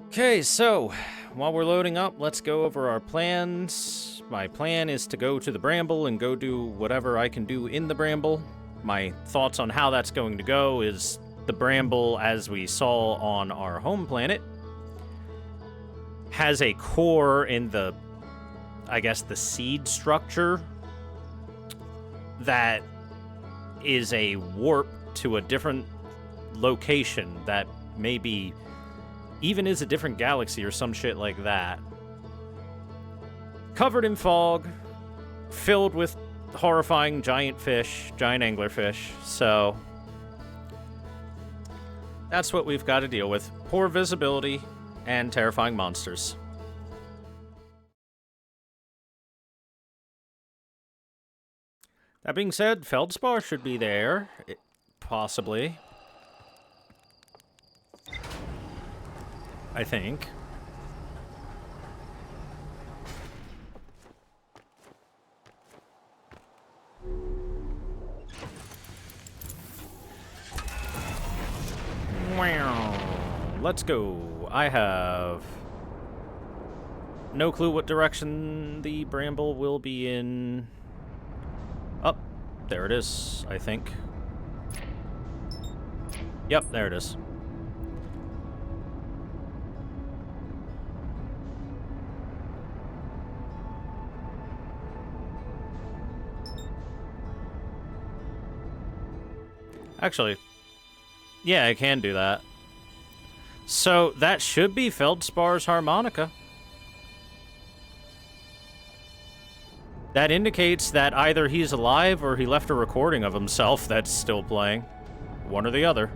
Okay, so while we're loading up, let's go over our plans. My plan is to go to the Bramble and go do whatever I can do in the Bramble. My thoughts on how that's going to go is the Bramble, as we saw on our home planet, has a core in the, I guess, the seed structure that is a warp to a different location that maybe even is a different galaxy or some shit like that. Covered in fog, filled with horrifying giant fish, giant anglerfish, so that's what we've got to deal with. Poor visibility and terrifying monsters. That being said, Feldspar should be there, possibly. I think. Wow. Let's go. I have no clue what direction the Bramble will be in. Oh, there it is, I think. Yep, there it is. Actually, yeah, I can do that. So that should be Feldspar's harmonica. That indicates that either he's alive or he left a recording of himself that's still playing. One or the other.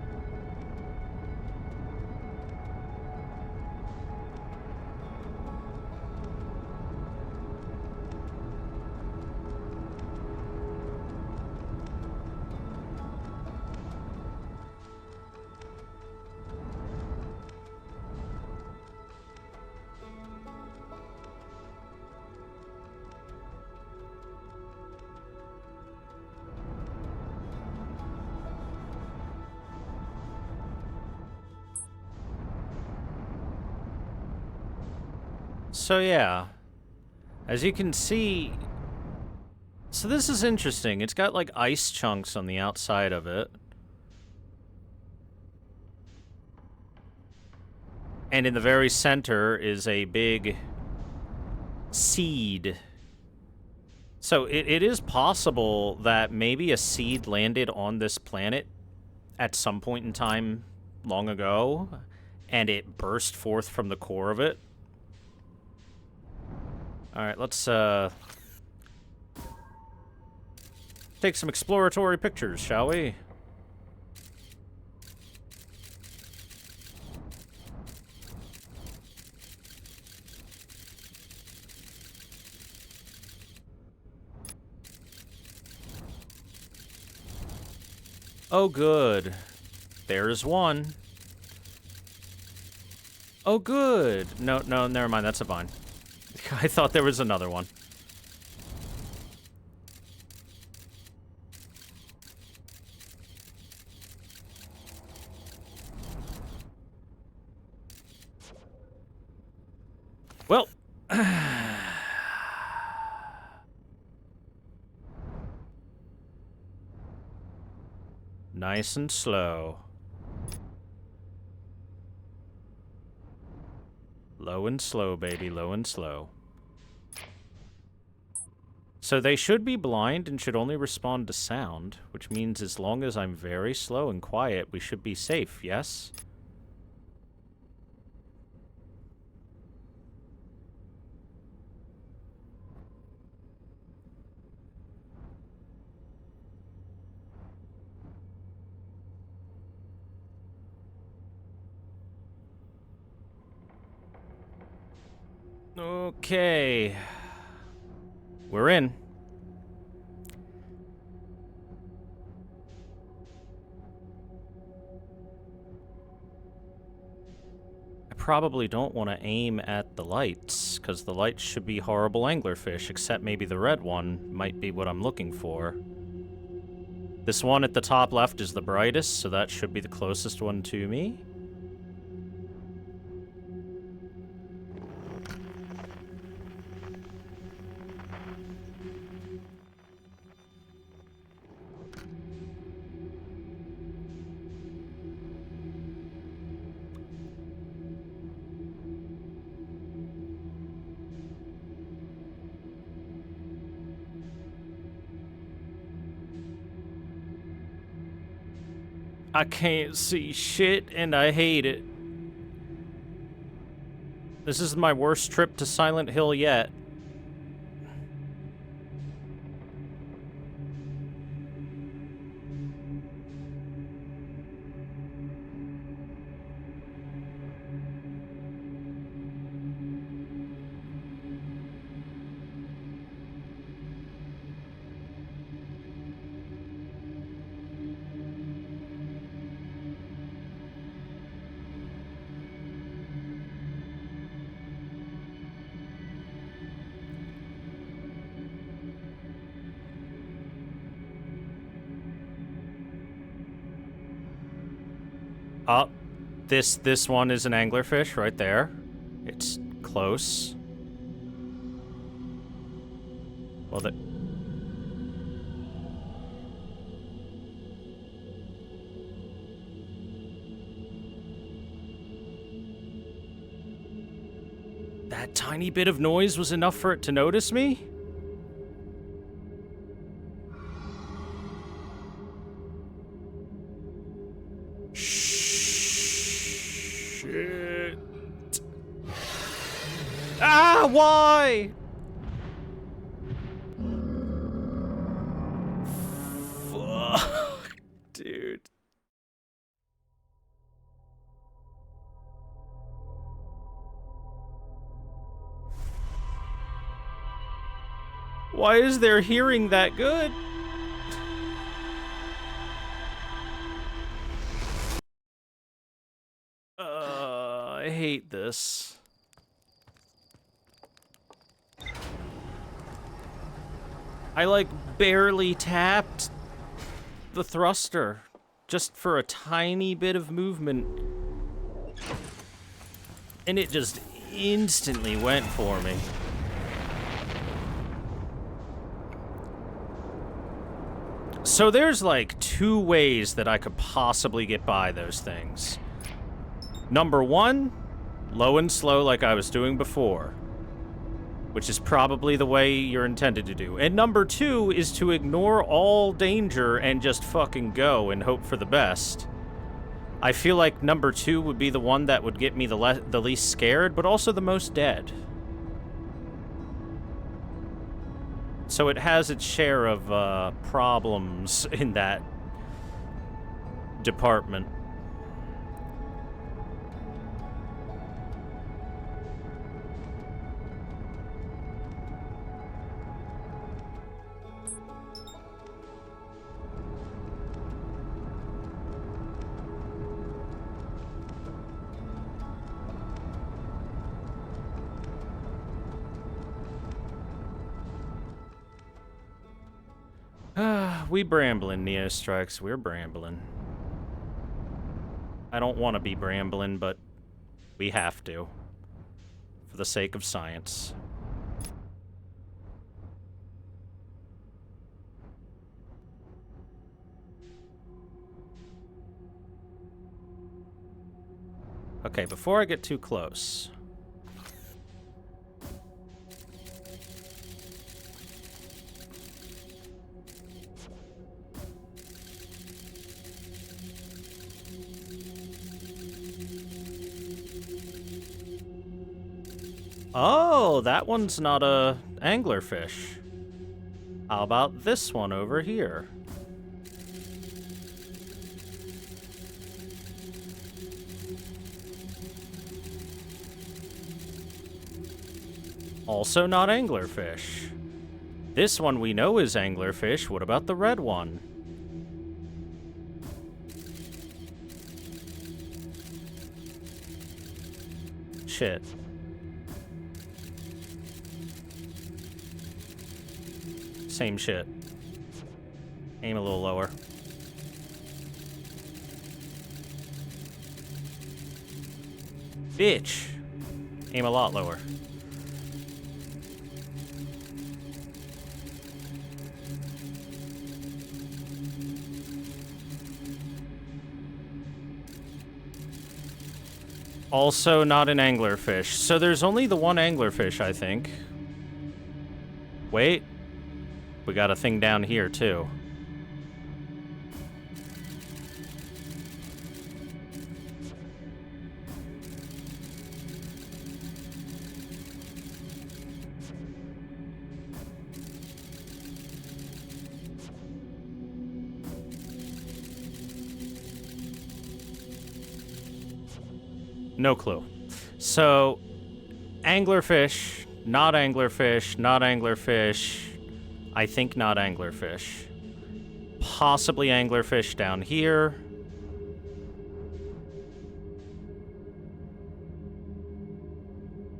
So yeah, as you can see, so this is interesting. It's got like ice chunks on the outside of it. And in the very center is a big seed. So it is possible that maybe a seed landed on this planet at some point in time long ago, and it burst forth from the core of it. Alright, let's take some exploratory pictures, shall we? Oh, good. There's one. Oh, good. No, never mind. That's a vine. I thought there was another one. Well. Nice and slow. Low and slow, baby. Low and slow. So they should be blind and should only respond to sound, which means as long as I'm very slow and quiet, we should be safe, yes? Okay. We're in. I probably don't want to aim at the lights, because the lights should be horrible anglerfish, except maybe the red one might be what I'm looking for. This one at the top left is the brightest, so that should be the closest one to me. I can't see shit, and I hate it. This is my worst trip to Silent Hill yet. Oh, this one is an anglerfish right there. It's close. Well, that tiny bit of noise was enough for it to notice me? Shit. Ah, why? Fuck, dude. Why is their hearing that good? I hate this. I, like, barely tapped the thruster just for a tiny bit of movement. And it just instantly went for me. So there's, like, 2 ways that I could possibly get by those things. Number 1, low and slow like I was doing before, which is probably the way you're intended to do. And number 2 is to ignore all danger and just fucking go and hope for the best. I feel like number 2 would be the one that would get me the least scared, but also the most dead. So it has its share of problems in that department. We brambling, Neo Strikes. We're brambling. I don't want to be brambling, but we have to. For the sake of science. Okay, before I get too close. Oh, that one's not a anglerfish. How about this one over here? Also not anglerfish. This one we know is anglerfish. What about the red one? Shit. Same shit. Aim a little lower. Bitch. Aim a lot lower. Also not an anglerfish. So there's only the one anglerfish, I think. Wait. We got a thing down here, too. No clue. So, anglerfish, not anglerfish, not anglerfish. I think not anglerfish. Possibly anglerfish down here.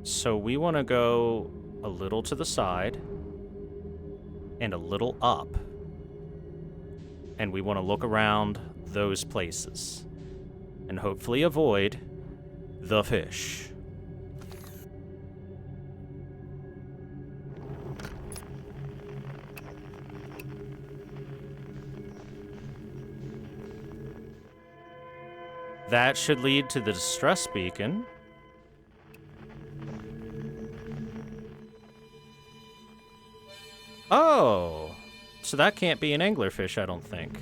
So we want to go a little to the side and a little up. And we want to look around those places and hopefully avoid the fish. That should lead to the distress beacon. Oh, so that can't be an anglerfish, I don't think.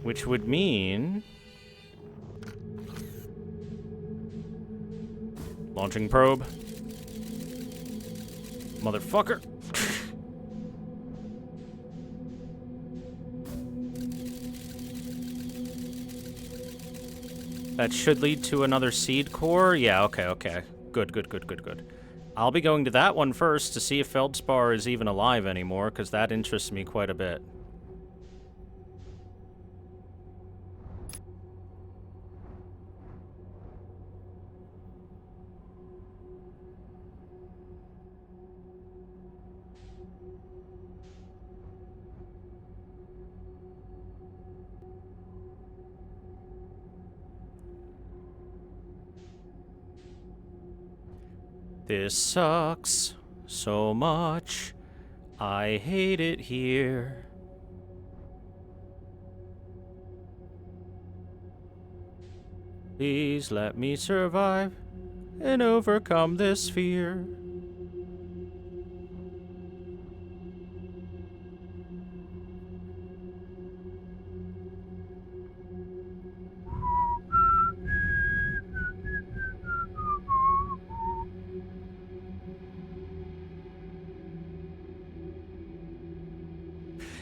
Which would mean... Launching probe. Motherfucker. That should lead to another seed core. Yeah, okay. Good. I'll be going to that one first to see if Feldspar is even alive anymore, because that interests me quite a bit. This sucks so much. I hate it here. Please let me survive and overcome this fear.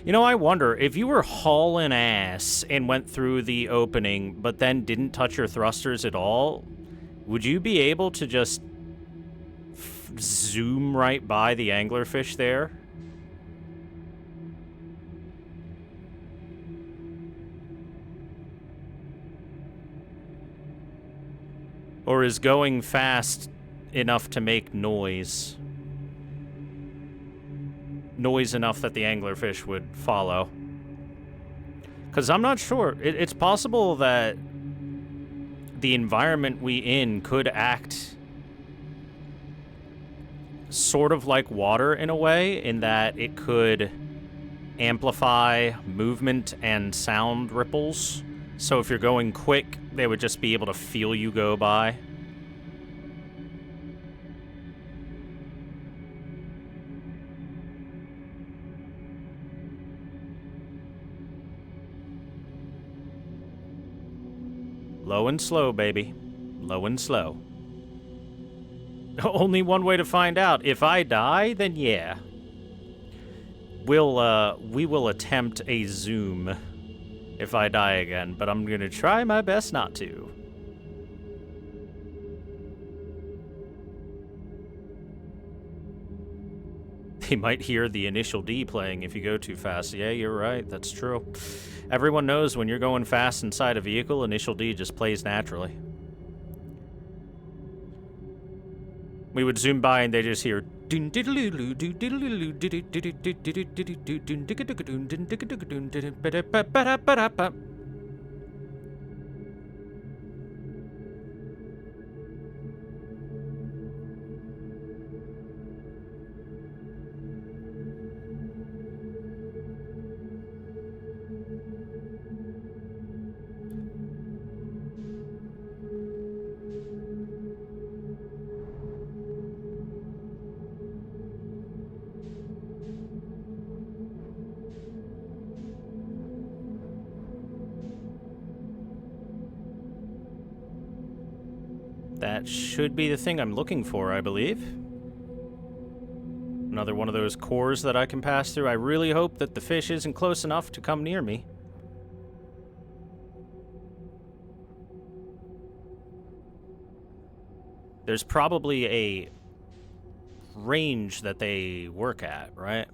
You know, I wonder, if you were hauling ass and went through the opening, but then didn't touch your thrusters at all, would you be able to just zoom right by the anglerfish there? Or is going fast enough to make noise? Noise enough that the anglerfish would follow. Because I'm not sure. It's possible that the environment we in could act sort of like water in a way, in that it could amplify movement and sound ripples. So if you're going quick, they would just be able to feel you go by. Low and slow, baby. Low and slow. Only one way to find out. If I die, then yeah. We will attempt a zoom if I die again, but I'm gonna try my best not to. They might hear the initial D playing if you go too fast. Yeah, you're right. That's true. Everyone knows when you're going fast inside a vehicle, initial D just plays naturally. We would zoom by and they just hear... That should be the thing I'm looking for, I believe. Another one of those cores that I can pass through. I really hope that the fish isn't close enough to come near me. There's probably a range that they work at, right?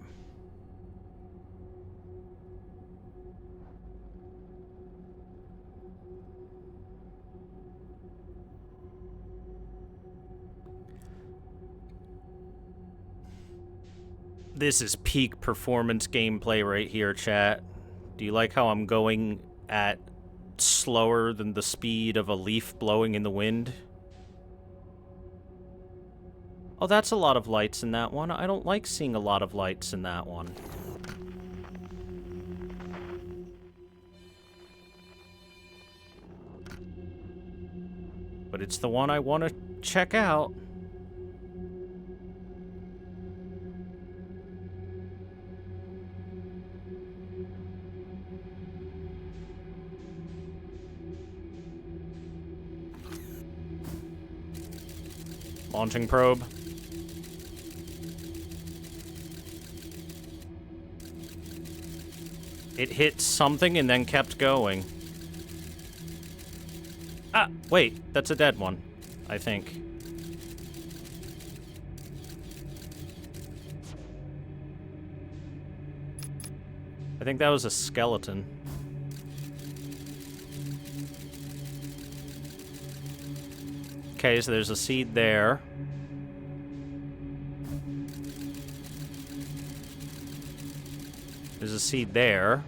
This is peak performance gameplay right here, chat. Do you like how I'm going at slower than the speed of a leaf blowing in the wind? Oh, that's a lot of lights in that one. I don't like seeing a lot of lights in that one. But it's the one I want to check out. Launching probe. It hit something and then kept going. Ah, wait, that's a dead one, I think. I think that was a skeleton. Okay, so there's a seed there. There's a seed there.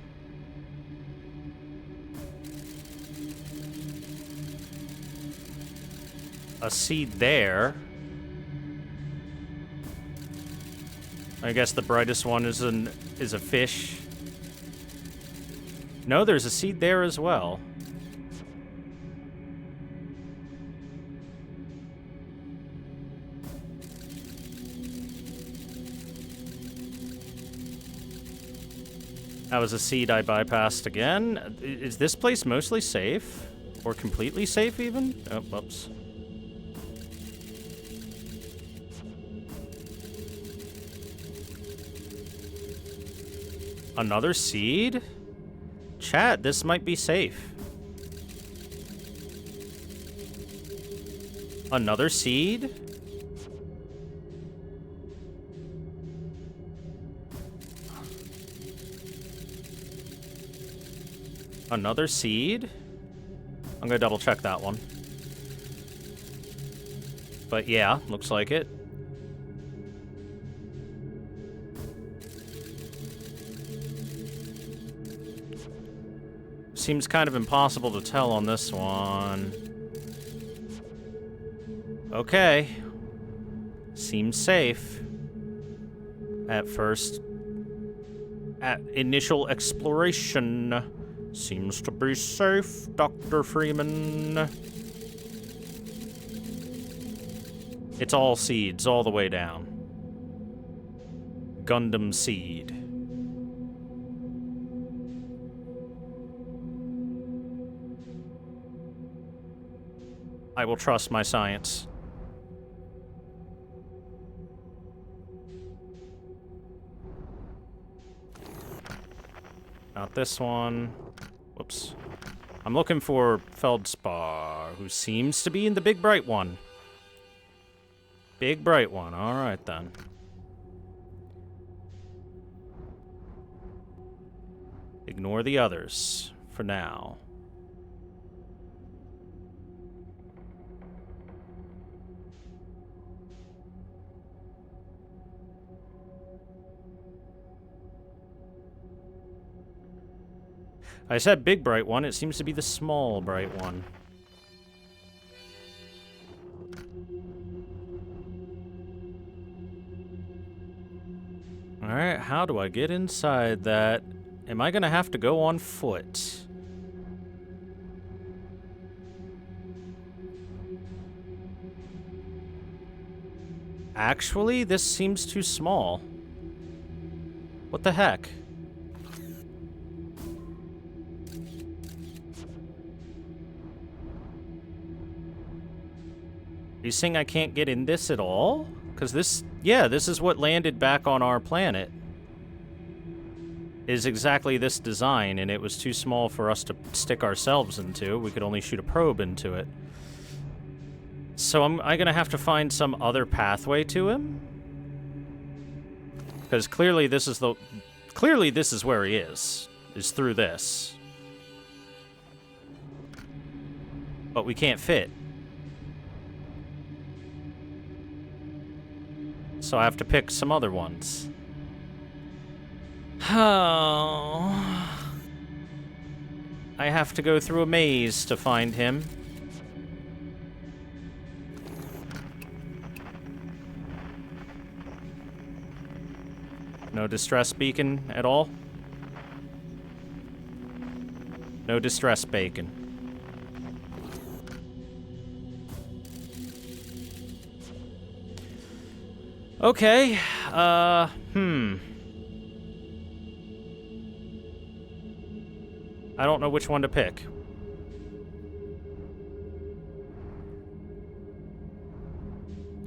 A seed there. I guess the brightest one is a fish. No, there's a seed there as well. That was a seed I bypassed again. Is this place mostly safe? Or completely safe, even? Oh, whoops. Another seed? Chat, this might be safe. Another seed? Another seed? I'm gonna double check that one. But yeah, looks like it. Seems kind of impossible to tell on this one. Okay. Seems safe. At first. At initial exploration. Seems to be safe, Dr. Freeman. It's all seeds, all the way down. Gundam seed. I will trust my science. Not this one. Whoops. I'm looking for Feldspar, who seems to be in the big bright one. Big bright one. All right, then. Ignore the others for now. I said big bright one. It seems to be the small bright one. Alright, how do I get inside that? Am I gonna have to go on foot? Actually, this seems too small. What the heck? Are you saying I can't get in this at all? Because this, yeah, this is what landed back on our planet. Is exactly this design, and it was too small for us to stick ourselves into. We could only shoot a probe into it. So I'm gonna have to find some other pathway to him? Because clearly this is where he is through this. But we can't fit. So I have to pick some other ones. Oh. I have to go through a maze to find him. No distress beacon at all? No distress beacon. Okay, I don't know which one to pick.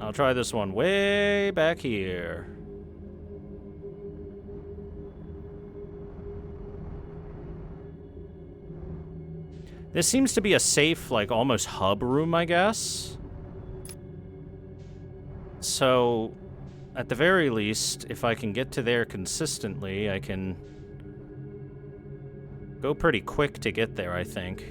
I'll try this one way back here. This seems to be a safe, like, almost hub room, I guess. So, at the very least, if I can get to there consistently, I can go pretty quick to get there, I think.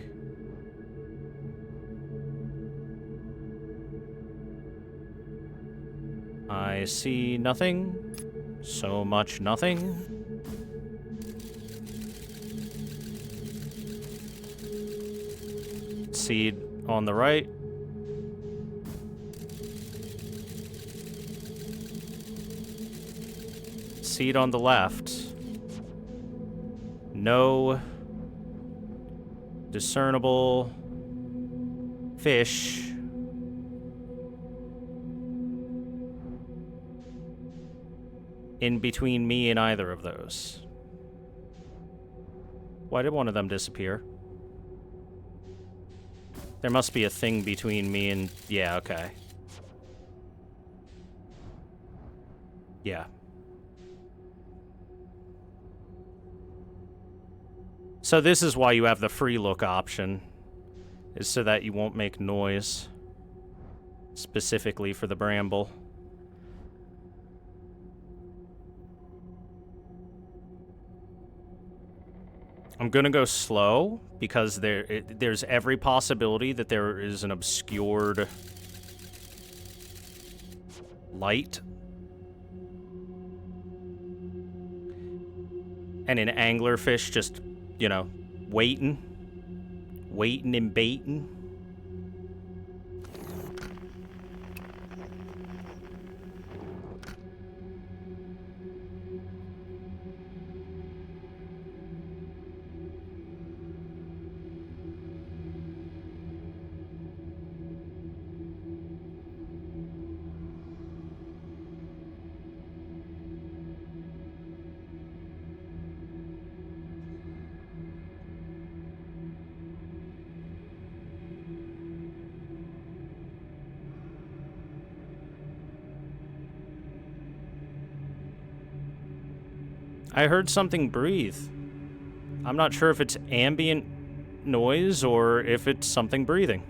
I see nothing. So much nothing. Seed on the right. Seed on the left. No discernible fish. In between me and either of those. Why did one of them disappear? There must be a thing between me and... Yeah, okay. Yeah. So this is why you have the free look option. Is so that you won't make noise. Specifically for the Bramble. I'm gonna go slow, because there's every possibility that there is an obscured light. And an anglerfish just, you know, waiting and baiting. I heard something breathe. I'm not sure if it's ambient noise or if it's something breathing.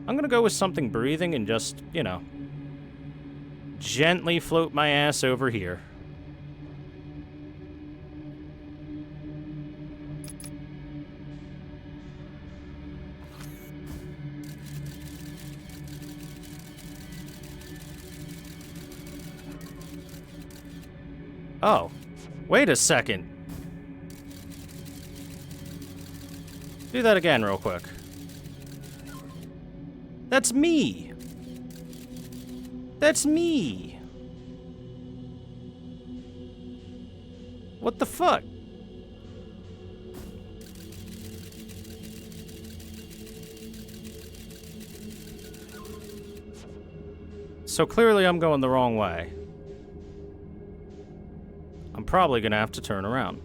I'm gonna go with something breathing and just, you know, gently float my ass over here. Oh, wait a second. Do that again real quick. That's me. That's me. What the fuck? So clearly I'm going the wrong way. I'm probably gonna have to turn around.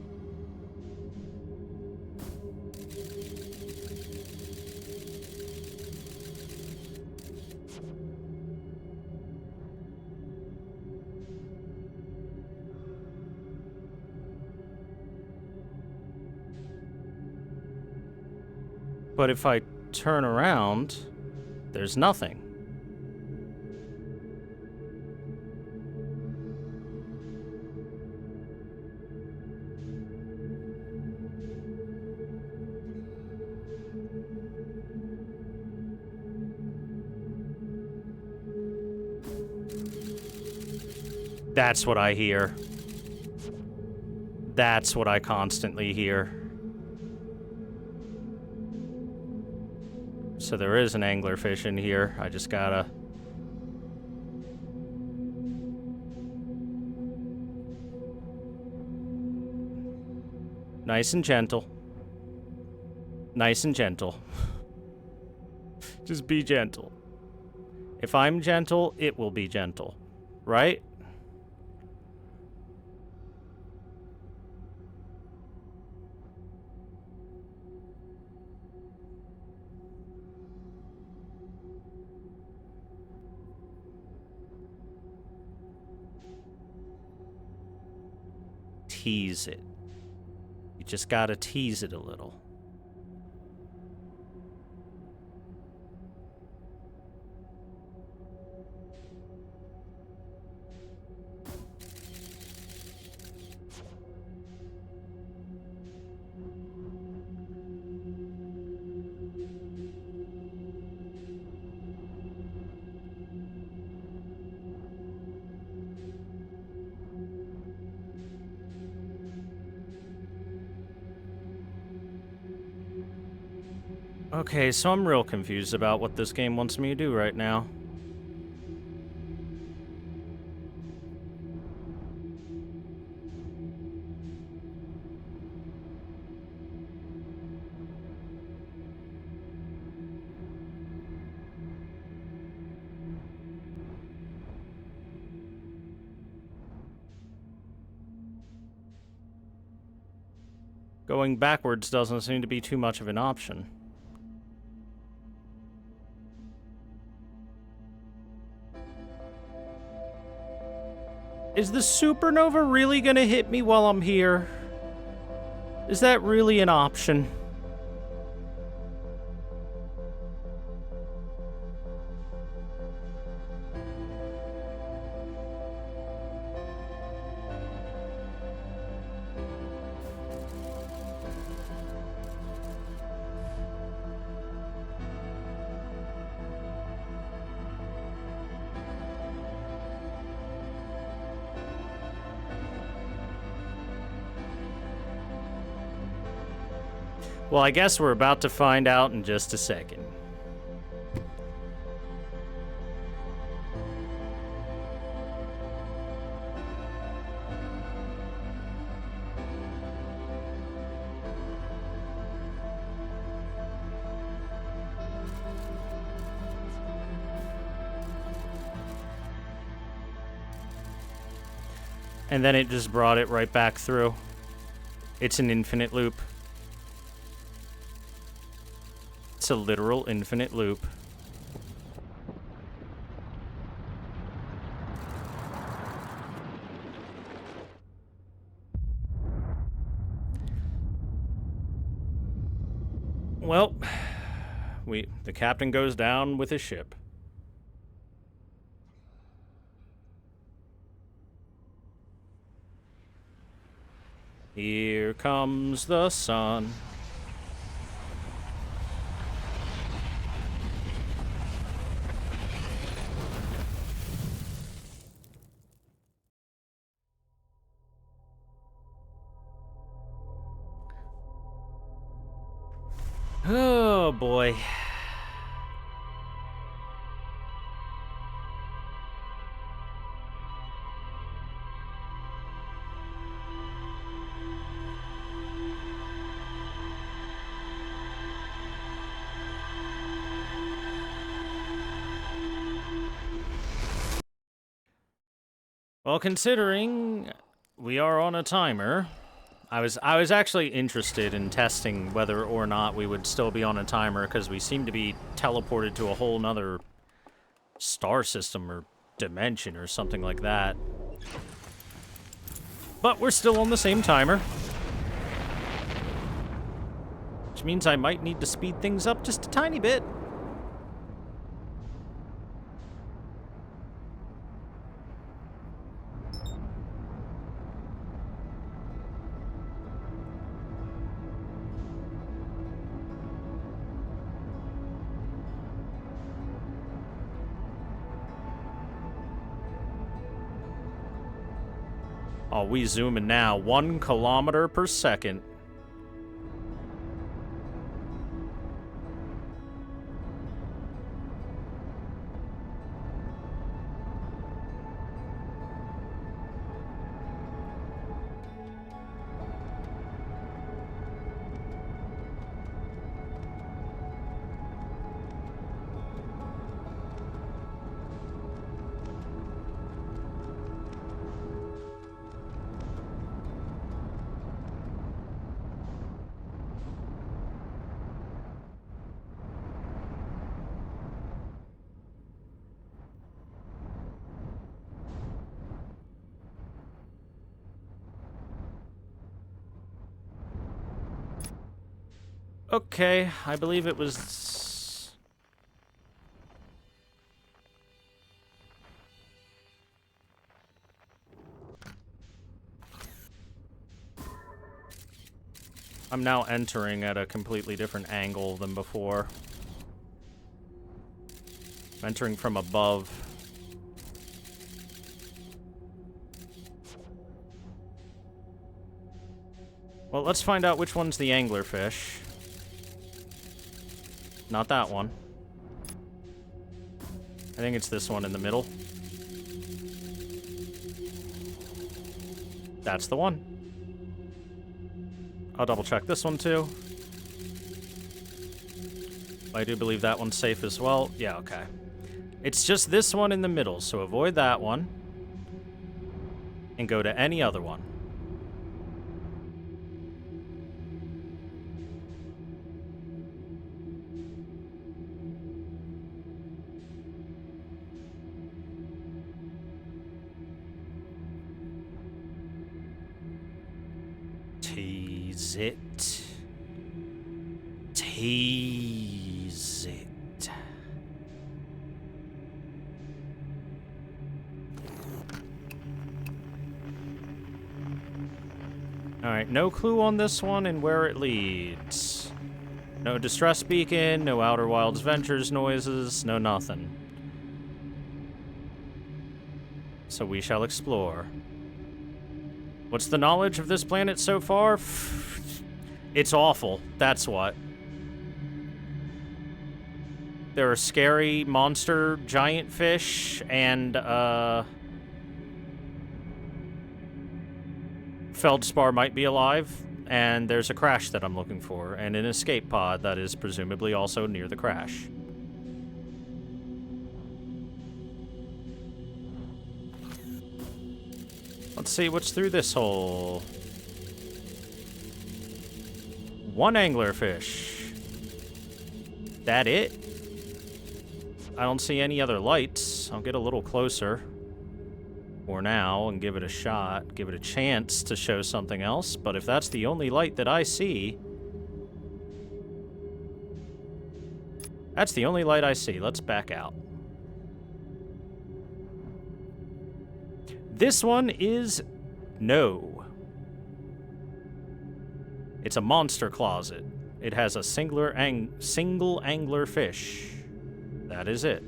But if I turn around, There's nothing. That's what I hear. That's what I constantly hear. So there is an anglerfish in here. I just gotta... Nice and gentle. Nice and gentle. Just be gentle. If I'm gentle, it will be gentle. Right? Tease it. You just gotta tease it a little. Okay, so I'm real confused about what this game wants me to do right now. Going backwards doesn't seem to be too much of an option. Is the supernova really gonna hit me while I'm here? Is that really an option? Well, I guess we're about to find out in just a second. And then it just brought it right back through. It's an infinite loop. It's a literal infinite loop. Well, the captain goes down with his ship. Here comes the sun. Oh, boy. Well, considering we are on a timer, I was actually interested in testing whether or not we would still be on a timer, because we seem to be teleported to a whole nother star system or dimension or something like that. But we're still on the same timer. Which means I might need to speed things up just a tiny bit. Oh, we zooming now. 1 kilometer per second. Okay, I believe it was... I'm now entering at a completely different angle than before. I'm entering from above. Well, let's find out which one's the anglerfish. Not that one. I think it's this one in the middle. That's the one. I'll double check this one too. I do believe that one's safe as well. Yeah, okay. It's just this one in the middle, so avoid that one. And go to any other one. Tease it. Tease it. Alright, no clue on this one and where it leads. No distress beacon, no Outer Wilds Ventures noises, no nothing. So we shall explore. What's the knowledge of this planet so far? It's awful, that's what. There are scary monster giant fish and, Feldspar might be alive, and there's a crash that I'm looking for, and an escape pod that is presumably also near the crash. Let's see what's through this hole. 1 anglerfish. That it? I don't see any other lights. I'll get a little closer for now and give it a shot. Give it a chance to show something else. But if that's the only light that I see... That's the only light I see. Let's back out. This one is no. It's a monster closet. It has a single angler fish. That is it.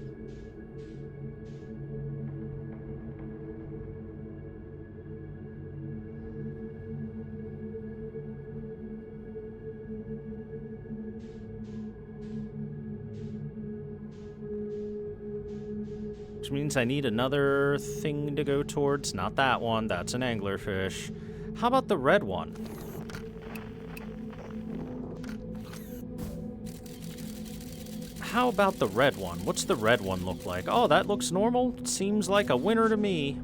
Which means I need another thing to go towards. Not that one. That's an anglerfish. How about the red one? How about the red one? What's the red one look like? Oh, that looks normal. Seems like a winner to me.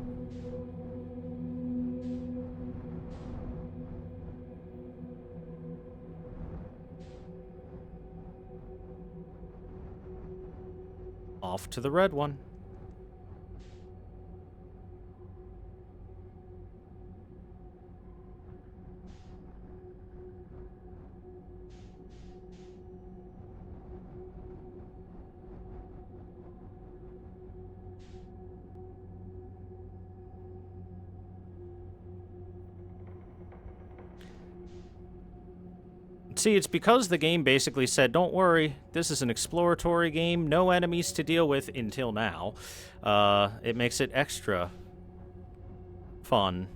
Off to the red one. See, it's because the game basically said, don't worry, this is an exploratory game, no enemies to deal with until now. It makes it extra fun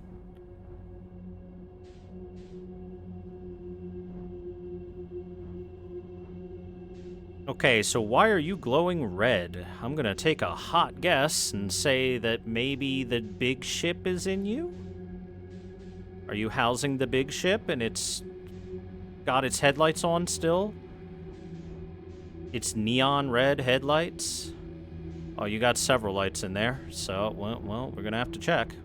Okay, so why are you glowing red? I'm gonna take a hot guess and say that maybe the big ship is in you? Are you housing the big ship and it's got its headlights on still? It's neon red headlights? Oh, you got several lights in there, so, well, we're gonna have to check.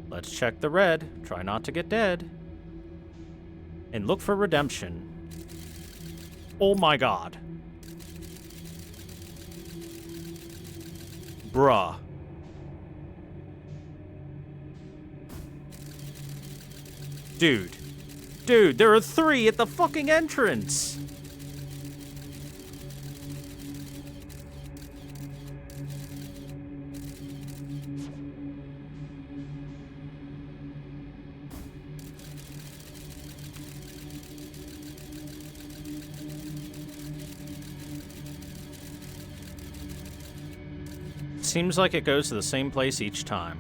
Let's check the red. Try not to get dead. And look for redemption. Oh my god. Bruh. Dude. Dude, there are 3 at the fucking entrance! Seems like it goes to the same place each time.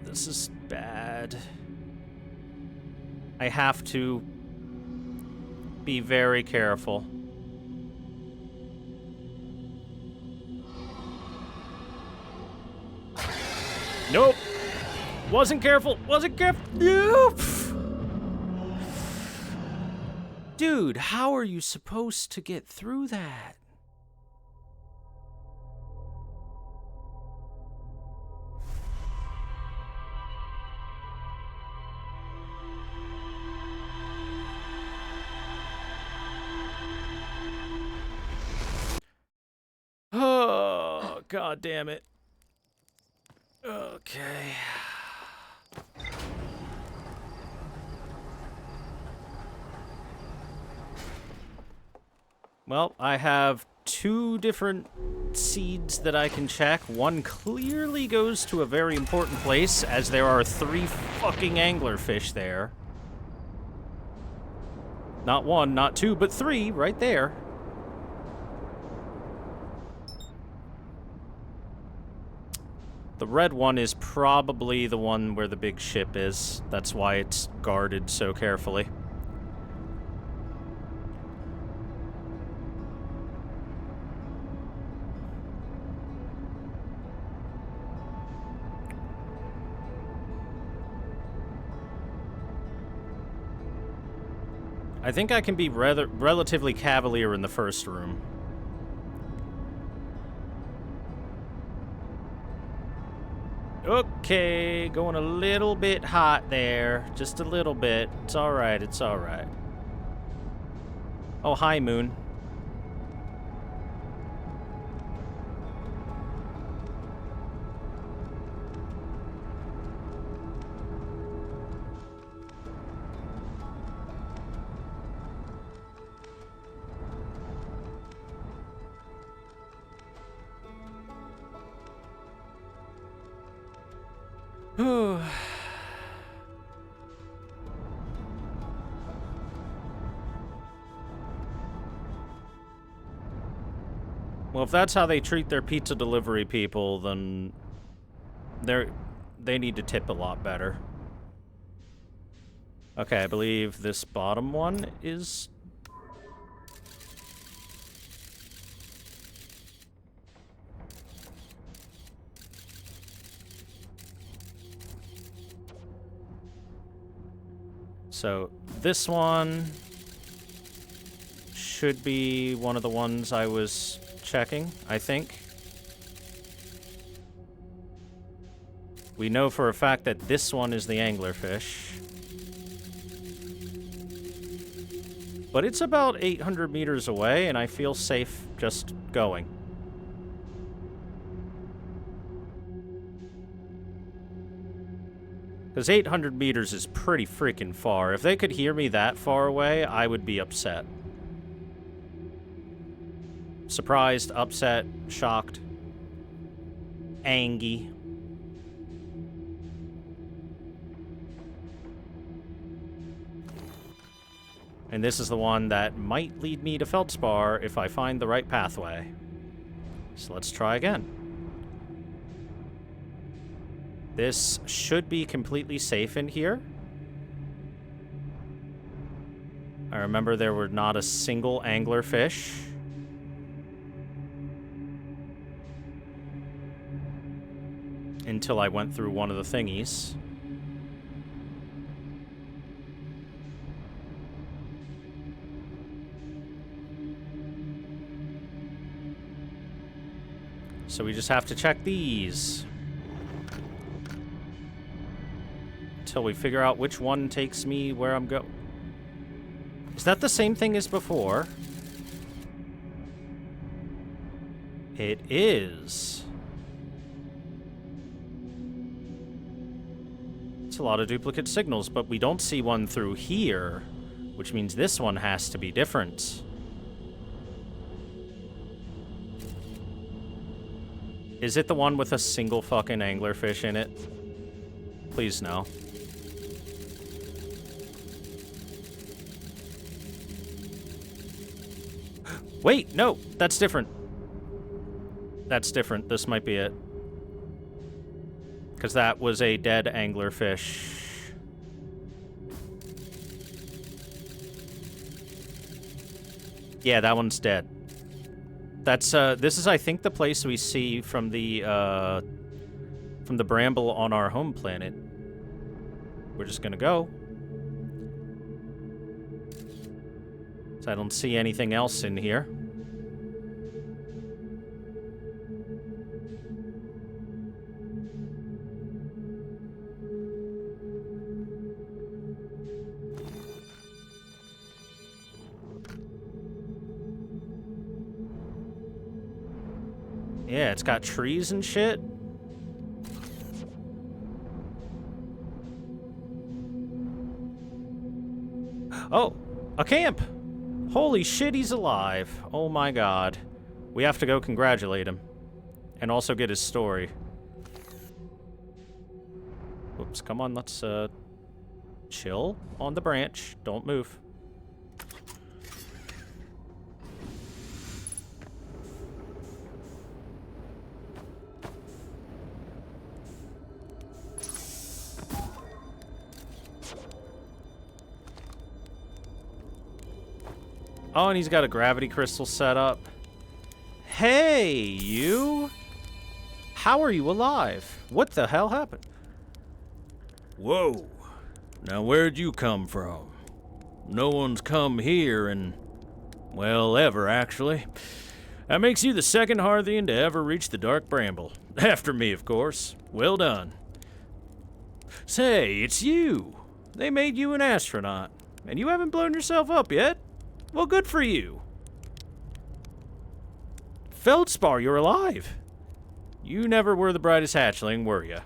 This is bad. I have to be very careful. Nope. Wasn't careful. Wasn't careful. Nope. Dude, how are you supposed to get through that? Oh, god damn it. Okay. Well, I have 2 different seeds that I can check. One clearly goes to a very important place, as there are 3 fucking anglerfish there. Not 1, not 2, but 3 right there. The red one is probably the one where the big ship is. That's why it's guarded so carefully. I think I can be relatively cavalier in the first room. Okay, going a little bit hot there. Just a little bit. It's alright, it's alright. Oh, hi, Moon. Well, if that's how they treat their pizza delivery people, then they need to tip a lot better. Okay, I believe this bottom one is... So, this one should be one of the ones I was checking, I think. We know for a fact that this one is the anglerfish. But it's about 800 meters away, and I feel safe just going. Because 800 meters is pretty freaking far. If they could hear me that far away, I would be upset. Surprised, upset, shocked, angry. And this is the one that might lead me to Feldspar if I find the right pathway. So let's try again. This should be completely safe in here. I remember there were not a single anglerfish. Until I went through one of the thingies. So we just have to check these. Until we figure out which one takes me where I'm going. Is that the same thing as before? It is. It's a lot of duplicate signals, but we don't see one through here, which means this one has to be different. Is it the one with a single fucking anglerfish in it? Please no. Wait, no, that's different. That's different. This might be it. Because that was a dead anglerfish. Yeah, that one's dead. That's, this is, I think, the place we see from the Bramble on our home planet. We're just gonna go. So I don't see anything else in here. Yeah, it's got trees and shit. Oh, a camp! Holy shit, he's alive. Oh my god. We have to go congratulate him. And also get his story. Whoops, come on, let's, chill on the branch. Don't move. Oh, and he's got a gravity crystal set up. Hey, you! How are you alive? What the hell happened? Whoa. Now where'd you come from? No one's come here in, well, ever, actually. That makes you the second Hearthian to ever reach the Dark Bramble. After me, of course. Well done. Say, it's you. They made you an astronaut, and you haven't blown yourself up yet? Well, good for you. Feldspar, you're alive. You never were the brightest hatchling, were ya?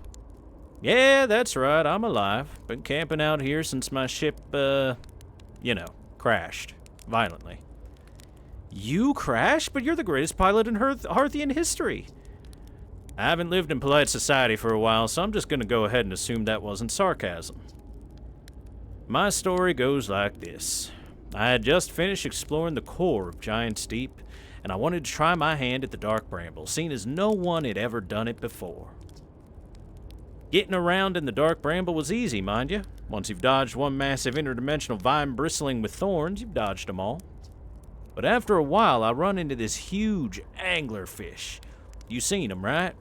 Yeah, that's right, I'm alive. Been camping out here since my ship, you know, crashed. Violently. You crashed? But you're the greatest pilot in Hearthian history. I haven't lived in polite society for a while, so I'm just gonna go ahead and assume that wasn't sarcasm. My story goes like this. I had just finished exploring the core of Giant's Deep, and I wanted to try my hand at the Dark Bramble, seeing as no one had ever done it before. Getting around in the Dark Bramble was easy, mind you. Once you've dodged one massive interdimensional vine bristling with thorns, you've dodged them all. But after a while, I run into this huge anglerfish. You seen them, right?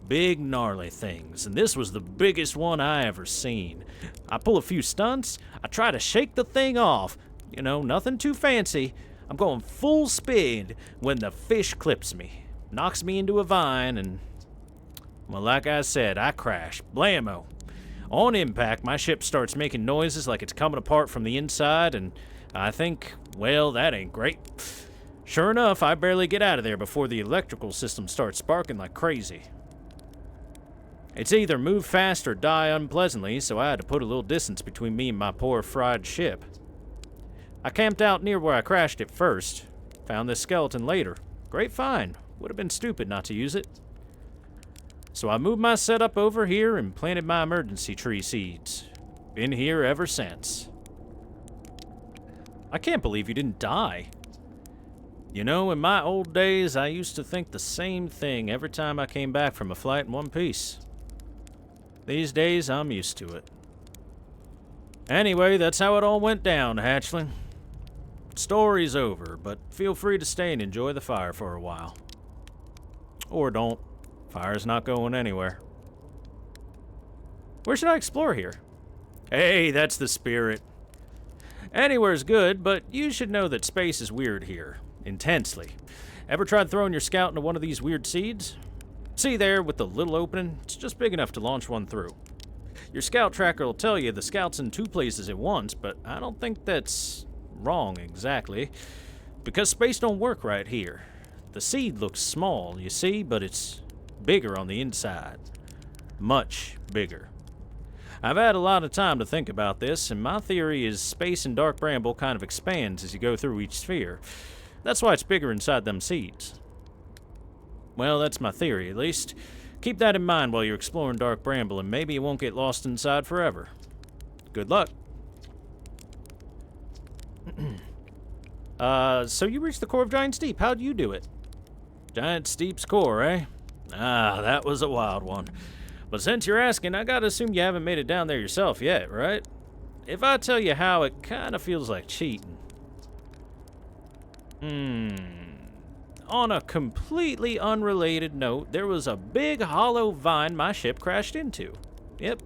Big, gnarly things, and this was the biggest one I ever seen. I pull a few stunts, I try to shake the thing off. You know, nothing too fancy. I'm going full speed when the fish clips me. Knocks me into a vine and, well, like I said, I crash. Blammo. On impact, my ship starts making noises like it's coming apart from the inside, and I think, well, that ain't great. Sure enough, I barely get out of there before the electrical system starts sparking like crazy. It's either move fast or die unpleasantly, so I had to put a little distance between me and my poor fried ship. I camped out near where I crashed it first. Found this skeleton later. Great find. Would have been stupid not to use it. So I moved my setup over here and planted my emergency tree seeds. Been here ever since. I can't believe you didn't die. You know, in my old days, I used to think the same thing every time I came back from a flight in one piece. These days, I'm used to it. Anyway, that's how it all went down, hatchling. Story's over, but feel free to stay and enjoy the fire for a while. Or don't. Fire's not going anywhere. Where should I explore here? Hey, that's the spirit. Anywhere's good, but you should know that space is weird here. Intensely. Ever tried throwing your scout into one of these weird seeds? See there, with the little opening? It's just big enough to launch one through. Your scout tracker will tell you the scout's in 2 places at once, but I don't think that's wrong exactly. Because space don't work right here. The seed looks small, you see, but it's bigger on the inside. Much bigger. I've had a lot of time to think about this, and my theory is space in Dark Bramble kind of expands as you go through each sphere. That's why it's bigger inside them seeds. Well, that's my theory, at least. Keep that in mind while you're exploring Dark Bramble, and maybe you won't get lost inside forever. Good luck. So you reached the core of Giant Steep. How'd you do it? Giant Steep's core, eh? Ah, that was a wild one. But since you're asking, I gotta assume you haven't made it down there yourself yet, right? If I tell you how, it kinda feels like cheating. On a completely unrelated note, there was a big hollow vine my ship crashed into. Yep.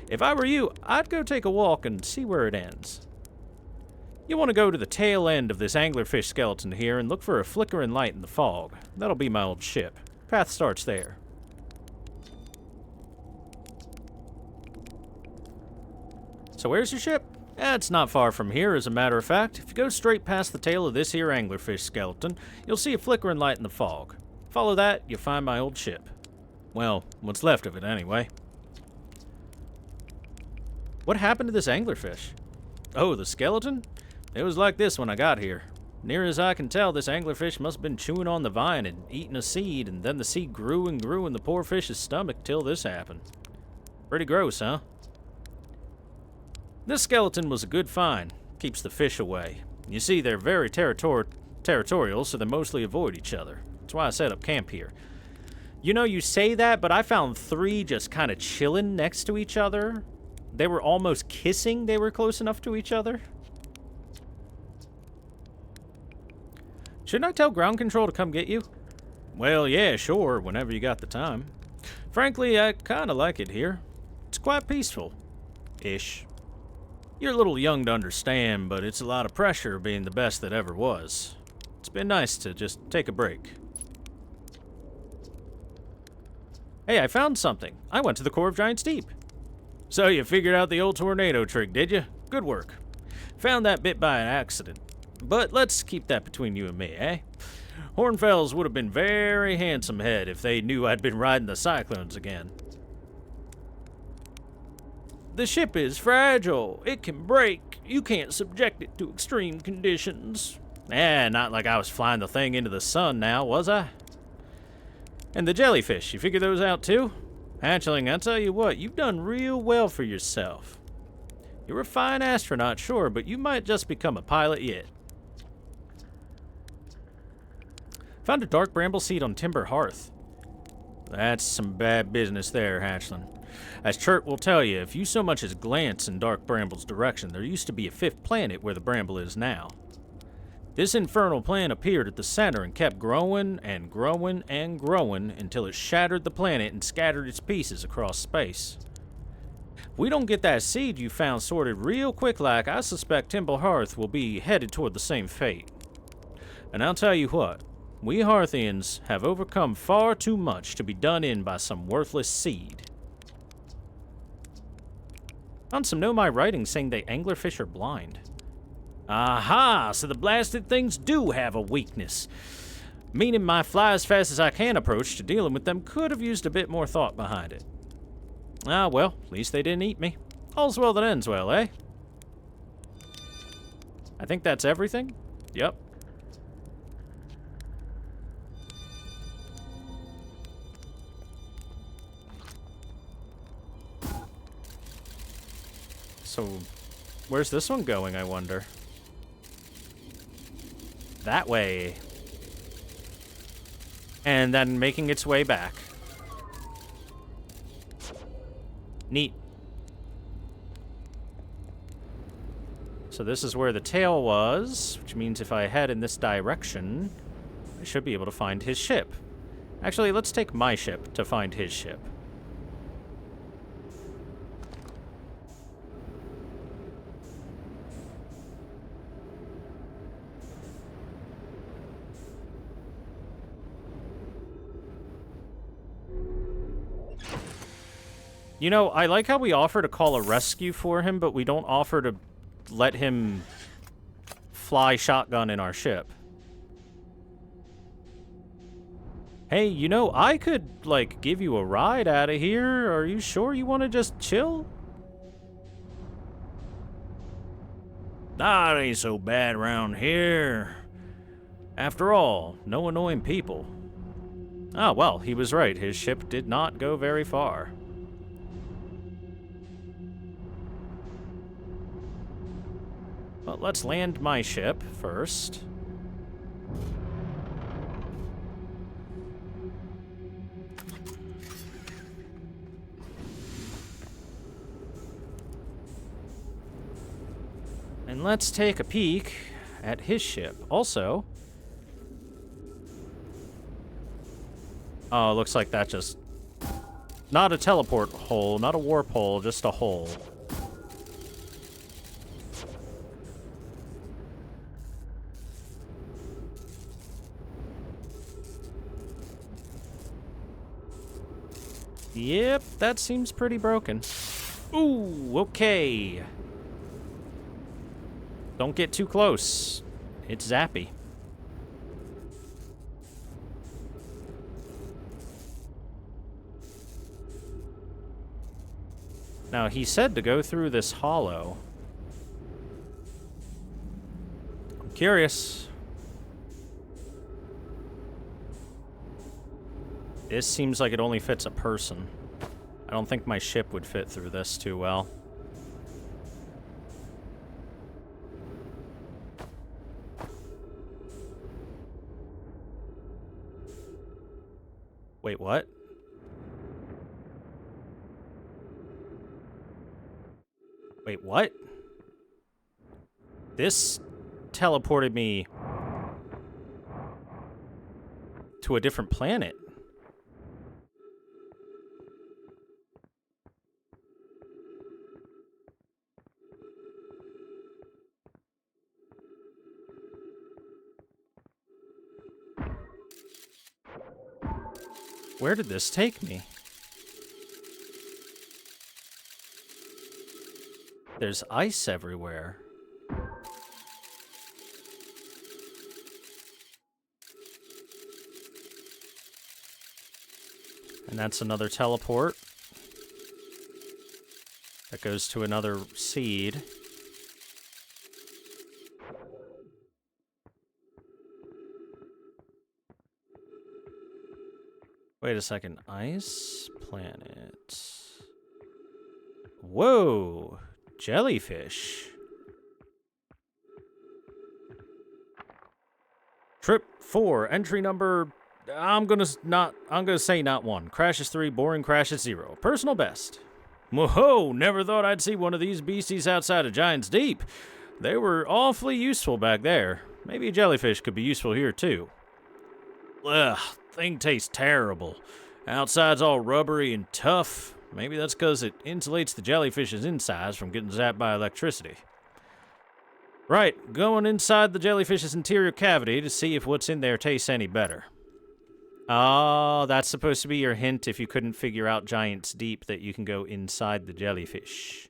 If I were you, I'd go take a walk and see where it ends. You want to go to the tail end of this anglerfish skeleton here and look for a flickering light in the fog. That'll be my old ship. Path starts there. So where's your ship? It's not far from here, as a matter of fact. If you go straight past the tail of this here anglerfish skeleton, you'll see a flickering light in the fog. Follow that, you'll find my old ship. Well, what's left of it, anyway. What happened to this anglerfish? Oh, the skeleton? It was like this when I got here. Near as I can tell, this anglerfish must have been chewing on the vine and eating a seed, and then the seed grew and grew in the poor fish's stomach till this happened. Pretty gross, huh? This skeleton was a good find. Keeps the fish away. You see, they're very territorial, so they mostly avoid each other. That's why I set up camp here. You know, you say that, but I found 3 just kind of chilling next to each other. They were almost kissing. They were close enough to each other. Shouldn't I tell ground control to come get you? Well, yeah, sure, whenever you got the time. Frankly, I kind of like it here. It's quite peaceful-ish. You're a little young to understand, but it's a lot of pressure being the best that ever was. It's been nice to just take a break. Hey, I found something. I went to the core of Giant Steep. So you figured out the old tornado trick, did you? Good work. Found that bit by an accident. But let's keep that between you and me, eh? Hornfells would have been very handsome head if they knew I'd been riding the cyclones again. The ship is fragile. It can break. You can't subject it to extreme conditions. Not like I was flying the thing into the sun now, was I? And the jellyfish, you figure those out too? Hatchling, I tell you what, you've done real well for yourself. You're a fine astronaut, sure, but you might just become a pilot yet. Found a dark bramble seed on timber hearth. That's some bad business there, Hatchling. As Chert will tell you, if you so much as glance in Dark Bramble's direction, there used to be a 5th planet where the Bramble is now. This infernal planet appeared at the center and kept growing and growing and growing until it shattered the planet and scattered its pieces across space. If we don't get that seed you found sorted real quick like, I suspect Timber Hearth will be headed toward the same fate. And I'll tell you what, we Hearthians have overcome far too much to be done in by some worthless seed. Found some Nomai writing saying they anglerfish are blind. Aha! So the blasted things do have a weakness. Meaning my fly as fast as I can approach to dealing with them could have used a bit more thought behind it. Ah, well, at least they didn't eat me. All's well that ends well, eh? I think that's everything? Yep. So, where's this one going, I wonder? That way. And then making its way back. Neat. So this is where the tail was, which means if I head in this direction, I should be able to find his ship. Actually, let's take my ship to find his ship. You know, I like how we offer to call a rescue for him, but we don't offer to let him fly shotgun in our ship. Hey, you know, I could, like, give you a ride out of here. Are you sure you want to just chill? Nah, it ain't so bad around here. After all, no annoying people. Ah, well, he was right. His ship did not go very far. Well, let's land my ship first. And let's take a peek at his ship. Also... Oh, looks like that just... Not a teleport hole, not a warp hole, just a hole. Yep, that seems pretty broken. Ooh, okay. Don't get too close. It's zappy. Now, he said to go through this hollow. I'm curious. This seems like it only fits a person. I don't think my ship would fit through this too well. Wait, what? Wait, what? This teleported me to a different planet. Where did this take me? There's ice everywhere. And that's another teleport. That goes to another seed. Wait a second. Ice planet. Whoa! Jellyfish. Trip 4, entry number... I'm gonna say not 1. Crashes 3, boring crashes 0. Personal best. Whoa, never thought I'd see one of these beasties outside of Giant's Deep. They were awfully useful back there. Maybe a jellyfish could be useful here, too. Ugh, thing tastes terrible. Outside's all rubbery and tough. Maybe that's because it insulates the jellyfish's insides from getting zapped by electricity. Right, going inside the jellyfish's interior cavity to see if what's in there tastes any better. Oh, that's supposed to be your hint if you couldn't figure out Giant's Deep, that you can go inside the jellyfish.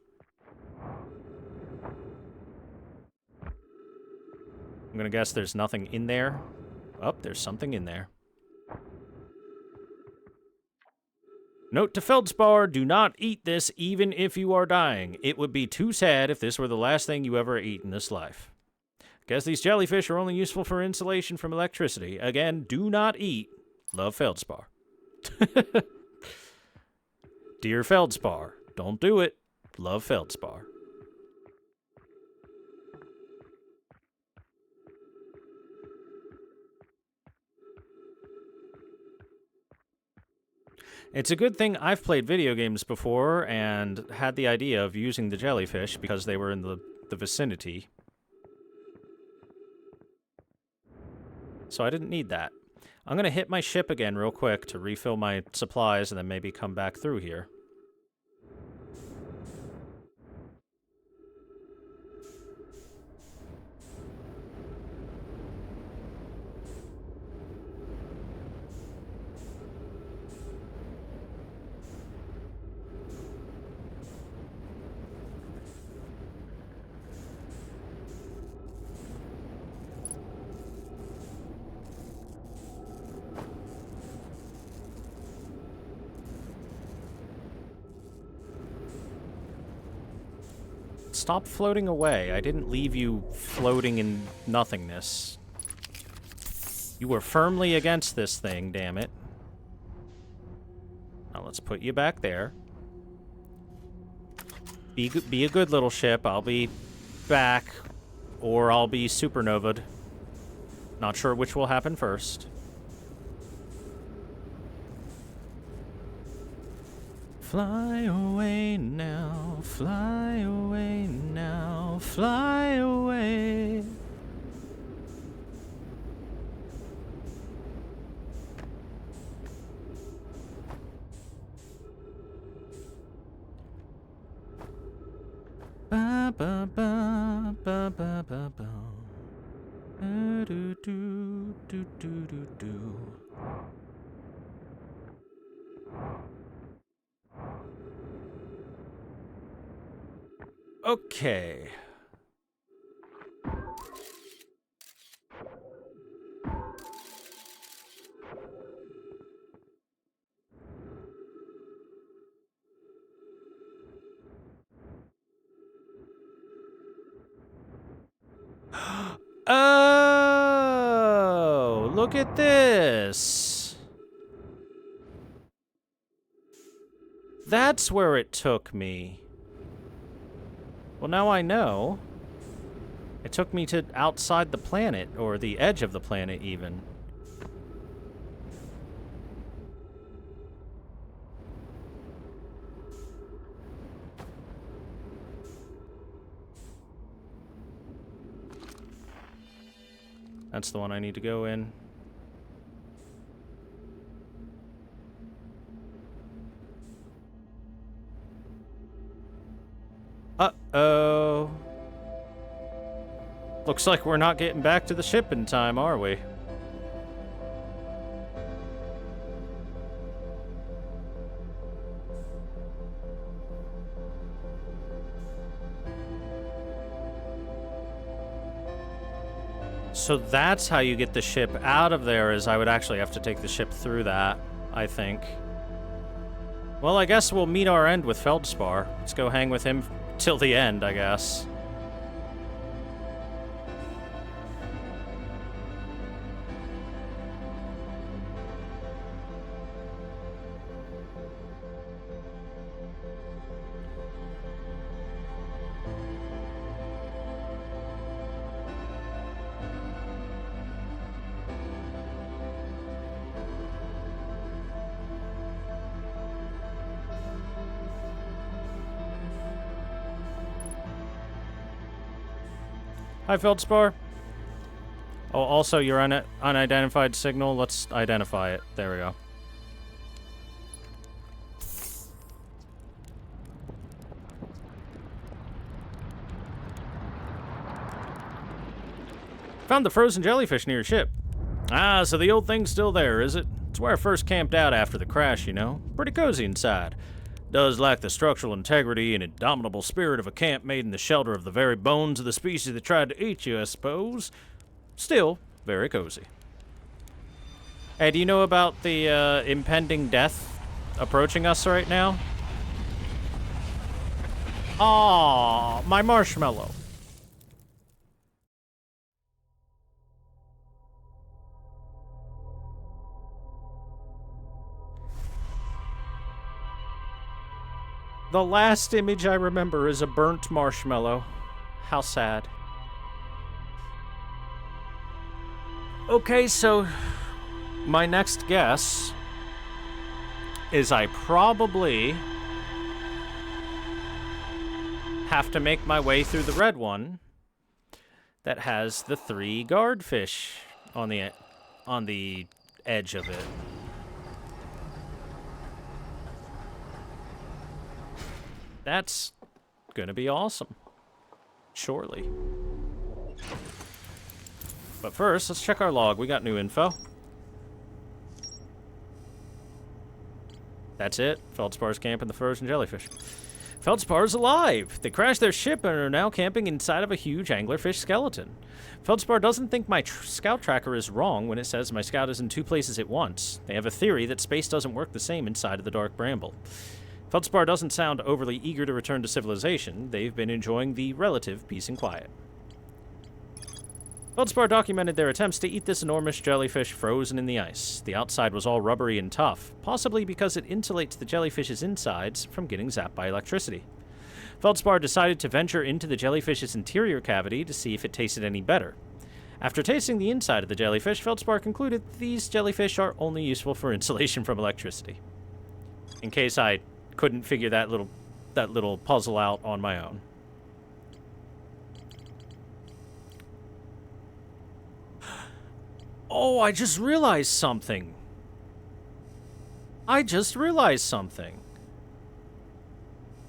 I'm gonna guess there's nothing in there. Oh, there's something in there. Note to Feldspar, do not eat this even if you are dying. It would be too sad if this were the last thing you ever eat in this life. Guess these jellyfish are only useful for insulation from electricity. Again, do not eat. Love, Feldspar. Dear Feldspar, don't do it. Love, Feldspar. It's a good thing I've played video games before and had the idea of using the jellyfish because they were in the vicinity. So I didn't need that. I'm gonna hit my ship again real quick to refill my supplies and then maybe come back through here. Stop floating away. I didn't leave you floating in nothingness. You were firmly against this thing, damn it. Now let's put you back there. Be a good little ship. I'll be back, or I'll be supernova'd. Not sure which will happen first. Fly away now, fly away now, fly away. Ba ba ba ba ba ba ba. Do do do do do do. Okay. Oh, look at this. That's where it took me. Well, now I know. It took me to outside the planet, or the edge of the planet, even. That's the one I need to go in. Uh-oh. Looks like we're not getting back to the ship in time, are we? So that's how you get the ship out of there, is I would actually have to take the ship through that, I think. Well, I guess we'll meet our end with Feldspar. Let's go hang with him till the end, I guess. Hi, Feldspar. Oh, also, your unidentified signal. Let's identify it. There we go. Found the frozen jellyfish near your ship. Ah, so the old thing's still there, is it? It's where I first camped out after the crash, you know. Pretty cozy inside. Does lack the structural integrity and indomitable spirit of a camp made in the shelter of the very bones of the species that tried to eat you, I suppose. Still, very cozy. Hey, do you know about the impending death approaching us right now? Aww, my marshmallow. The last image I remember is a burnt marshmallow. How sad. Okay, so my next guess is I probably have to make my way through the red one that has the 3 guardfish on the edge of it. That's gonna be awesome. Surely. But first, let's check our log. We got new info. That's it. Feldspar's camping the frozen jellyfish. Feldspar's alive! They crashed their ship and are now camping inside of a huge anglerfish skeleton. Feldspar doesn't think my scout tracker is wrong when it says my scout is in 2 places at once. They have a theory that space doesn't work the same inside of the dark bramble. Feldspar doesn't sound overly eager to return to civilization. They've been enjoying the relative peace and quiet. Feldspar documented their attempts to eat this enormous jellyfish frozen in the ice. The outside was all rubbery and tough, possibly because it insulates the jellyfish's insides from getting zapped by electricity. Feldspar decided to venture into the jellyfish's interior cavity to see if it tasted any better. After tasting the inside of the jellyfish, Feldspar concluded these jellyfish are only useful for insulation from electricity. In case I couldn't figure that little puzzle out on my own. Oh, I just realized something.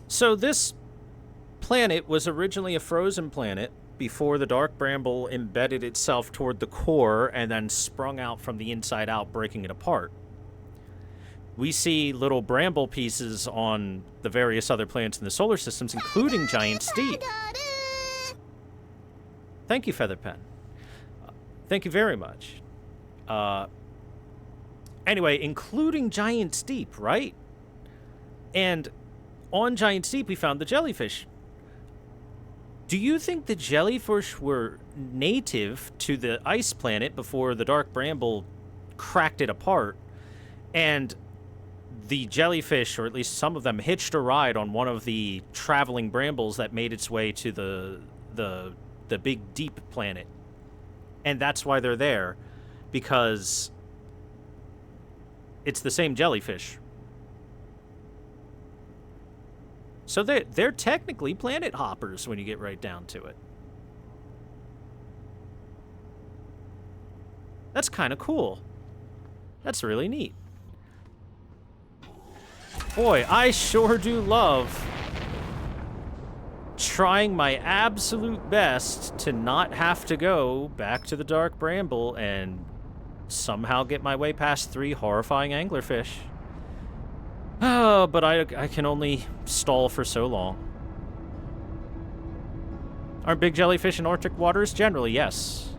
So this planet was originally a frozen planet before the dark bramble embedded itself toward the core and then sprung out from the inside out, breaking it apart. We see little bramble pieces on the various other planets in the solar systems, including Giant Steep. Thank you, Featherpen. Thank you very much. Anyway, including Giant Steep, right? And on Giant Steep, we found the jellyfish. Do you think the jellyfish were native to the ice planet before the dark bramble cracked it apart? And the jellyfish, or at least some of them, hitched a ride on one of the traveling brambles that made its way to the big deep planet. And that's why they're there, because it's the same jellyfish. So they're technically planet hoppers when you get right down to it. That's kind of cool. That's really neat. Boy, I sure do love trying my absolute best to not have to go back to the dark bramble and somehow get my way past 3 horrifying anglerfish. Oh, but I can only stall for so long. Aren't big jellyfish in Arctic waters? Generally, yes.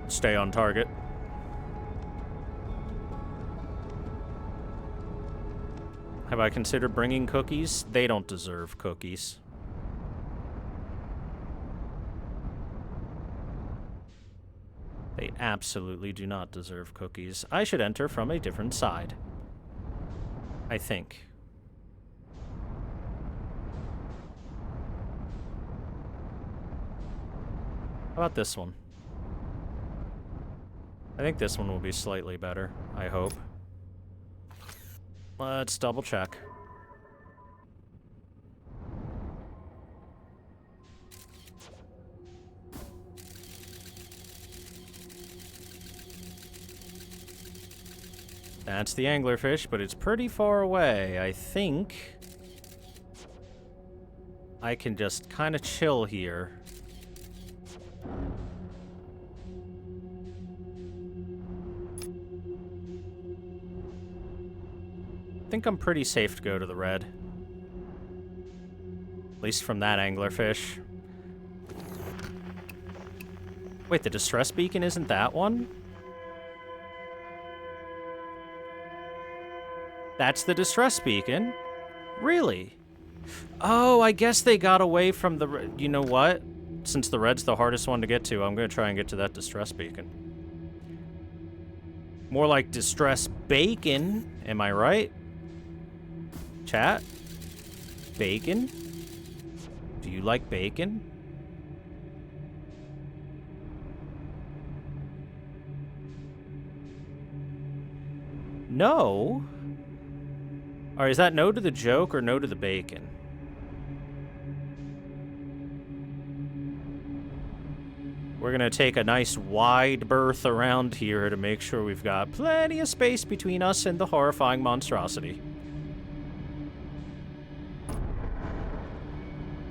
Stay on target. Have I considered bringing cookies? They don't deserve cookies. They absolutely do not deserve cookies. I should enter from a different side. I think. How about this one? I think this one will be slightly better, I hope. Let's double check. That's the anglerfish, but it's pretty far away. I think I can just kind of chill here. I think I'm pretty safe to go to the red. At least from that anglerfish. Wait, the distress beacon isn't that one? That's the distress beacon? Really? Oh, I guess they got away from the... You know what? Since the red's the hardest one to get to, I'm going to try and get to that distress beacon. More like distress bacon. Am I right? Chat? Bacon? Do you like bacon? No? Or is that no to the joke or no to the bacon? We're gonna take a nice wide berth around here to make sure we've got plenty of space between us and the horrifying monstrosity.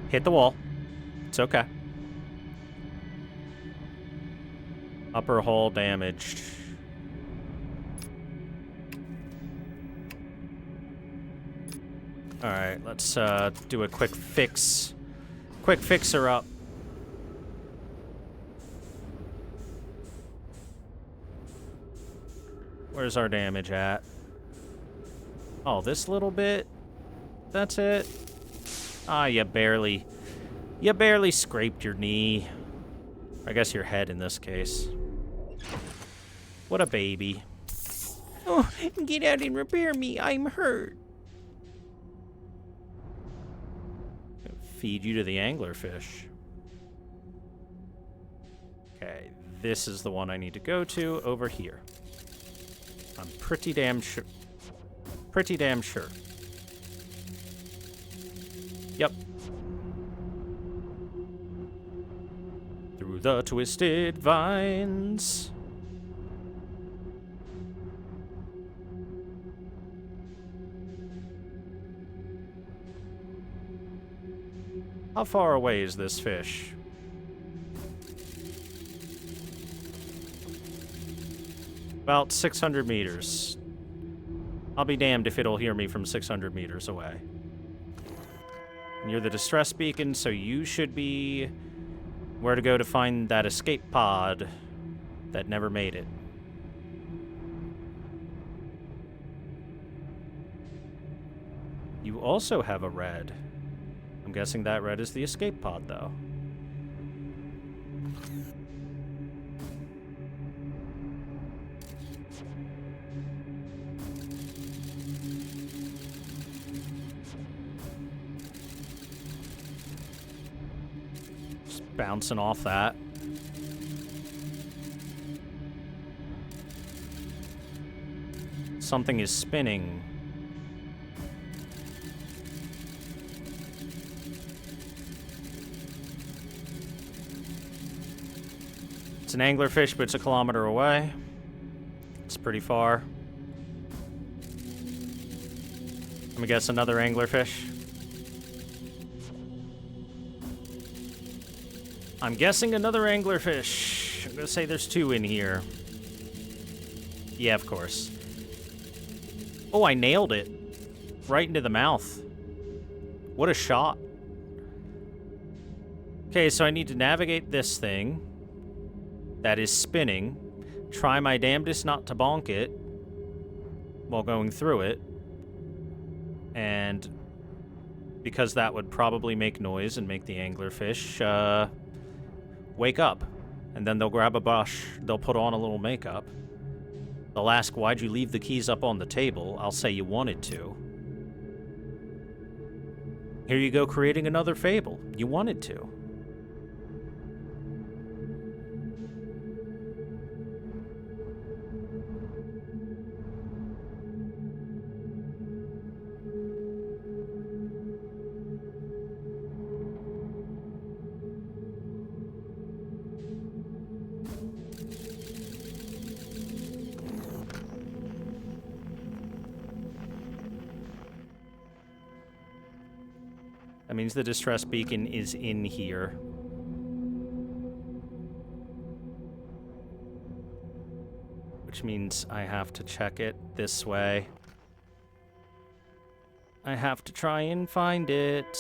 Hit the wall. It's okay. Upper hull damaged. Alright, let's do a quick fix. Quick fixer up. Where's our damage at? Oh, this little bit? That's it? Ah, you barely scraped your knee. I guess your head in this case. What a baby. Oh, get out and repair me. I'm hurt. Feed you to the anglerfish. Okay, this is the one I need to go to over here. I'm pretty damn sure. Pretty damn sure. Yep. Through the twisted vines. How far away is this fish? About 600 meters. I'll be damned if it'll hear me from 600 meters away. And you're the distress beacon, so you should be where to go to find that escape pod that never made it. You also have a red. I'm guessing that red is the escape pod, though. Just bouncing off that. Something is spinning. It's an anglerfish, but it's a kilometer away. It's pretty far. Let me guess, another anglerfish. I'm guessing another anglerfish. I'm gonna say there's two in here. Yeah, of course. Oh, I nailed it. Right into the mouth. What a shot. Okay, so I need to navigate this thing that is spinning, try my damnedest not to bonk it while going through it, and because that would probably make noise and make the anglerfish wake up, and then they'll grab a brush, they'll put on a little makeup, they'll ask, why'd you leave the keys up on the table? I'll say you wanted to. Here you go, creating another fable. You wanted to. That means the distress beacon is in here. Which means I have to check it this way. I have to try and find it.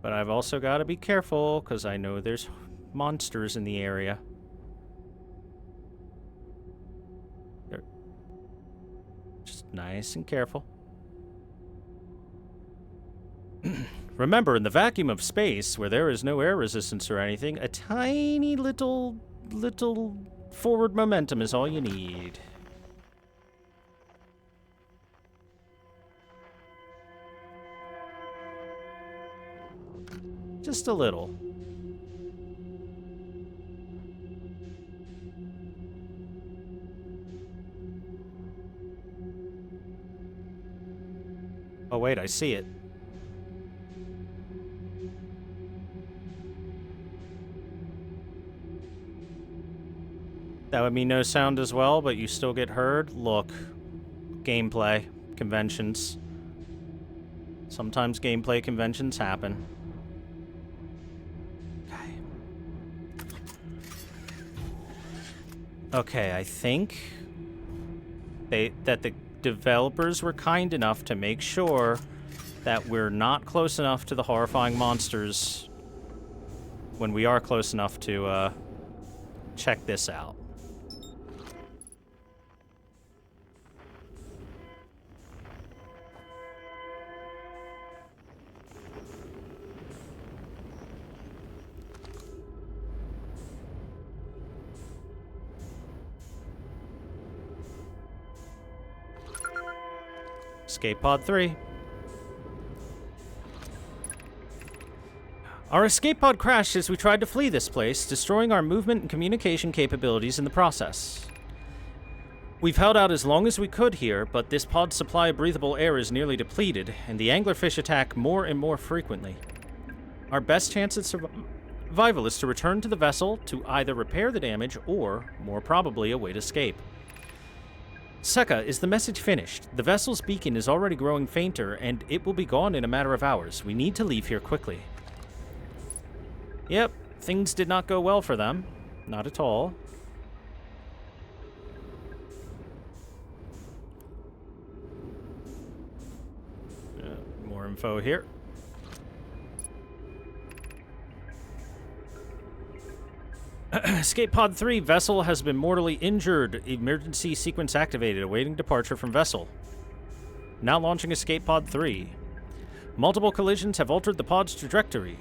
But I've also got to be careful, because I know there's monsters in the area. Nice and careful. Remember, in the vacuum of space, where there is no air resistance or anything, a tiny little forward momentum is all you need. Just a little. Oh wait, I see it. That would mean no sound as well, but you still get heard. Look. Gameplay. Conventions. Sometimes gameplay conventions happen. Okay, I think that the developers were kind enough to make sure that we're not close enough to the horrifying monsters when we are close enough to check this out. Escape pod 3. Our escape pod crashed as we tried to flee this place, destroying our movement and communication capabilities in the process. We've held out as long as we could here, but this pod's supply of breathable air is nearly depleted, and the anglerfish attack more and more frequently. Our best chance at survival is to return to the vessel to either repair the damage or, more probably, await escape. Sekka, is the message finished? The vessel's beacon is already growing fainter, and it will be gone in a matter of hours. We need to leave here quickly. Yep, things did not go well for them. Not at all. More info here. Escape pod 3, vessel has been mortally injured. Emergency sequence activated, awaiting departure from vessel. Now launching escape pod 3. Multiple collisions have altered the pod's trajectory.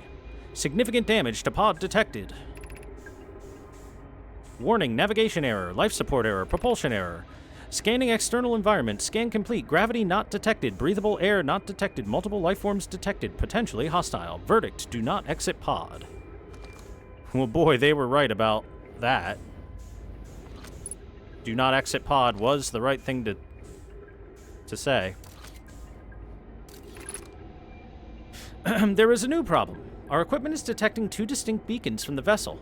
Significant damage to pod detected. Warning, navigation error, life support error, propulsion error. Scanning external environment, scan complete, gravity not detected, breathable air not detected, multiple life forms detected, potentially hostile. Verdict, do not exit pod. Well, boy, they were right about that. Do not exit pod was the right thing to say. There is a new problem. Our equipment is detecting two distinct beacons from the vessel.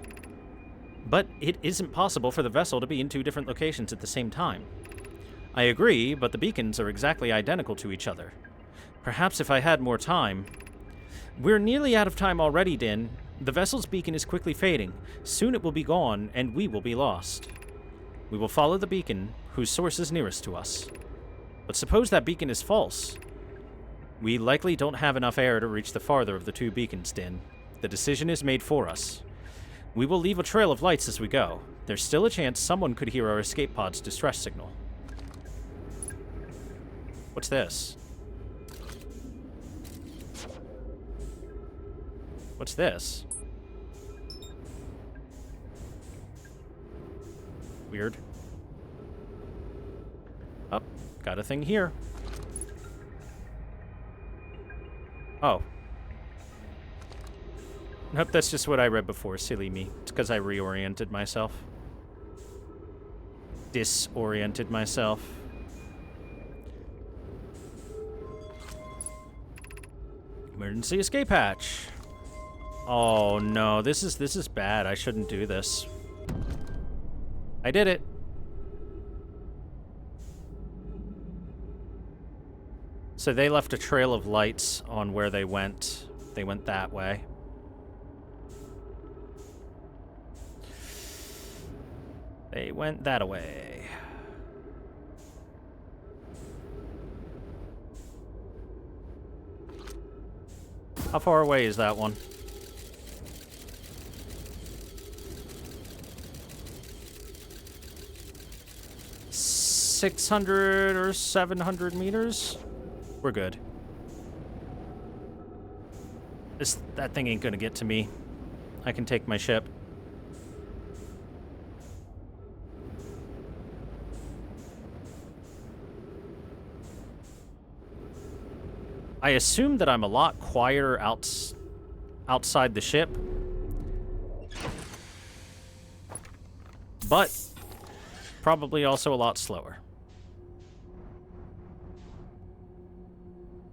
But it isn't possible for the vessel to be in two different locations at the same time. I agree, but the beacons are exactly identical to each other. Perhaps if I had more time... We're nearly out of time already, Din. The vessel's beacon is quickly fading. Soon it will be gone, and we will be lost. We will follow the beacon, whose source is nearest to us. But suppose that beacon is false. We likely don't have enough air to reach the farther of the two beacons, Din. The decision is made for us. We will leave a trail of lights as we go. There's still a chance someone could hear our escape pod's distress signal. What's this? What's this? Weird. Oh, got a thing here. Oh. Nope, that's just what I read before. Silly me. It's because I reoriented myself. Disoriented myself. Emergency escape hatch. Oh no, this is bad. I shouldn't do this. I did it. So they left a trail of lights on where they went. They went that way. They went that way. How far away is that one? 600 or 700 meters. We're good. That thing ain't gonna get to me. I can take my ship. I assume that I'm a lot quieter outside the ship. But probably also a lot slower.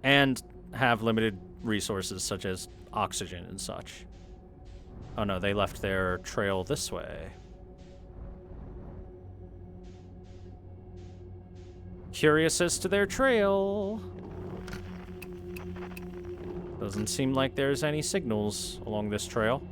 And have limited resources such as oxygen and such. Oh no, they left their trail this way. Curious as to their trail. Doesn't seem like there's any signals along this trail.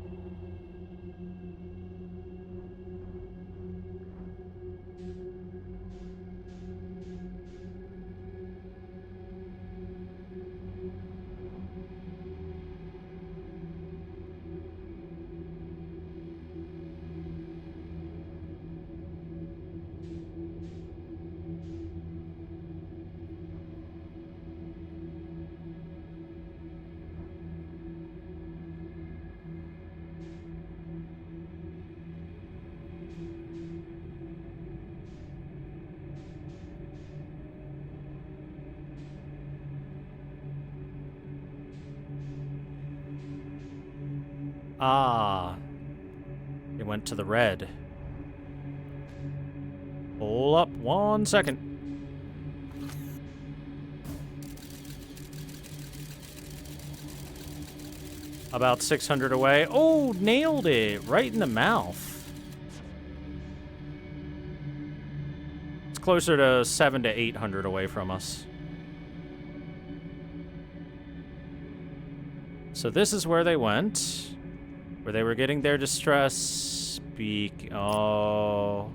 Ah, it went to the red. Hold up 1 second. About 600 away. Oh, nailed it. Right in the mouth. It's closer to 700 to 800 away from us. So this is where they went. Where they were getting their distress speak. Oh.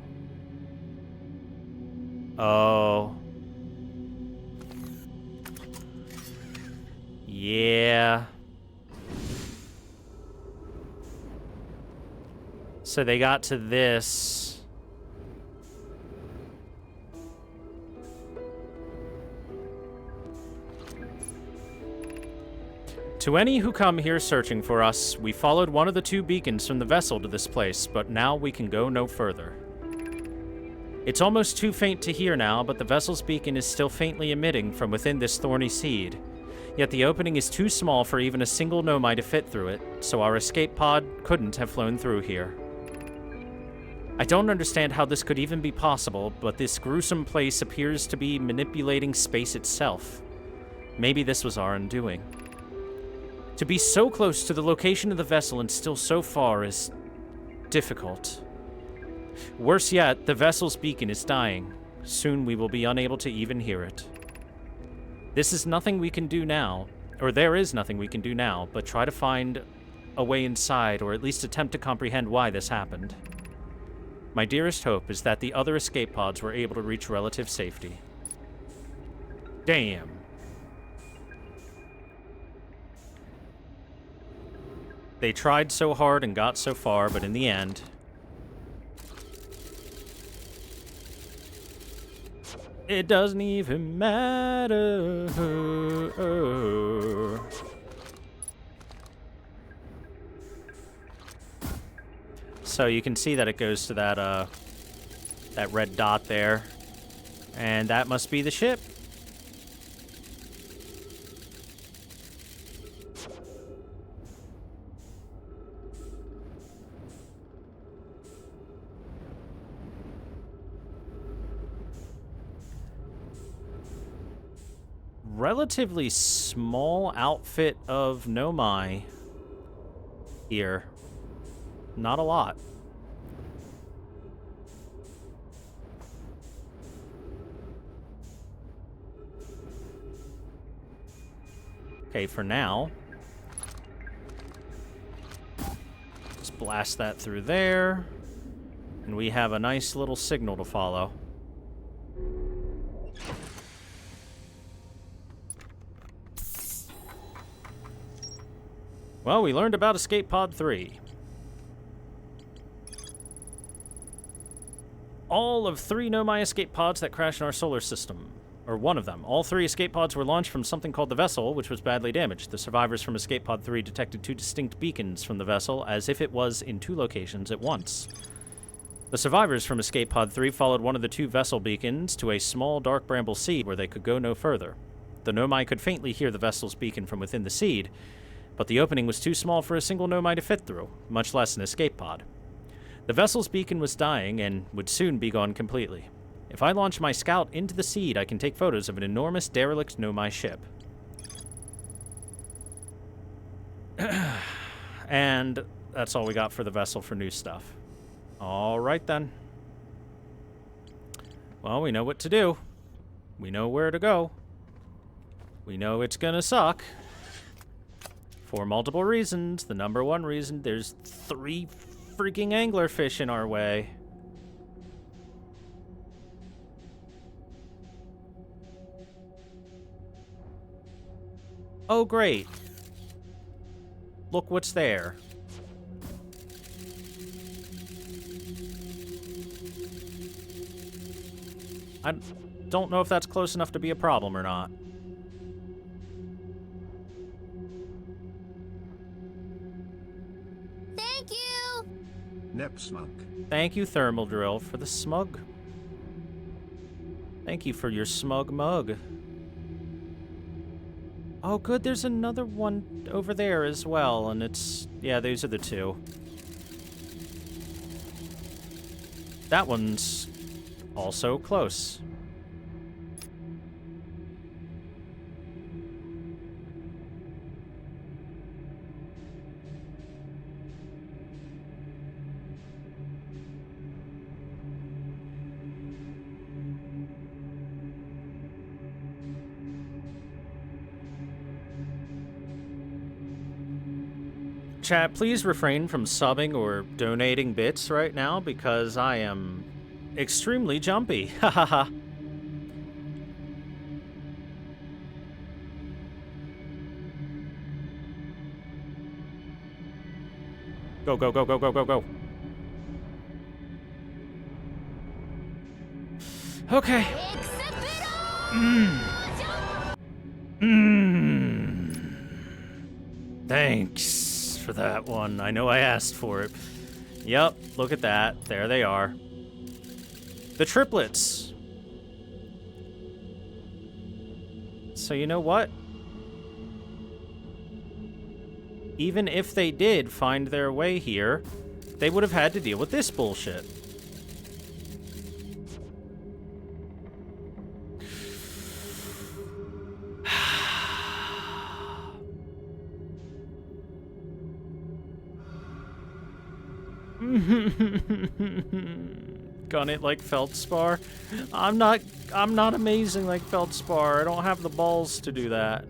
Oh. Yeah. So they got to this. To any who come here searching for us, we followed one of the 2 beacons from the vessel to this place, but now we can go no further. It's almost too faint to hear now, but the vessel's beacon is still faintly emitting from within this thorny seed. Yet the opening is too small for even a single nomai to fit through it, so our escape pod couldn't have flown through here. I don't understand how this could even be possible, but this gruesome place appears to be manipulating space itself. Maybe this was our undoing. To be so close to the location of the vessel and still so far is difficult. Worse yet, the vessel's beacon is dying. Soon we will be unable to even hear it. This is nothing we can do now, or there is nothing we can do now, but try to find a way inside, or at least attempt to comprehend why this happened. My dearest hope is that the other escape pods were able to reach relative safety. Damn. They tried so hard and got so far, but in the end... it doesn't even matter. So you can see that it goes to that red dot there. And that must be the ship. Relatively small outfit of nomai here. Not a lot. Okay, for now, just blast that through there, and we have a nice little signal to follow. Well, we learned about Escape Pod 3. all of 3 Nomai escape pods that crashed in our solar system. Or one of them. All 3 escape pods were launched from something called the vessel, which was badly damaged. The survivors from escape pod 3 detected 2 distinct beacons from the vessel, as if it was in 2 locations at once. The survivors from escape pod 3 followed one of the 2 vessel beacons to a small dark bramble seed where they could go no further. The Nomai could faintly hear the vessel's beacon from within the seed, but the opening was too small for a single Nomai to fit through, much less an escape pod. The vessel's beacon was dying and would soon be gone completely. If I launch my scout into the seed, I can take photos of an enormous derelict Nomai ship. And that's all we got for the vessel for new stuff. All right, then. Well, we know what to do. We know where to go. We know it's gonna suck. For multiple reasons. The number one reason, there's 3 freaking anglerfish in our way. Oh, great. Look what's there. I don't know if that's close enough to be a problem or not. Thank you! Nep smug. Thank you, Thermal Drill, for the smug. Thank you for your smug mug. Oh, good, there's another one over there as well, and it's... yeah, these are the 2. That one's also close. Chat, please refrain from subbing or donating bits right now because I am extremely jumpy. Ha ha ha. Go, go, go, go, go, go, go. Okay. Thanks for that one. I know I asked for it. Yep, look at that. There they are. The triplets. So you know what? Even if they did find their way here, they would have had to deal with this bullshit. Gun it like Feldspar. I'm not amazing like Feldspar. I don't have the balls to do that.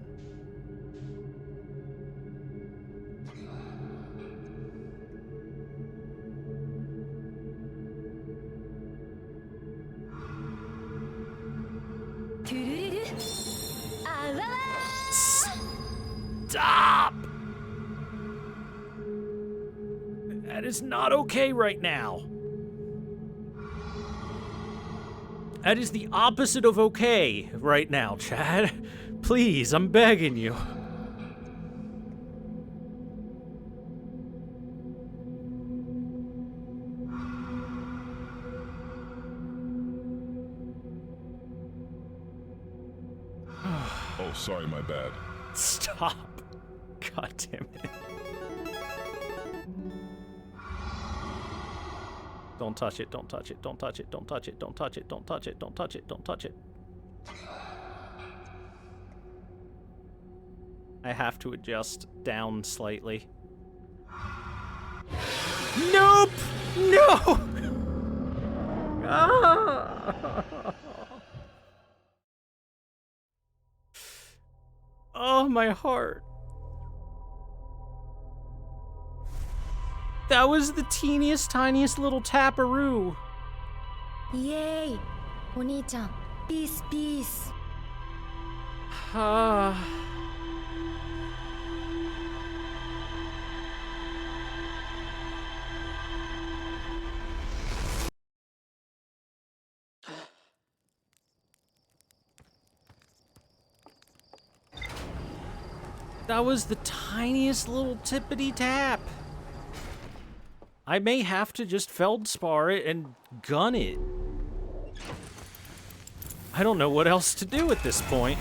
Stop! That is not okay right now. That is the opposite of okay right now, Chad. Please, I'm begging you. Oh, sorry, my bad. Stop. God damn it. Don't touch it, don't touch it, don't touch it, don't touch it, don't touch it, don't touch it, don't touch it, don't touch it. I have to adjust down slightly. Nope! No! Ah! Oh, my heart. That was the teeniest, tiniest little taparoo. イエーイお兄ちゃんピースピース Ah. That was the tiniest little tippity tap. I may have to just feldspar it and gun it. I don't know what else to do at this point.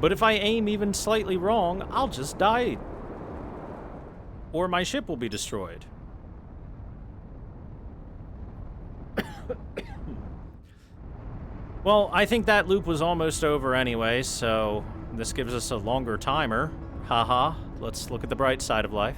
But if I aim even slightly wrong, I'll just die. Or my ship will be destroyed. Well, I think that loop was almost over anyway, so this gives us a longer timer. Haha, let's look at the bright side of life.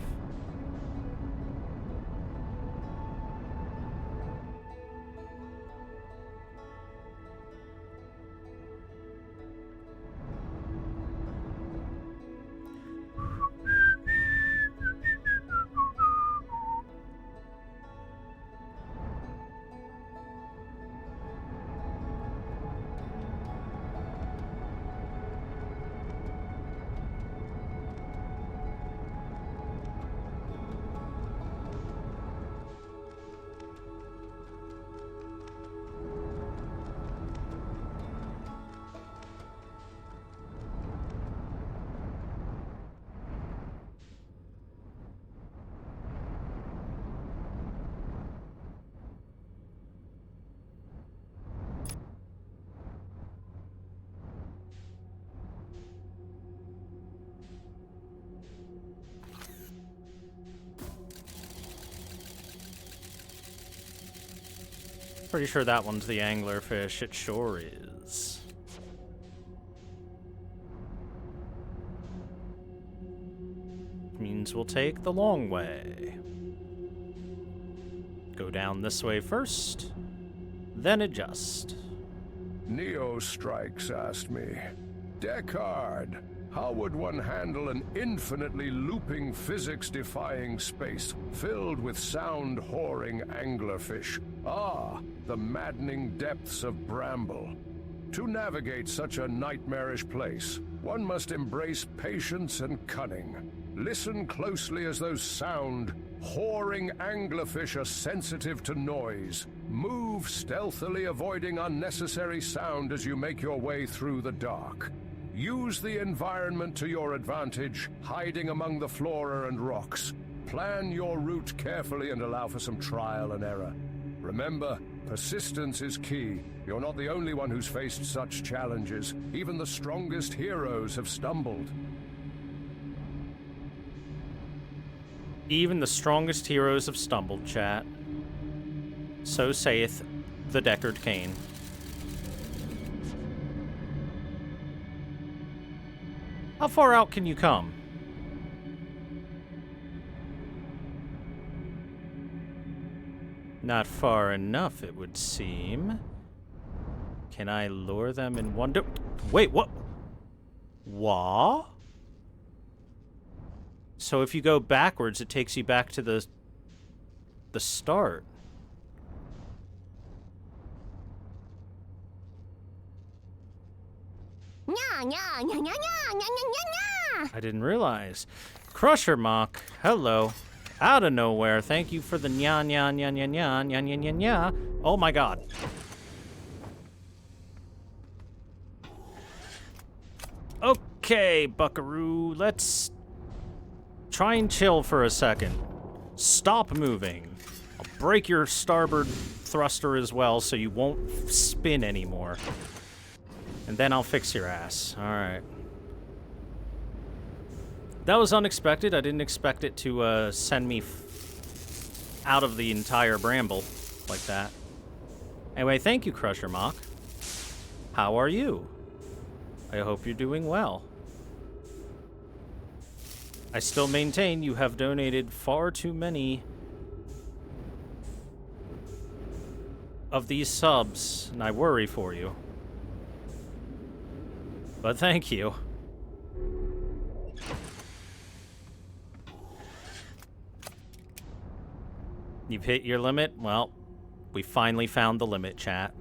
Pretty sure that one's the anglerfish. It sure is. Means we'll take the long way. Go down this way first, then adjust. Neo Strikes asked me, Deckard, how would one handle an infinitely looping, physics-defying space filled with sound-whoring anglerfish? Ah, the maddening depths of Bramble. To navigate such a nightmarish place, one must embrace patience and cunning. Listen closely as those sound-whoring anglerfish are sensitive to noise. Move stealthily, avoiding unnecessary sound as you make your way through the dark. Use the environment to your advantage, hiding among the flora and rocks. Plan your route carefully and allow for some trial and error. Remember, persistence is key. You're not the only one who's faced such challenges. Even the strongest heroes have stumbled. Even the strongest heroes have stumbled, chat. So saith the Deckard Cain. How far out can you come? Not far enough, it would seem. Can I lure them in one... Wait, what? Wah? So if you go backwards, it takes you back to the start. I didn't realize. Crusher Mock, hello. Out of nowhere, thank you for the nya nya nya nya nya nya nya nya nya. Oh my god. Okay, buckaroo, let's try and chill for a second. Stop moving. I'll break your starboard thruster as well so you won't spin anymore. And then I'll fix your ass. Alright. That was unexpected. I didn't expect it to send me out of the entire Bramble like that. Anyway, thank you, Crusher Mock. How are you? I hope you're doing well. I still maintain you have donated far too many of these subs, and I worry for you. But thank you. You've hit your limit? Well, we finally found the limit, chat.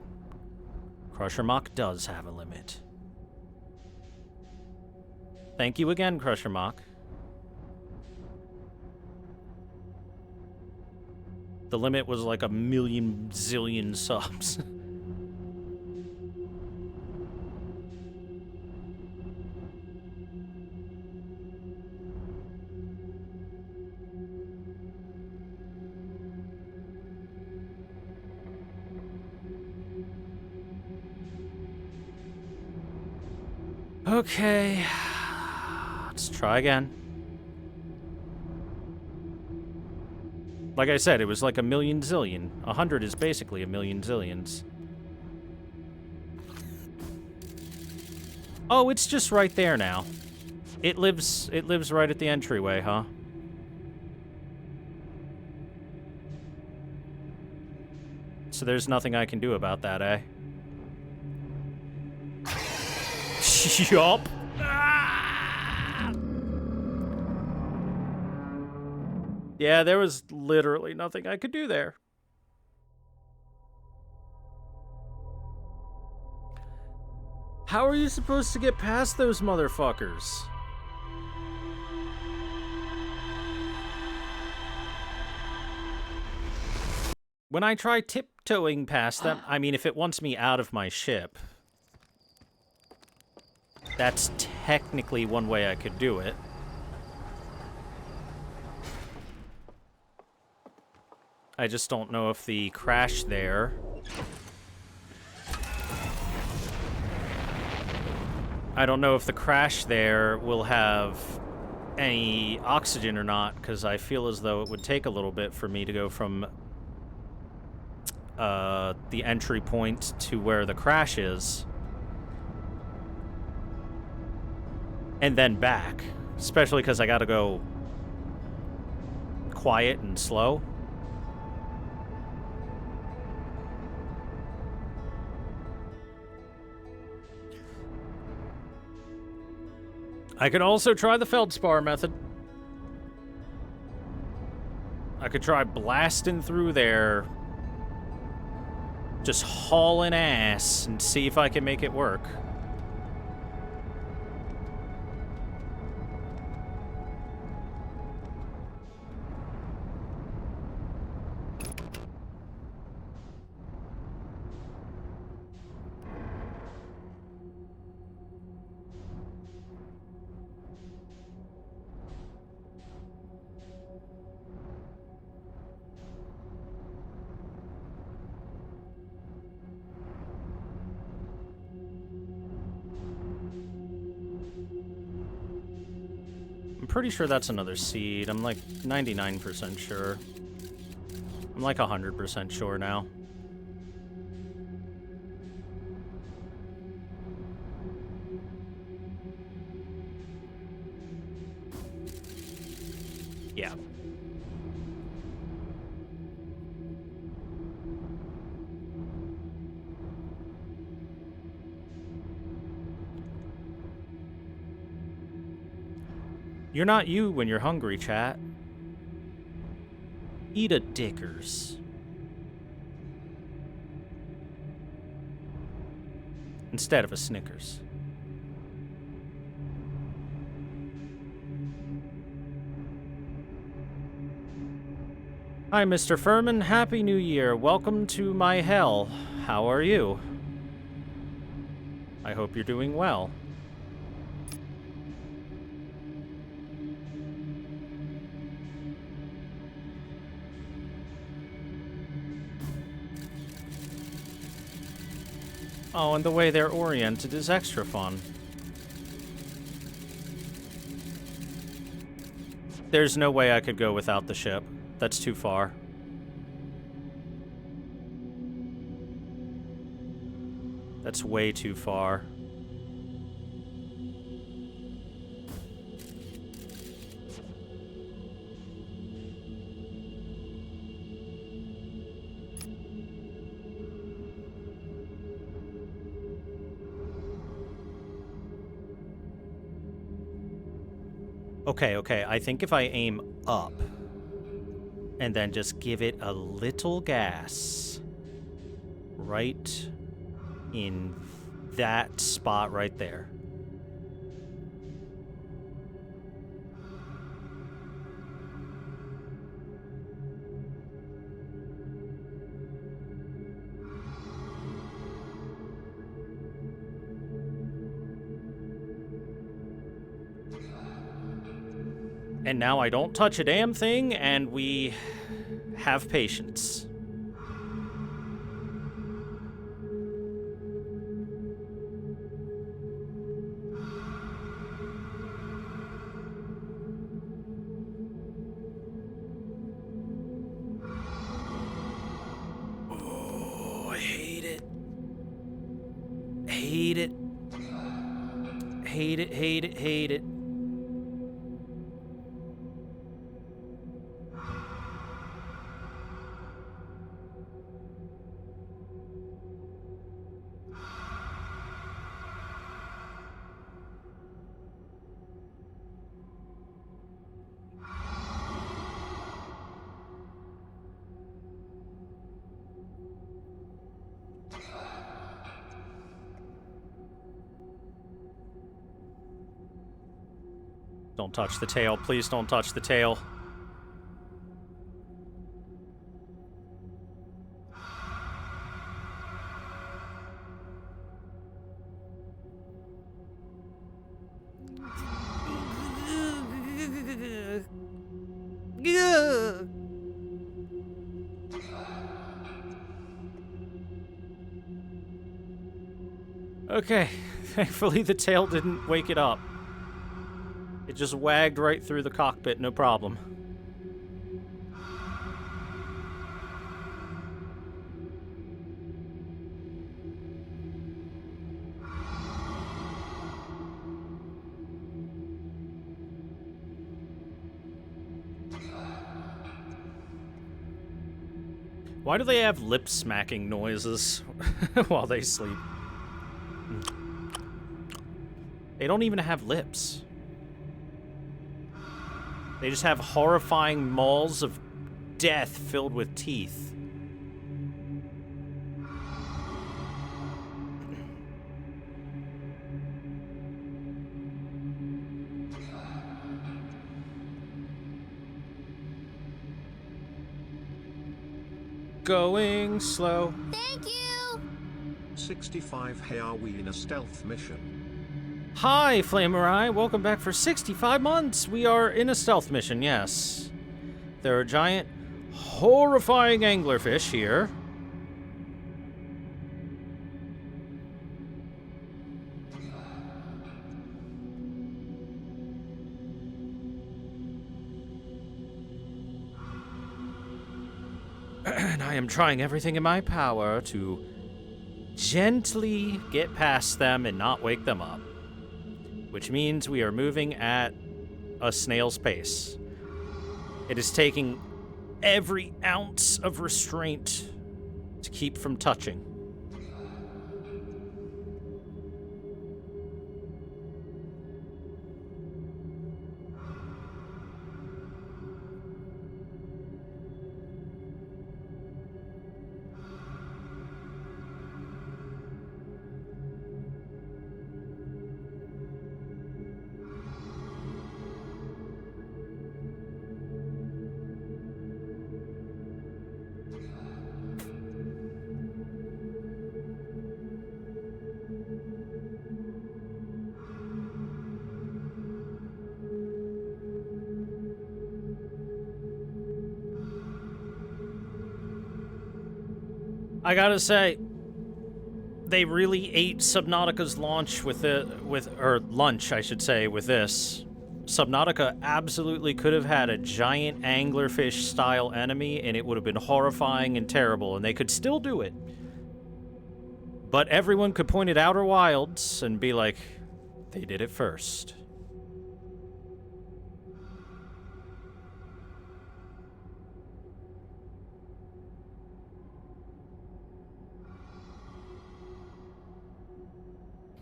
Crusher Mock does have a limit. Thank you again, Crusher Mock. The limit was like 1,000,000 zillion subs. Okay. Let's try again. Like I said, it was like a million zillion. 100 is basically a million zillions. Oh, it's just right there now. It lives right at the entryway, huh? So there's nothing I can do about that, eh? Yup. Yeah, there was literally nothing I could do there. How are you supposed to get past those motherfuckers? When I try tiptoeing past them, I mean, if it wants me out of my ship, that's technically one way I could do it. I just don't know if the crash there... I don't know if the crash there will have any oxygen or not, because I feel as though it would take a little bit for me to go from the entry point to where the crash is. And then back. Especially because I gotta go quiet and slow. I could also try the feldspar method. I could try blasting through there, just hauling ass, and see if I can make it work. I'm pretty sure that's another seed. I'm like 99% sure. I'm like 100% sure now. Yeah. You're not you when you're hungry, chat. Eat a Dickers. Instead of a Snickers. Hi, Mr. Furman. Happy New Year. Welcome to my hell. How are you? I hope you're doing well. Oh, and the way they're oriented is extra fun. There's no way I could go without the ship. That's too far. That's way too far. Okay, I think if I aim up and then just give it a little gas right in that spot right there. And now I don't touch a damn thing, and we have patience. it, hate it, hate it. Don't touch the tail. Please don't touch the tail. Okay, thankfully the tail didn't wake it up. It just wagged right through the cockpit, no problem. Why do they have lip smacking noises while they sleep? They don't even have lips. They just have horrifying mauls of death filled with teeth. Going slow. Thank you! 65. Hey, are we in a stealth mission? Hi, Flamerai. Welcome back for 65 months. We are in a stealth mission, yes. There are giant, horrifying anglerfish here. And I am trying everything in my power to gently get past them and not wake them up. Which means we are moving at a snail's pace. It is taking every ounce of restraint to keep from touching. I gotta say, they really ate Subnautica's launch or lunch, I should say, with this. Subnautica absolutely could have had a giant anglerfish-style enemy, and it would have been horrifying and terrible, and they could still do it. But everyone could point at Outer Wilds and be like, they did it first.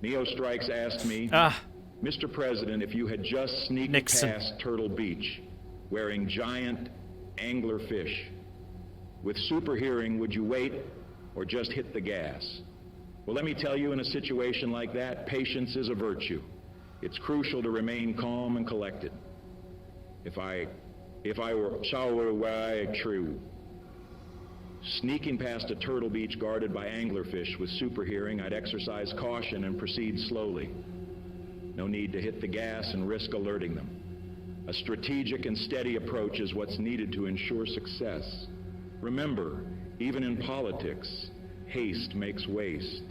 Neo Strikes asked me, Mr. President, if you had just sneaked past Turtle Beach wearing giant angler fish, with super hearing, would you wait or just hit the gas? Well, let me tell you, in a situation like that, patience is a virtue. It's crucial to remain calm and collected. If I were true, sneaking past a Turtle Beach guarded by anglerfish with super hearing, I'd exercise caution and proceed slowly. No need to hit the gas and risk alerting them. A strategic and steady approach is what's needed to ensure success. Remember, even in politics, haste makes waste.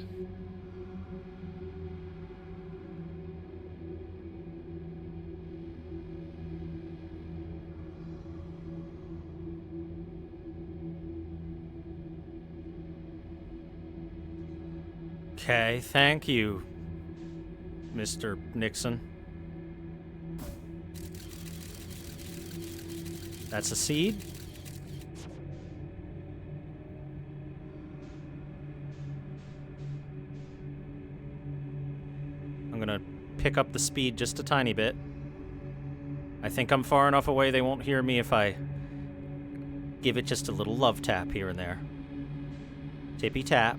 Okay, thank you. Mr. Nixon. That's a seed. I'm gonna pick up the speed just a tiny bit. I think I'm far enough away they won't hear me if I give it just a little love tap here and there. Tippy tap.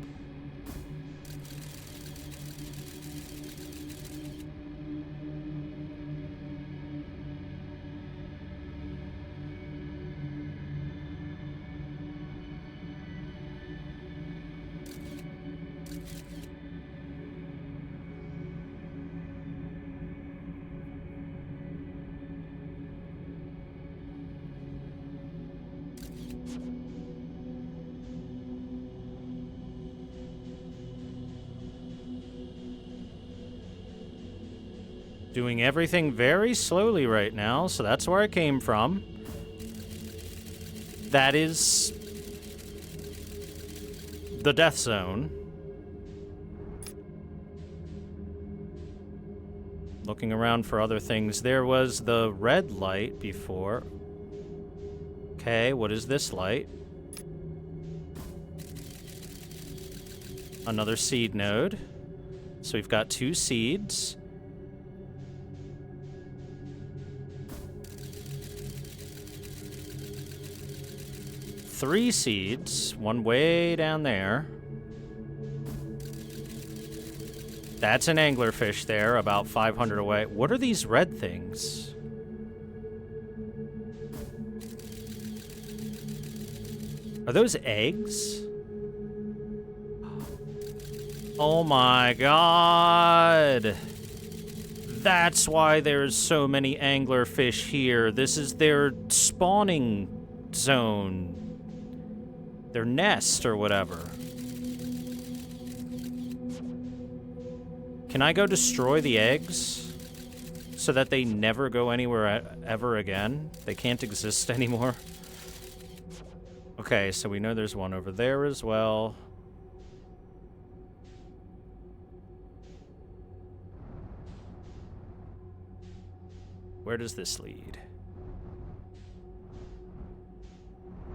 Doing everything very slowly right now, so that's where I came from. That is the death zone. Looking around for other things. There was the red light before. Okay, what is this light? Another seed node. So we've got 2 seeds. Three seeds, one way down there. That's an anglerfish there, about 500 away. What are these red things? Are those eggs? Oh my god! That's why there's so many anglerfish here. This is their spawning zone. Their nest or whatever. Can I go destroy the eggs so that they never go anywhere ever again? They can't exist anymore. Okay, so we know there's one over there as well. Where does this lead?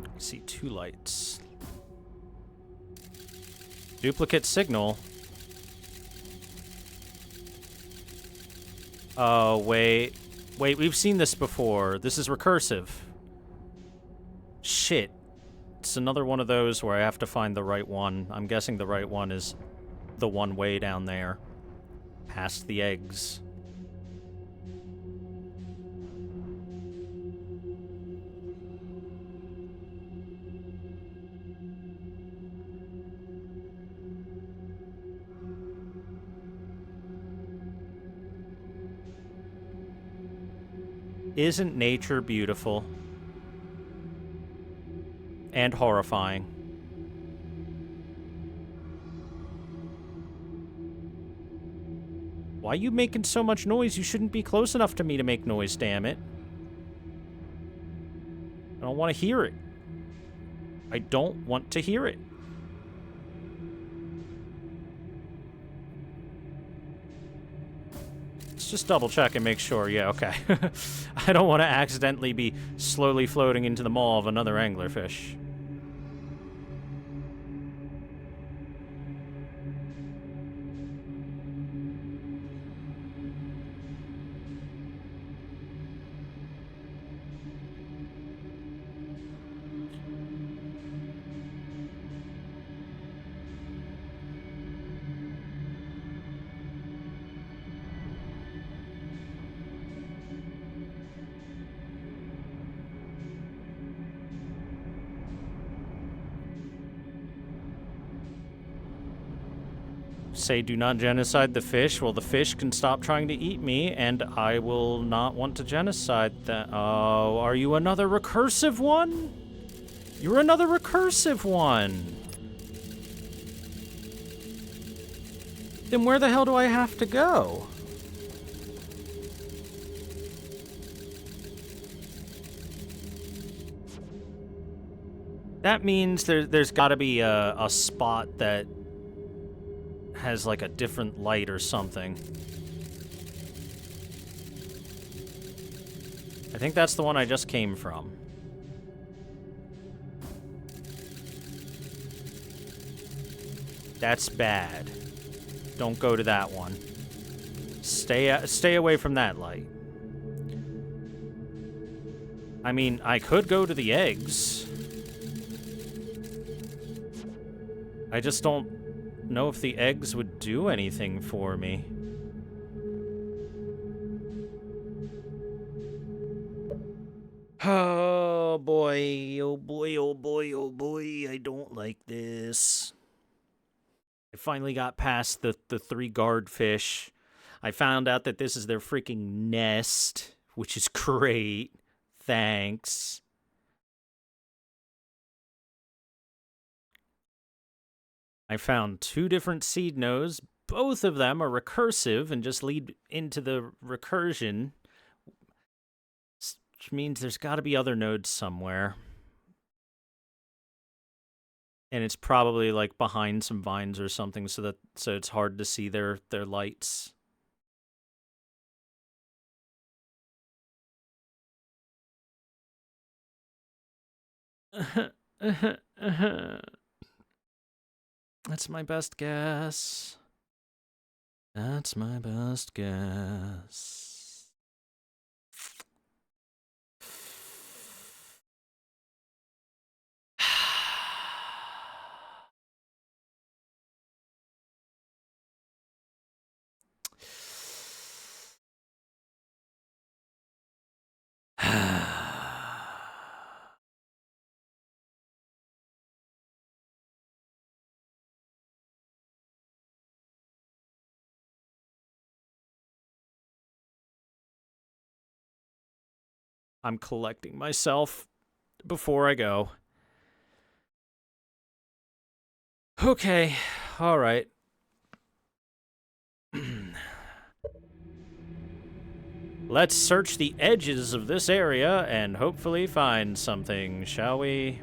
I see 2 lights. Duplicate signal. Oh, wait. Wait, we've seen this before. This is recursive. Shit. It's another one of those where I have to find the right one. I'm guessing the right one is the one way down there. Past the eggs. Isn't nature beautiful? And horrifying. Why are you making so much noise? You shouldn't be close enough to me to make noise, damn it. I don't want to hear it. I don't want to hear it. Just double check and make sure. Yeah, okay. I don't want to accidentally be slowly floating into the maw of another anglerfish. Say do not genocide the fish. Well, the fish can stop trying to eat me, and I will not want to genocide that. Oh, are you another recursive one? You're another recursive one. Then where the hell do I have to go? That means there's got to be a spot that has like a different light or something. I think that's the one I just came from. That's bad. Don't go to that one. Stay away from that light. I mean, I could go to the eggs. I just don't know if the eggs would do anything for me. Oh boy, oh boy, oh boy, oh boy, I don't like this. I finally got past the 3 guard fish. I found out that this is their freaking nest, which is great. Thanks. I found 2 different seed nodes. Both of them are recursive and just lead into the recursion, which means there's got to be other nodes somewhere. And it's probably like behind some vines or something, so it's hard to see their lights. That's my best guess. That's my best guess. I'm collecting myself before I go. Okay, all right. Let's search the edges of this area and hopefully find something, shall we?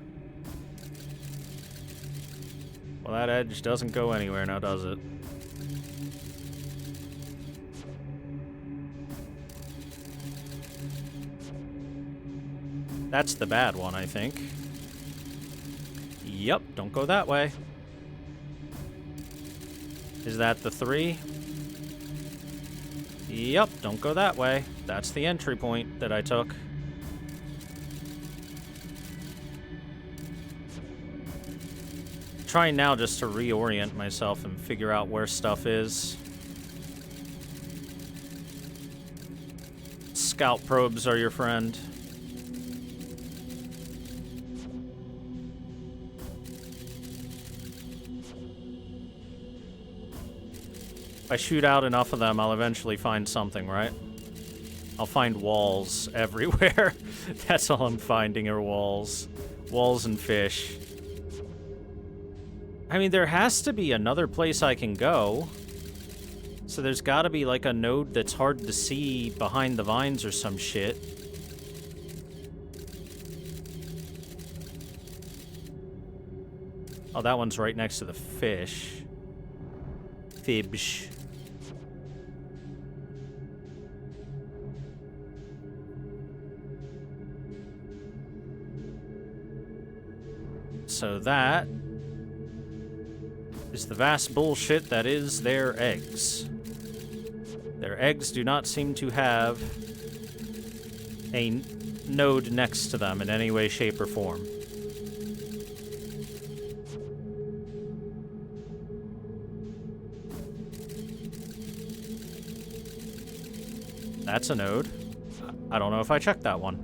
Well, that edge doesn't go anywhere now, does it? That's the bad one, I think. Yep, don't go that way. Is that the 3? Yep, don't go that way. That's the entry point that I took. Trying now just to reorient myself and figure out where stuff is. Scout probes are your friend. If I shoot out enough of them, I'll eventually find something, right? I'll find walls everywhere. That's all I'm finding are walls. Walls and fish. I mean, there has to be another place I can go. So there's gotta be, like, a node that's hard to see behind the vines or some shit. Oh, that one's right next to the fish. Fibsh. So that is the vast bullshit that is their eggs. Their eggs do not seem to have a node next to them in any way, shape, or form. That's a node. I don't know if I checked that one.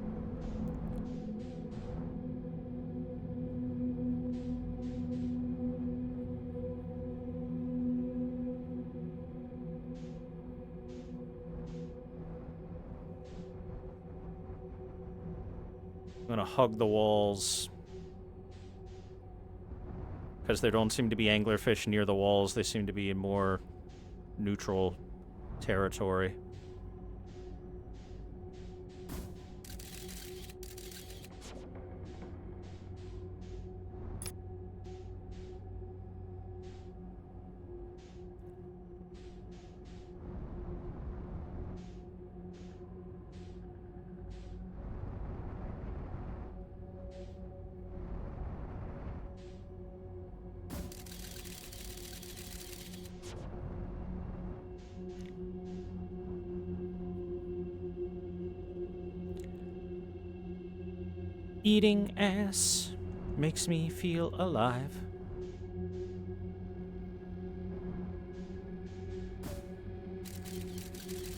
I'm gonna hug the walls. Because there don't seem to be anglerfish near the walls. They seem to be in more neutral territory. Eating ass makes me feel alive.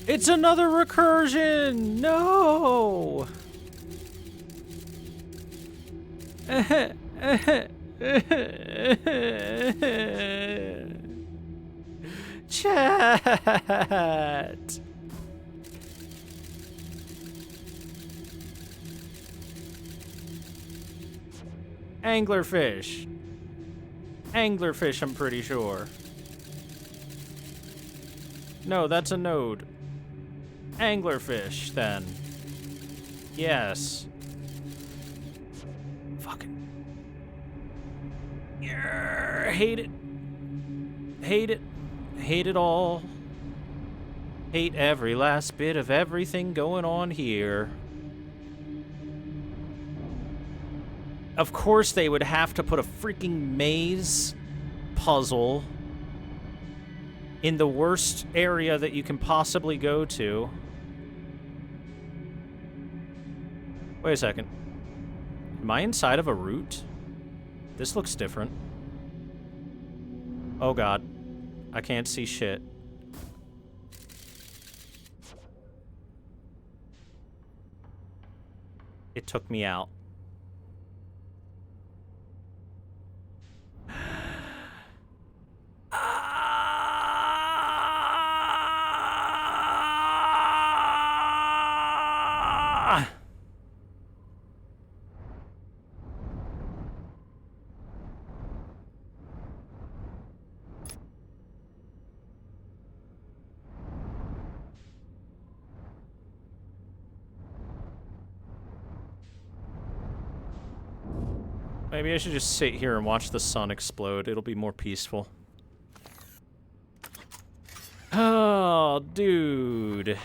It's another recursion! No! Chat! Anglerfish. Anglerfish, I'm pretty sure. No, that's a node. Anglerfish, then. Yes. Fucking. Hate it. Hate it. Hate it all. Hate every last bit of everything going on here. Of course they would have to put a freaking maze puzzle in the worst area that you can possibly go to. Wait a second. Am I inside of a route? This looks different. Oh god. I can't see shit. It took me out. Maybe I should just sit here and watch the sun explode. It'll be more peaceful. Oh, dude.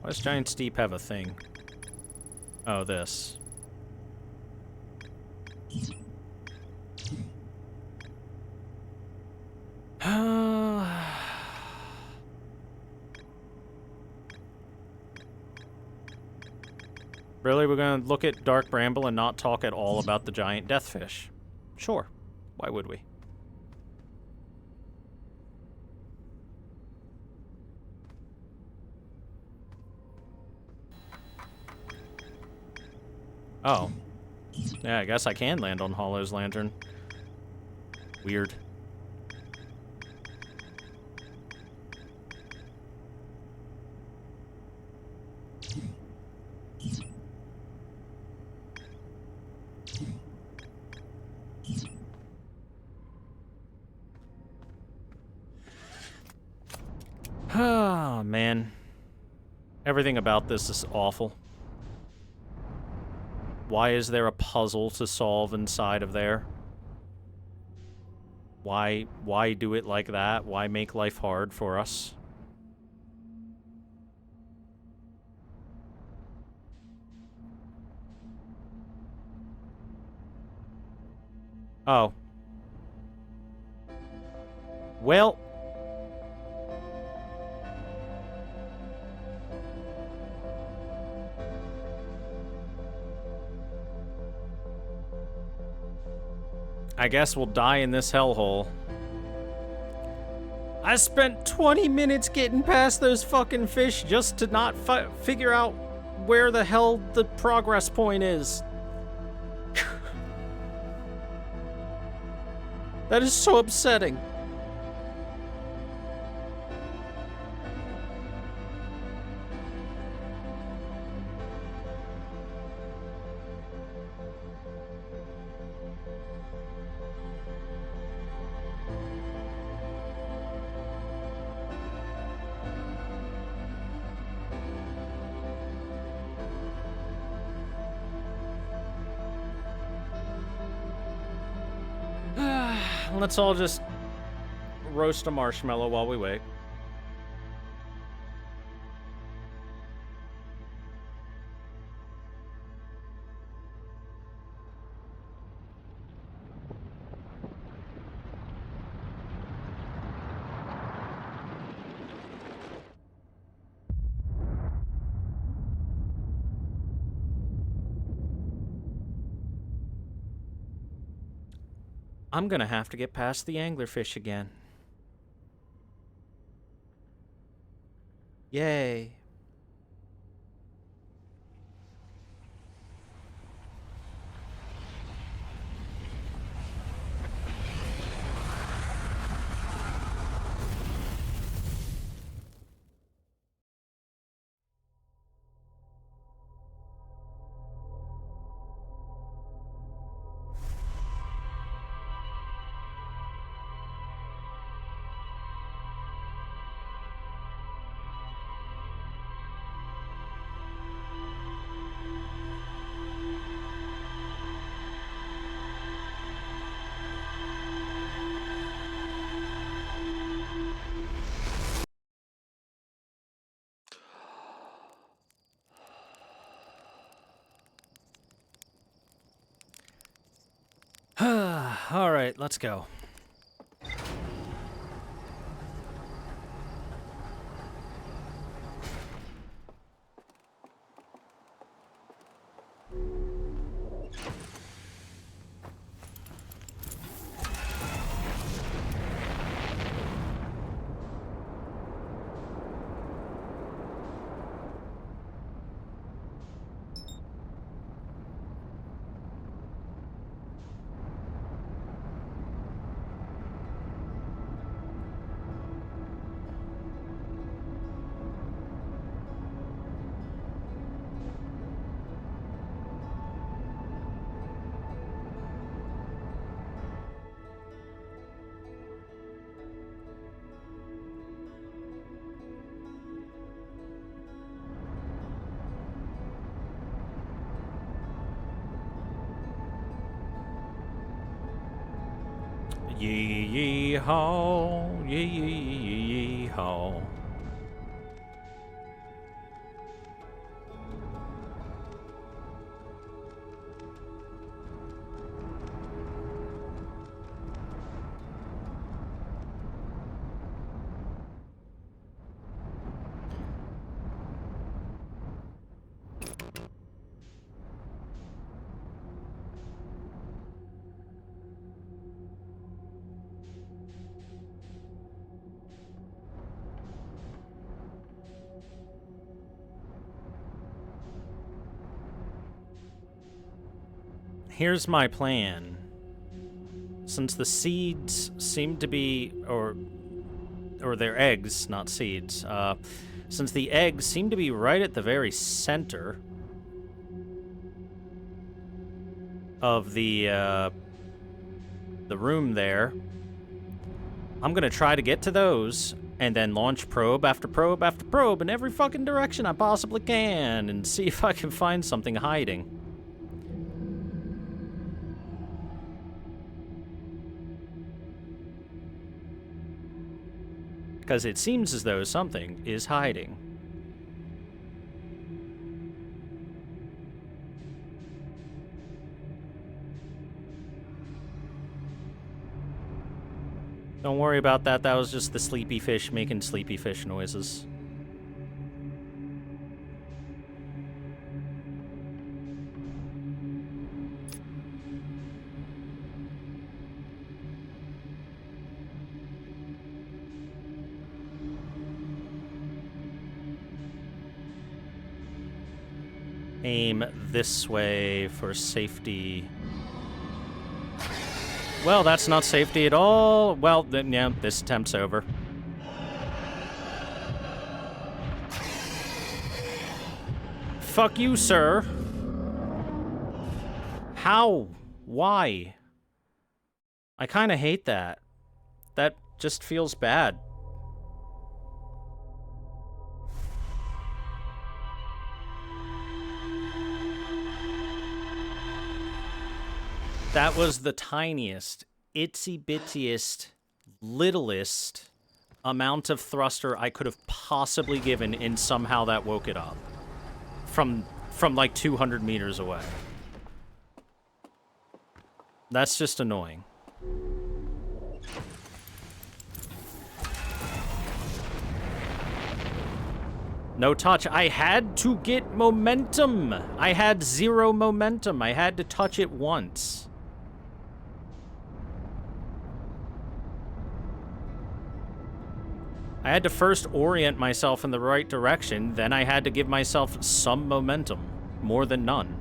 Why does Giant Steep have a thing? Oh, this. Really, we're gonna look at Dark Bramble and not talk at all about the giant deathfish? Sure. Why would we? Oh. Yeah, I guess I can land on Hollow's lantern. Weird. Oh, man. Everything about this is awful. Why is there a puzzle to solve inside of there? Why do it like that? Why make life hard for us? Oh. Well. I guess we'll die in this hellhole. I spent 20 minutes getting past those fucking fish just to not figure out where the hell the progress point is. That is so upsetting. Let's all just roast a marshmallow while we wait. I'm gonna have to get past the anglerfish again. Yay. All right, let's go. Yee yee haw, yee yee yee haw. Here's my plan. Since the seeds seem to be, or they're eggs, not seeds. Since the eggs seem to be right at the very center of the room there, I'm gonna try to get to those and then launch probe after probe after probe in every fucking direction I possibly can and see if I can find something hiding. Because it seems as though something is hiding. Don't worry about that. That was just the sleepy fish making sleepy fish noises. Aim this way for safety. Well, that's not safety at all. Well, then, yeah, this attempt's over. Fuck you, sir. How? Why? I kind of hate that. That just feels bad. That was the tiniest, itsy-bittiest, littlest amount of thruster I could have possibly given, and somehow that woke it up. From like 200 meters away. That's just annoying. No touch. I had to get momentum. I had 0 momentum. I had to touch it once. I had to first orient myself in the right direction, then I had to give myself some momentum, more than none.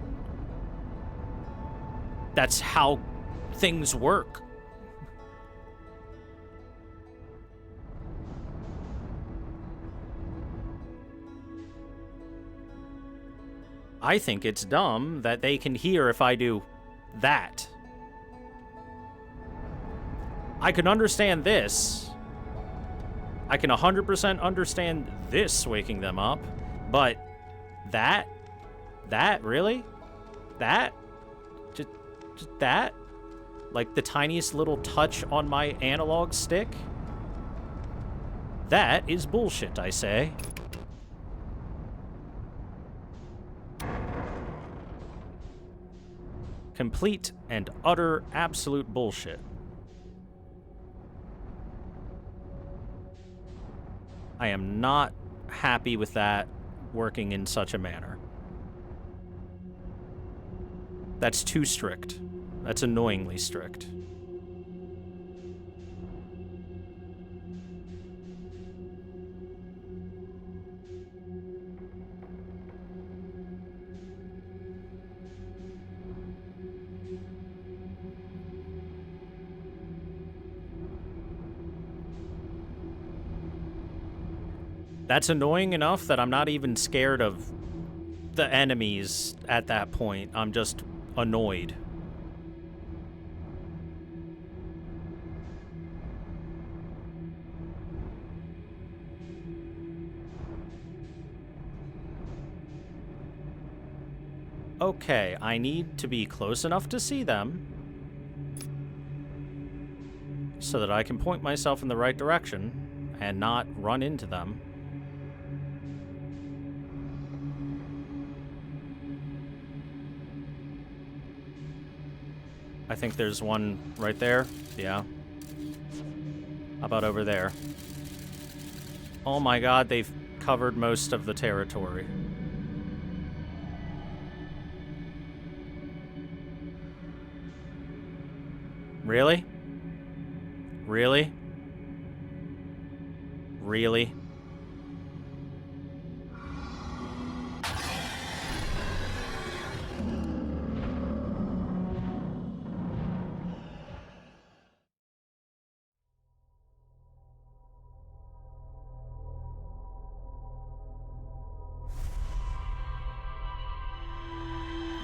That's how things work. I think it's dumb that they can hear if I do that. I can understand this. I can 100% understand this waking them up, but that? That, really? That? Just that? Like the tiniest little touch on my analog stick? That is bullshit, I say. Complete and utter absolute bullshit. I am not happy with that working in such a manner. That's too strict. That's annoyingly strict. That's annoying enough that I'm not even scared of the enemies at that point. I'm just annoyed. Okay, I need to be close enough to see them so that I can point myself in the right direction and not run into them. I think there's one right there. Yeah. How about over there? Oh my god, they've covered most of the territory. Really? Really? Really?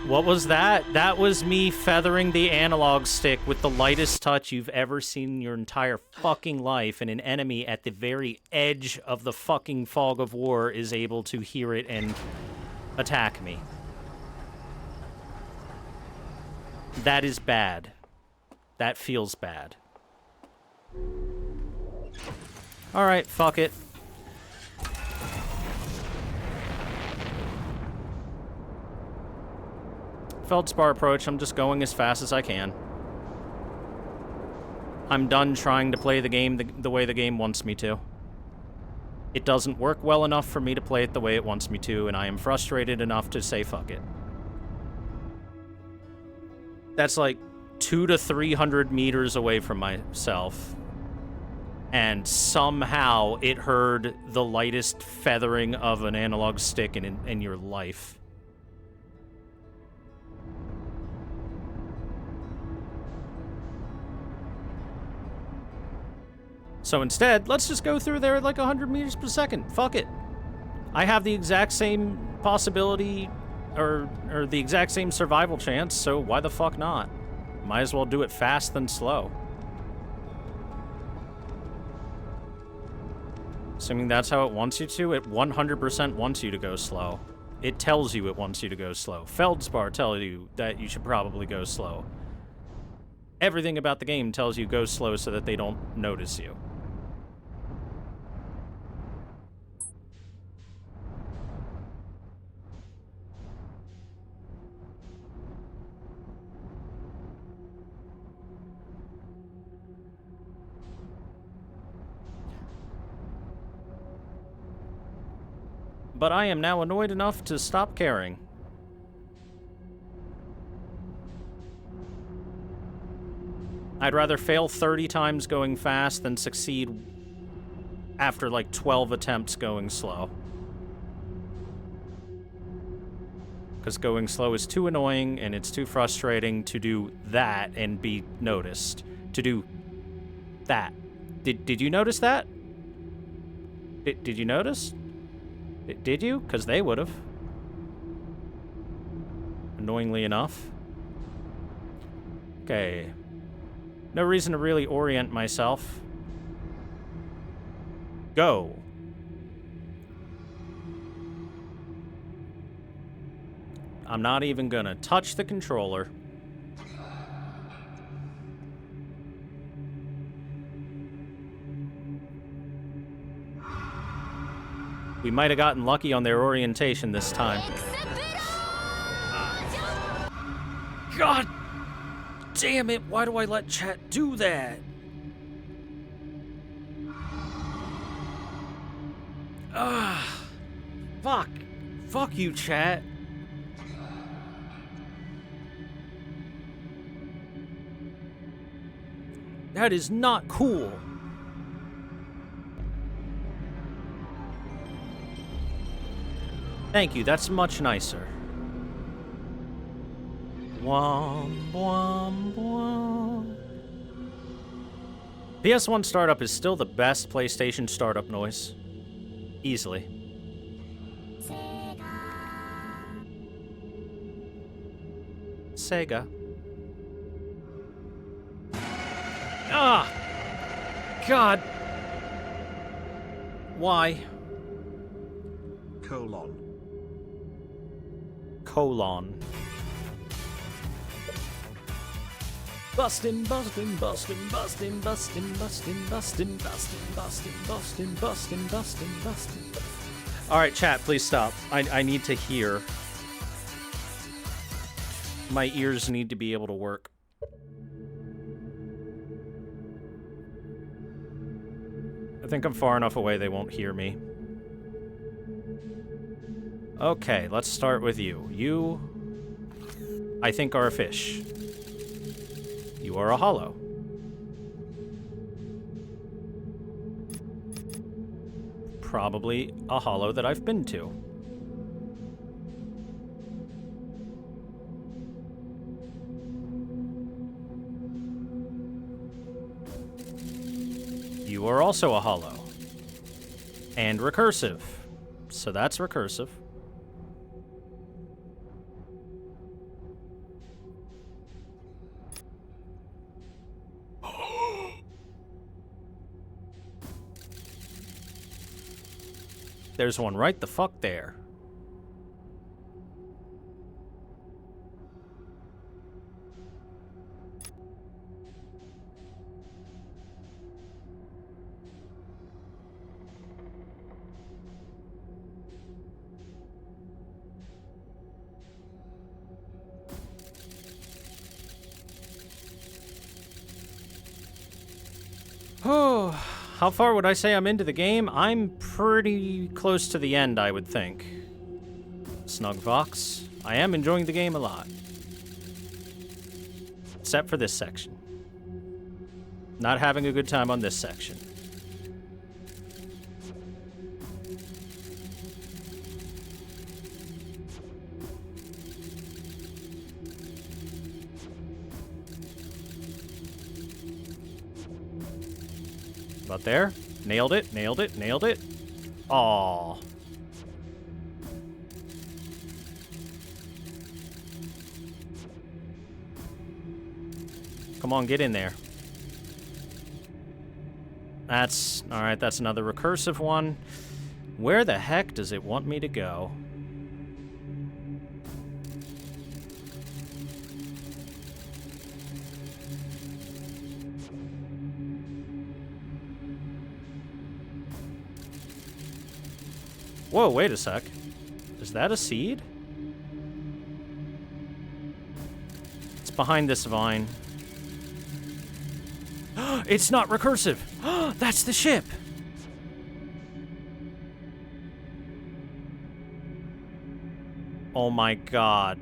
What was that? That was me feathering the analog stick with the lightest touch you've ever seen in your entire fucking life, and an enemy at the very edge of the fucking fog of war is able to hear it and attack me. That is bad. That feels bad. Alright, fuck it. Feldspar approach, I'm just going as fast as I can. I'm done trying to play the game the way the game wants me to. It doesn't work well enough for me to play it the way it wants me to, and I am frustrated enough to say fuck it. That's like 200 to 300 meters away from myself, and somehow it heard the lightest feathering of an analog stick in your life. So instead, let's just go through there at like 100 meters per second. Fuck it. I have the exact same possibility, or the exact same survival chance, so why the fuck not? Might as well do it fast than slow. Assuming that's how it wants you to, it 100% wants you to go slow. It tells you it wants you to go slow. Feldspar tells you that you should probably go slow. Everything about the game tells you go slow so that they don't notice you. But I am now annoyed enough to stop caring. I'd rather fail 30 times going fast than succeed after like 12 attempts going slow. Because going slow is too annoying and it's too frustrating to do that and be noticed. To do that. Did you notice that? Did you notice? Did you? Because they would have. Annoyingly enough. Okay. No reason to really orient myself. Go. I'm not even gonna touch the controller. We might have gotten lucky on their orientation this time. God damn it, why do I let chat do that? Fuck. Fuck you, chat. That is not cool. Thank you, that's much nicer. Womp, womp, womp. PS1 startup is still the best PlayStation startup noise. Easily. Sega. Ah! God! Why? Colon. Bustin', bustin', bustin', bustin', bustin', bustin', bustin', bustin', bustin', bustin', bustin', bustin', bustin'. Alright, chat, please stop. I need to hear. My ears need to be able to work. I think I'm far enough away they won't hear me. Okay, let's start with you. You, I think, are a fish. You are a hollow. Probably a hollow that I've been to. You are also a hollow. And recursive. So that's recursive. There's one right the fuck there. Oh, how far would I say I'm into the game? I'm pretty close to the end, I would think. Snug Vox. I am enjoying the game a lot. Except for this section. Not having a good time on this section. About there. Nailed it, nailed it, nailed it. Aww. Come on, get in there. That's... alright, that's another recursive one. Where the heck does it want me to go? Whoa, wait a sec. Is that a seed? It's behind this vine. It's not recursive! That's the ship! Oh my god.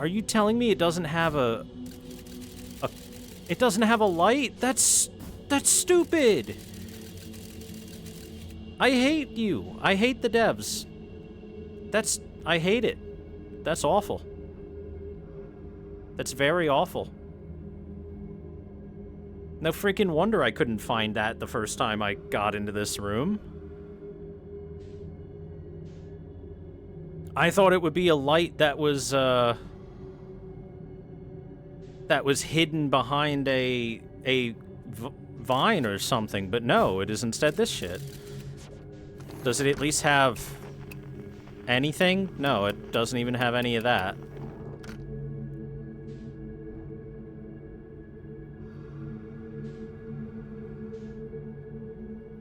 Are you telling me it doesn't have it doesn't have a light? That's stupid. I hate you. I hate the devs. I hate it. That's awful. That's very awful. No freaking wonder I couldn't find that the first time I got into this room. I thought it would be a light that was hidden behind a vine or something, but no, it is instead this shit. Does it at least have anything? No, it doesn't even have any of that.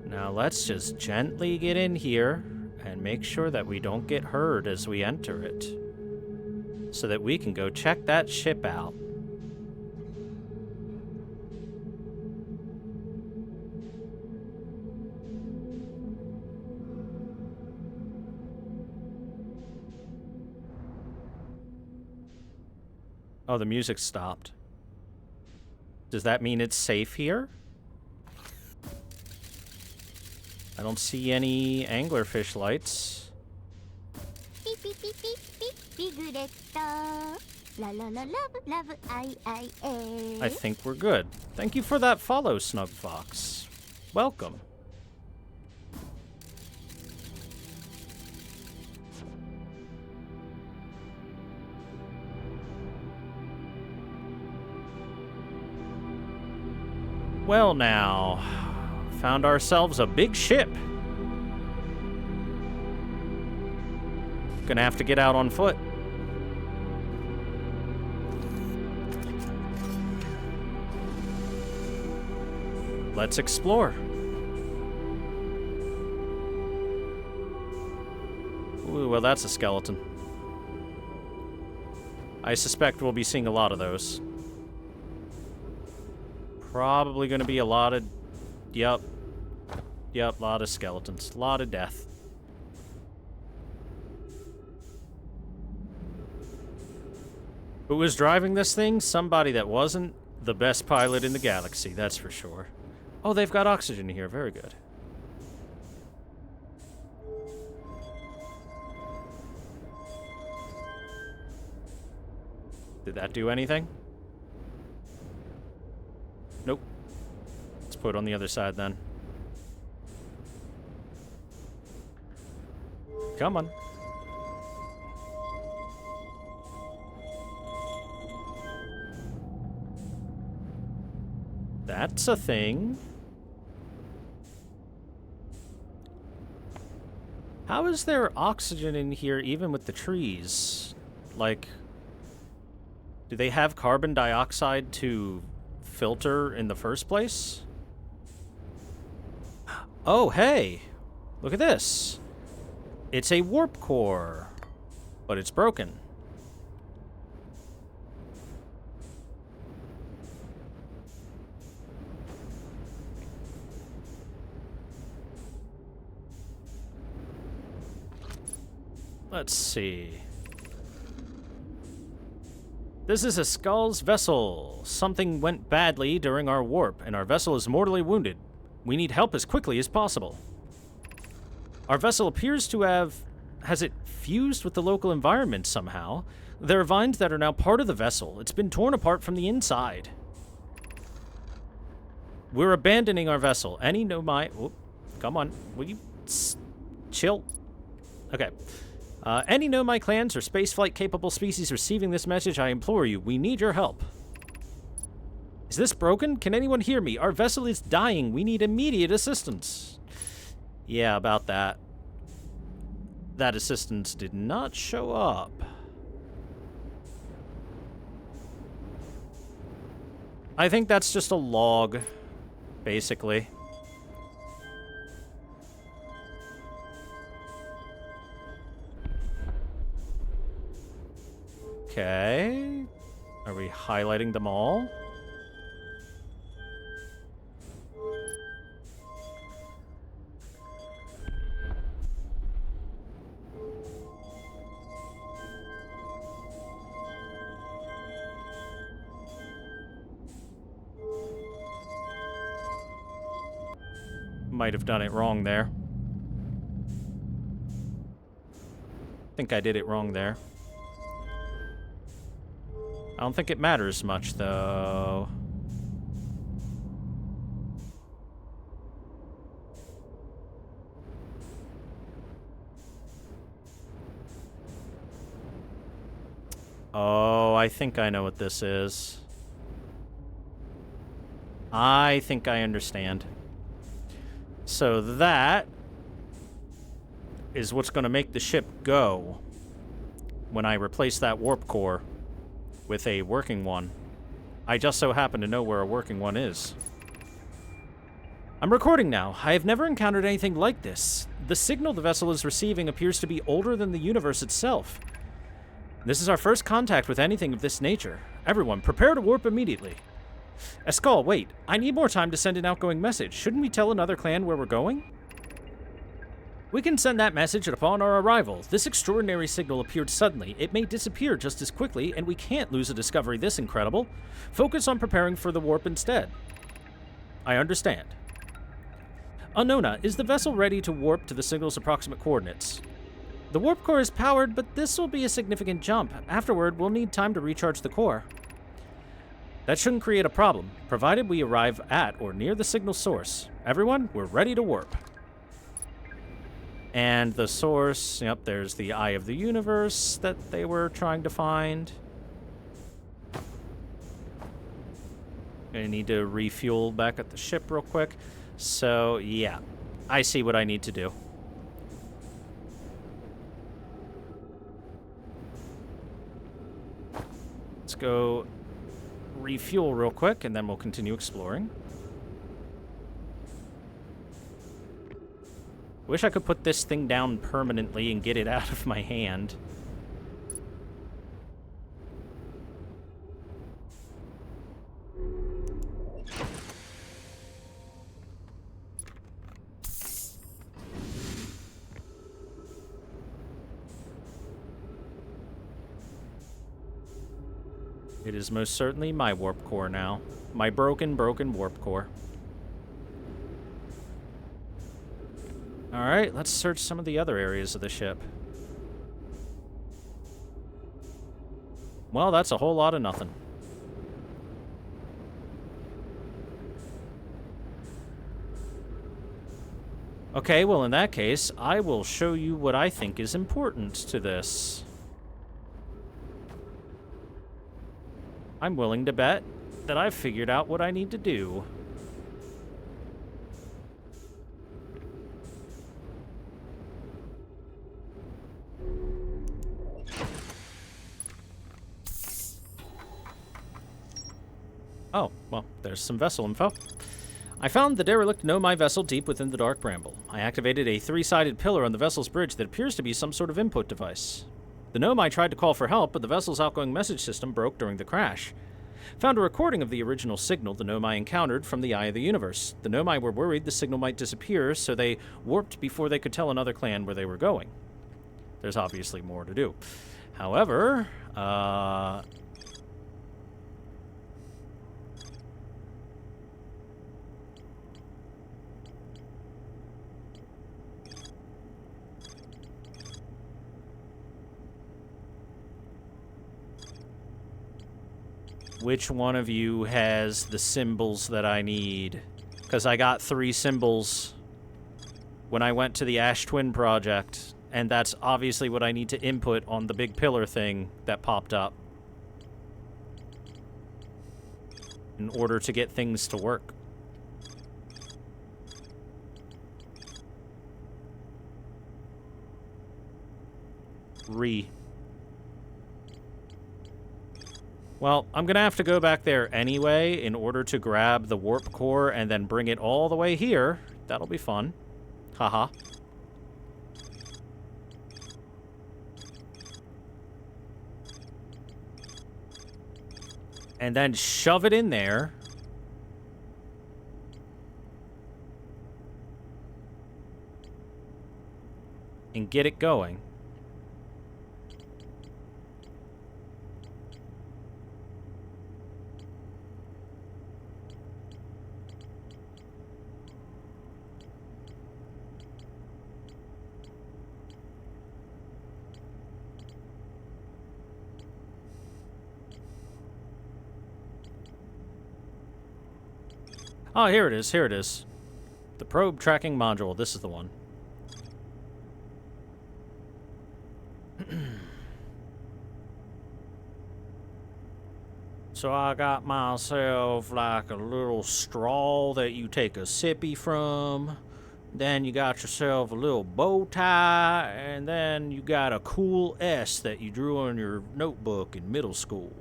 Now let's just gently get in here and make sure that we don't get heard as we enter it, so that we can go check that ship out. Oh, the music stopped. Does that mean it's safe here? I don't see any anglerfish lights. Beep, beep, beep, beep, beep, La la la love, I. I think we're good. Thank you for that follow, Snug Fox. Welcome. Well now, found ourselves a big ship. Gonna have to get out on foot. Let's explore. Ooh, well, that's a skeleton. I suspect we'll be seeing a lot of those. Probably gonna be a lot of... Yep, a lot of skeletons. A lot of death. Who was driving this thing? Somebody that wasn't the best pilot in the galaxy, that's for sure. Oh, they've got oxygen here. Very good. Did that do anything? Nope. Let's put it on the other side then. Come on. That's a thing. How is there oxygen in here even with the trees? Like, do they have carbon dioxide to filter in the first place? Oh, hey! Look at this. It's a warp core, but it's broken. Let's see. This is a Skull's vessel. Something went badly during our warp, and our vessel is mortally wounded. We need help as quickly as possible. Our vessel appears to have... Has it fused with the local environment somehow? There are vines that are now part of the vessel. It's been torn apart from the inside. We're abandoning our vessel. Any nomai... Oh, come on. Will you... chill? Okay. Any Nomai clans or spaceflight-capable species receiving this message, I implore you, we need your help. Is this broken? Can anyone hear me? Our vessel is dying. We need immediate assistance. Yeah, about that. That assistance did not show up. I think that's just a log, basically. Okay. Are we highlighting them all? Might have done it wrong there. Think I did it wrong there. I don't think it matters much, though. Oh, I think I know what this is. I think I understand. So that is what's going to make the ship go when I replace that warp core with a working one. I just so happen to know where a working one is. I'm recording now. I have never encountered anything like this. The signal the vessel is receiving appears to be older than the universe itself. This is our first contact with anything of this nature. Everyone, prepare to warp immediately. Escall, wait. I need more time to send an outgoing message. Shouldn't we tell another clan where we're going? We can send that message upon our arrival. This extraordinary signal appeared suddenly. It may disappear just as quickly, and we can't lose a discovery this incredible. Focus on preparing for the warp instead. I understand. Unknowna, is the vessel ready to warp to the signal's approximate coordinates? The warp core is powered, but this will be a significant jump. Afterward, we'll need time to recharge the core. That shouldn't create a problem, provided we arrive at or near the signal source. Everyone, we're ready to warp. And the source, yep, there's the Eye of the Universe that they were trying to find. I need to refuel back at the ship real quick. So, yeah, I see what I need to do. Let's go refuel real quick, and then we'll continue exploring. Wish I could put this thing down permanently and get it out of my hand. It is most certainly my warp core now. My broken warp core. Alright, let's search some of the other areas of the ship. Well, that's a whole lot of nothing. Okay, well in that case, I will show you what I think is important to this. I'm willing to bet that I've figured out what I need to do. Oh, well, there's some vessel info. I found the derelict Nomai vessel deep within the dark Bramble. I activated a 3-sided pillar on the vessel's bridge that appears to be some sort of input device. The Nomai tried to call for help, but the vessel's outgoing message system broke during the crash. Found a recording of the original signal the Nomai encountered from the Eye of the Universe. The Nomai were worried the signal might disappear, so they warped before they could tell another clan where they were going. There's obviously more to do. However, which one of you has the symbols that I need? Because I got 3 symbols when I went to the Ash Twin project, and that's obviously what I need to input on the big pillar thing that popped up in order to get things to work. Well, I'm gonna have to go back there anyway in order to grab the warp core and then bring it all the way here. That'll be fun. Haha. And then shove it in there. And get it going. Oh, here it is. Here it is. The probe tracking module. This is the one. So I got myself like a little straw that you take a sippy from. Then you got yourself a little bow tie. And then you got a cool S that you drew on your notebook in middle school.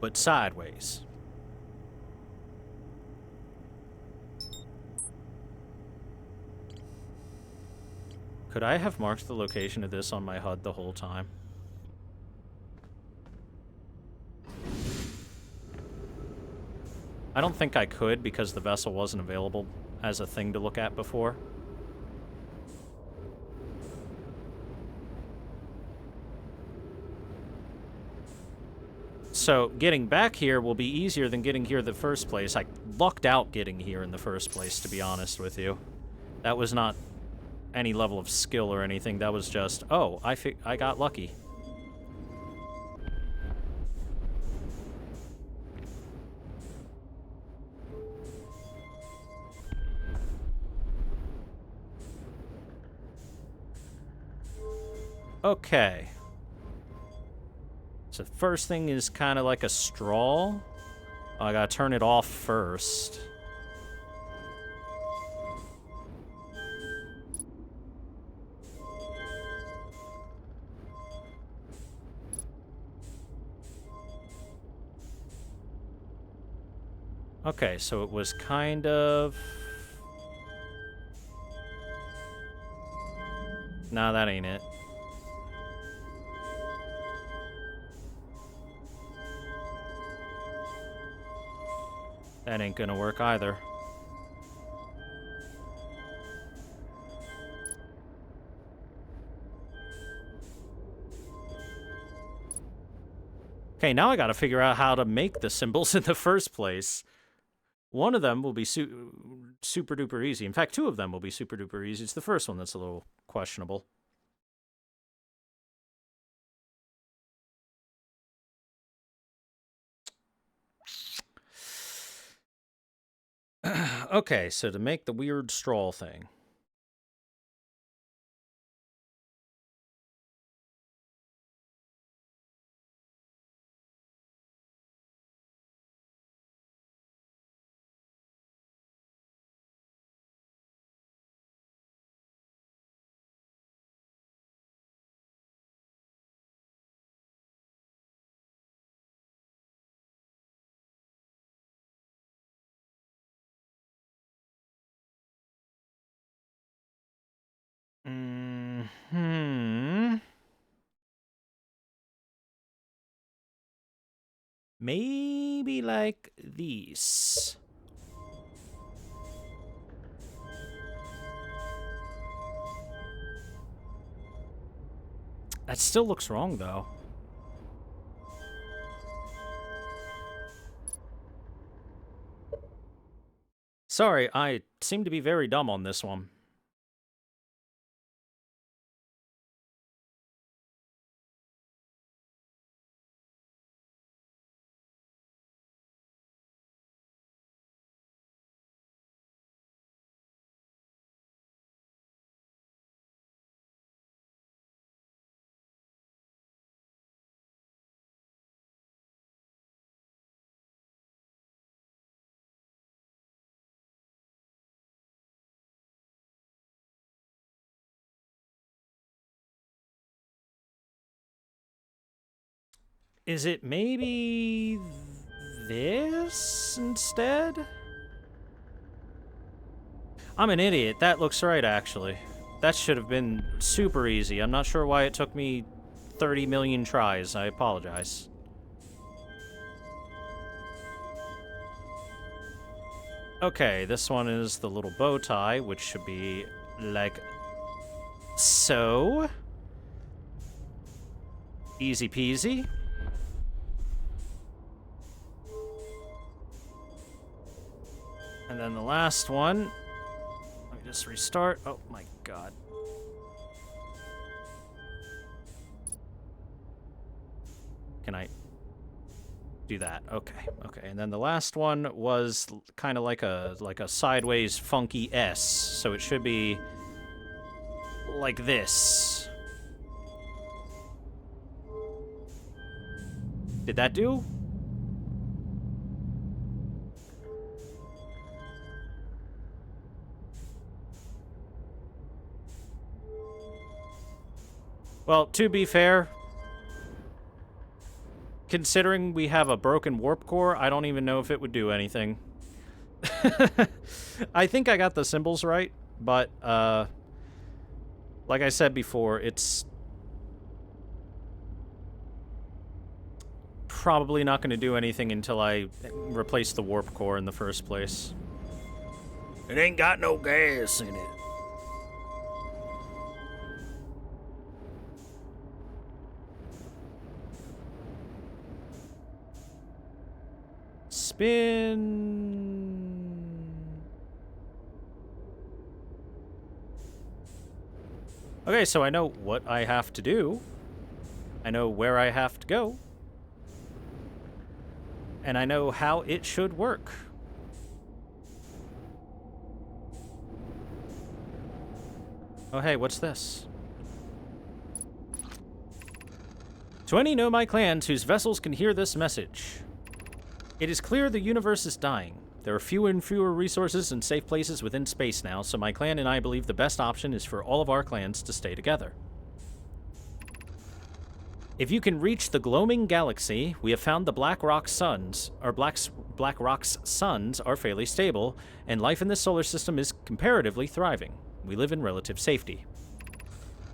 But sideways. Could I have marked the location of this on my HUD the whole time? I don't think I could because the vessel wasn't available as a thing to look at before. So getting back here will be easier than getting here in the first place. I lucked out getting here in the first place, to be honest with you. That was not any level of skill or anything. That was just, oh, I got lucky. Okay. So the first thing is kind of like a straw. Oh, I gotta turn it off first. Okay, so it was kind of... Nah, that ain't it. That ain't gonna work either. Okay, now I gotta figure out how to make the symbols in the first place. One of them will be super duper easy. In fact, two of them will be super duper easy. It's the first one that's a little questionable. Okay, so to make the weird straw thing. Maybe like these. That still looks wrong, though. Sorry, I seem to be very dumb on this one. Is it maybe this instead? I'm an idiot. That looks right, actually. That should have been super easy. I'm not sure why it took me 30 million tries. I apologize. Okay, this one is the little bow tie, which should be like so. Easy peasy. And then the last one, let me just restart. Oh my god. Can I do that. Okay, okay. And then the last one was kind of like a sideways funky S, so it should be like this. Did that do? Well, to be fair, considering we have a broken warp core, I don't even know if it would do anything. I think I got the symbols right, but, like I said before, it's probably not going to do anything until I replace the warp core in the first place. It ain't got no gas in it. Spin. Okay, so I know what I have to do. I know where I have to go. And I know how it should work. Oh, hey, what's this? To any Nomai clans whose vessels can hear this message. It is clear the universe is dying. There are fewer and fewer resources and safe places within space now, so my clan and I believe the best option is for all of our clans to stay together. If you can reach the gloaming galaxy, we have found the Black Rock's suns are fairly stable, and life in this solar system is comparatively thriving. We live in relative safety.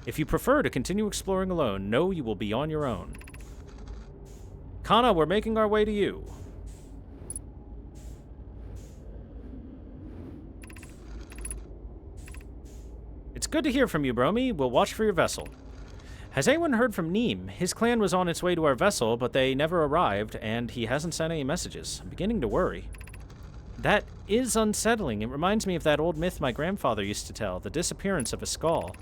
If you prefer to continue exploring alone, know you will be on your own. Kana, we're making our way to you. It's good to hear from you, Bromy. We'll watch for your vessel. Has anyone heard from Neem? His clan was on its way to our vessel, but they never arrived, and he hasn't sent any messages. I'm beginning to worry. That is unsettling. It reminds me of that old myth my grandfather used to tell, the disappearance of a skull.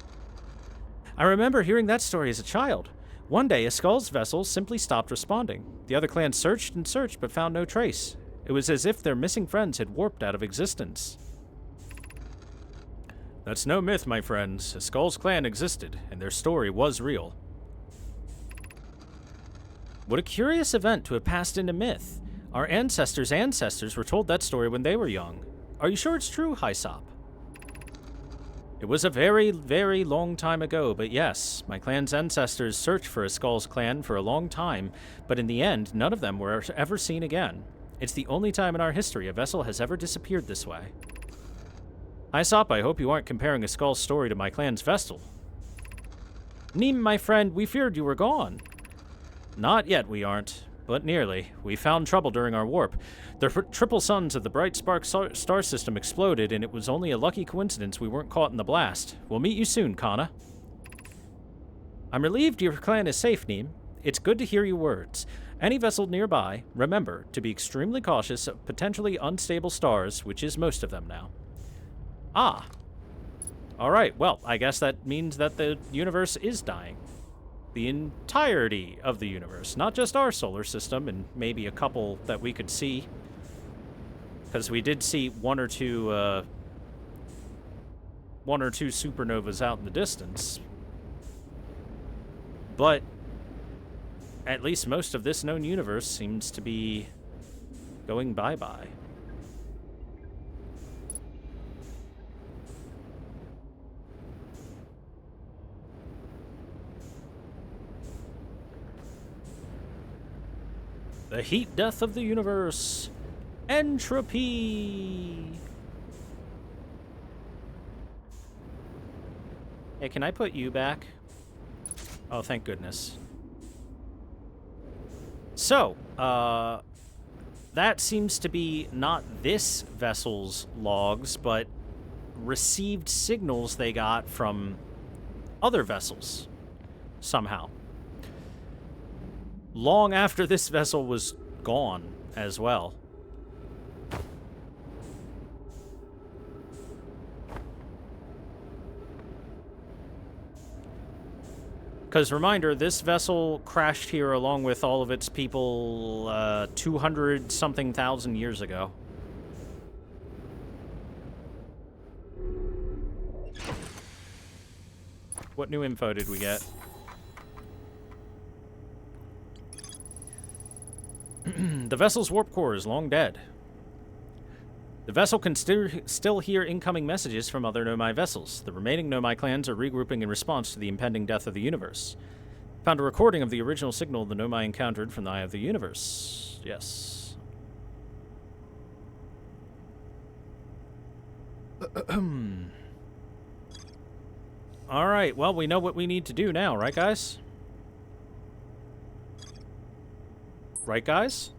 I remember hearing that story as a child. One day, a skull's vessel simply stopped responding. The other clans searched and searched, but found no trace. It was as if their missing friends had warped out of existence. That's no myth, my friends. A Skull's clan existed, and their story was real. What a curious event to have passed into myth. Our ancestors' ancestors were told that story when they were young. Are you sure it's true, Hysop? It was a very, very long time ago, but yes, my clan's ancestors searched for a Skull's clan for a long time, but in the end, none of them were ever seen again. It's the only time in our history a vessel has ever disappeared this way. Hysop, I hope you aren't comparing a Skull's story to my clan's vessel. Neem, my friend, we feared you were gone. Not yet, we aren't, but nearly. We found trouble during our warp. The triple suns of the Bright Spark star system exploded, and it was only a lucky coincidence we weren't caught in the blast. We'll meet you soon, Kana. I'm relieved your clan is safe, Neem. It's good to hear your words. Any vessel nearby, remember to be extremely cautious of potentially unstable stars, which is most of them now. Ah. Alright, well, I guess that means that the universe is dying. The entirety of the universe, not just our solar system, and maybe a couple that we could see. Because we did see one or two supernovas out in the distance. But at least most of this known universe seems to be going bye-bye. The heat death of the universe. Entropy. Hey, can I put you back? Oh, thank goodness. So, that seems to be not this vessel's logs, but received signals they got from other vessels, somehow. Long after this vessel was gone as well. Because, reminder, this vessel crashed here along with all of its people 200-something thousand years ago. What new info did we get? The vessel's warp core is long dead. The vessel can still hear incoming messages from other Nomai vessels. The remaining Nomai clans are regrouping in response to the impending death of the universe. Found a recording of the original signal the Nomai encountered from the Eye of the Universe. Yes. Alright, well, we know what we need to do now, right, guys? Right, guys?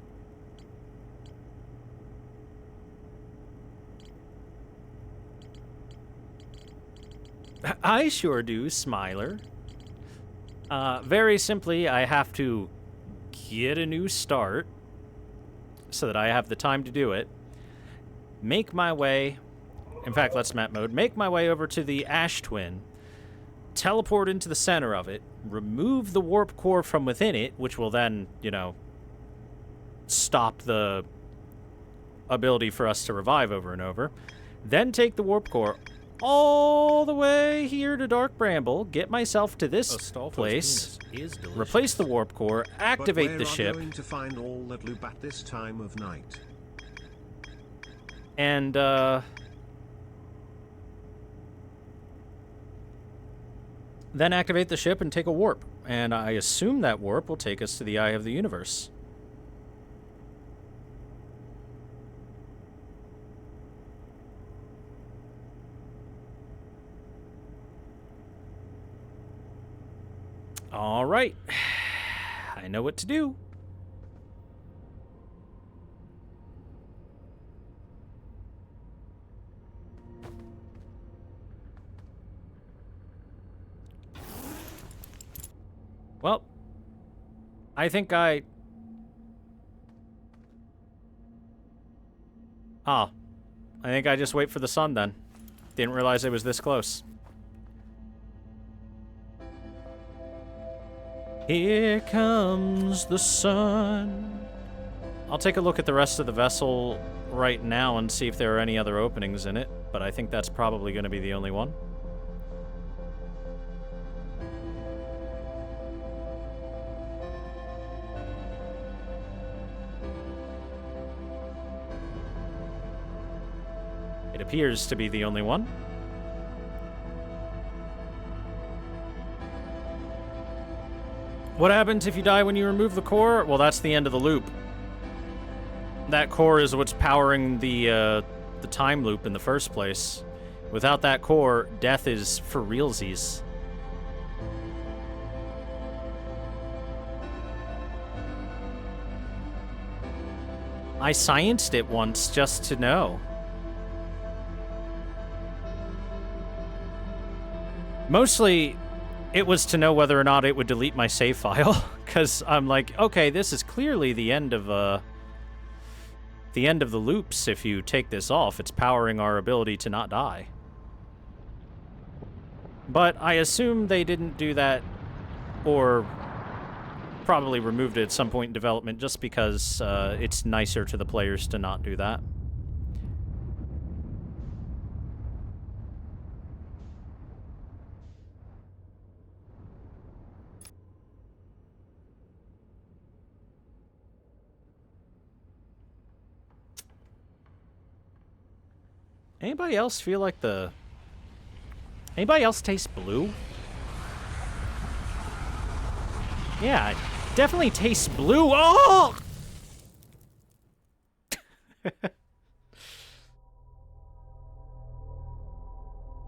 I sure do, Smiler. Very simply, I have to get a new start so that I have the time to do it. Make my way... In fact, let's map mode. Make my way over to the Ash Twin. Teleport into the center of it. Remove the warp core from within it, which will then, you know, stop the ability for us to revive over and over. Then take the warp core all the way here to Dark Bramble, get myself to this place, replace the warp core, activate the ship, going to find all that loop at this time of night? And then activate the ship and take a warp. And I assume that warp will take us to the Eye of the Universe. All right. I know what to do. Well, I think I... I think I just wait for the sun then. Didn't realize it was this close. Here comes the sun. I'll take a look at the rest of the vessel right now and see if there are any other openings in it, but I think that's probably going to be the only one. It appears to be the only one. What happens if you die when you remove the core? Well, that's the end of the loop. That core is what's powering the time loop in the first place. Without that core, death is for realsies. I scienced it once just to know. Mostly, it was to know whether or not it would delete my save file, because I'm like, okay, this is clearly the end of the loops. If you take this off, it's powering our ability to not die. But I assume they didn't do that, or probably removed it at some point in development, just because it's nicer to the players to not do that. Anybody else feel like the... Anybody else taste blue? Yeah, it definitely tastes blue. Oh!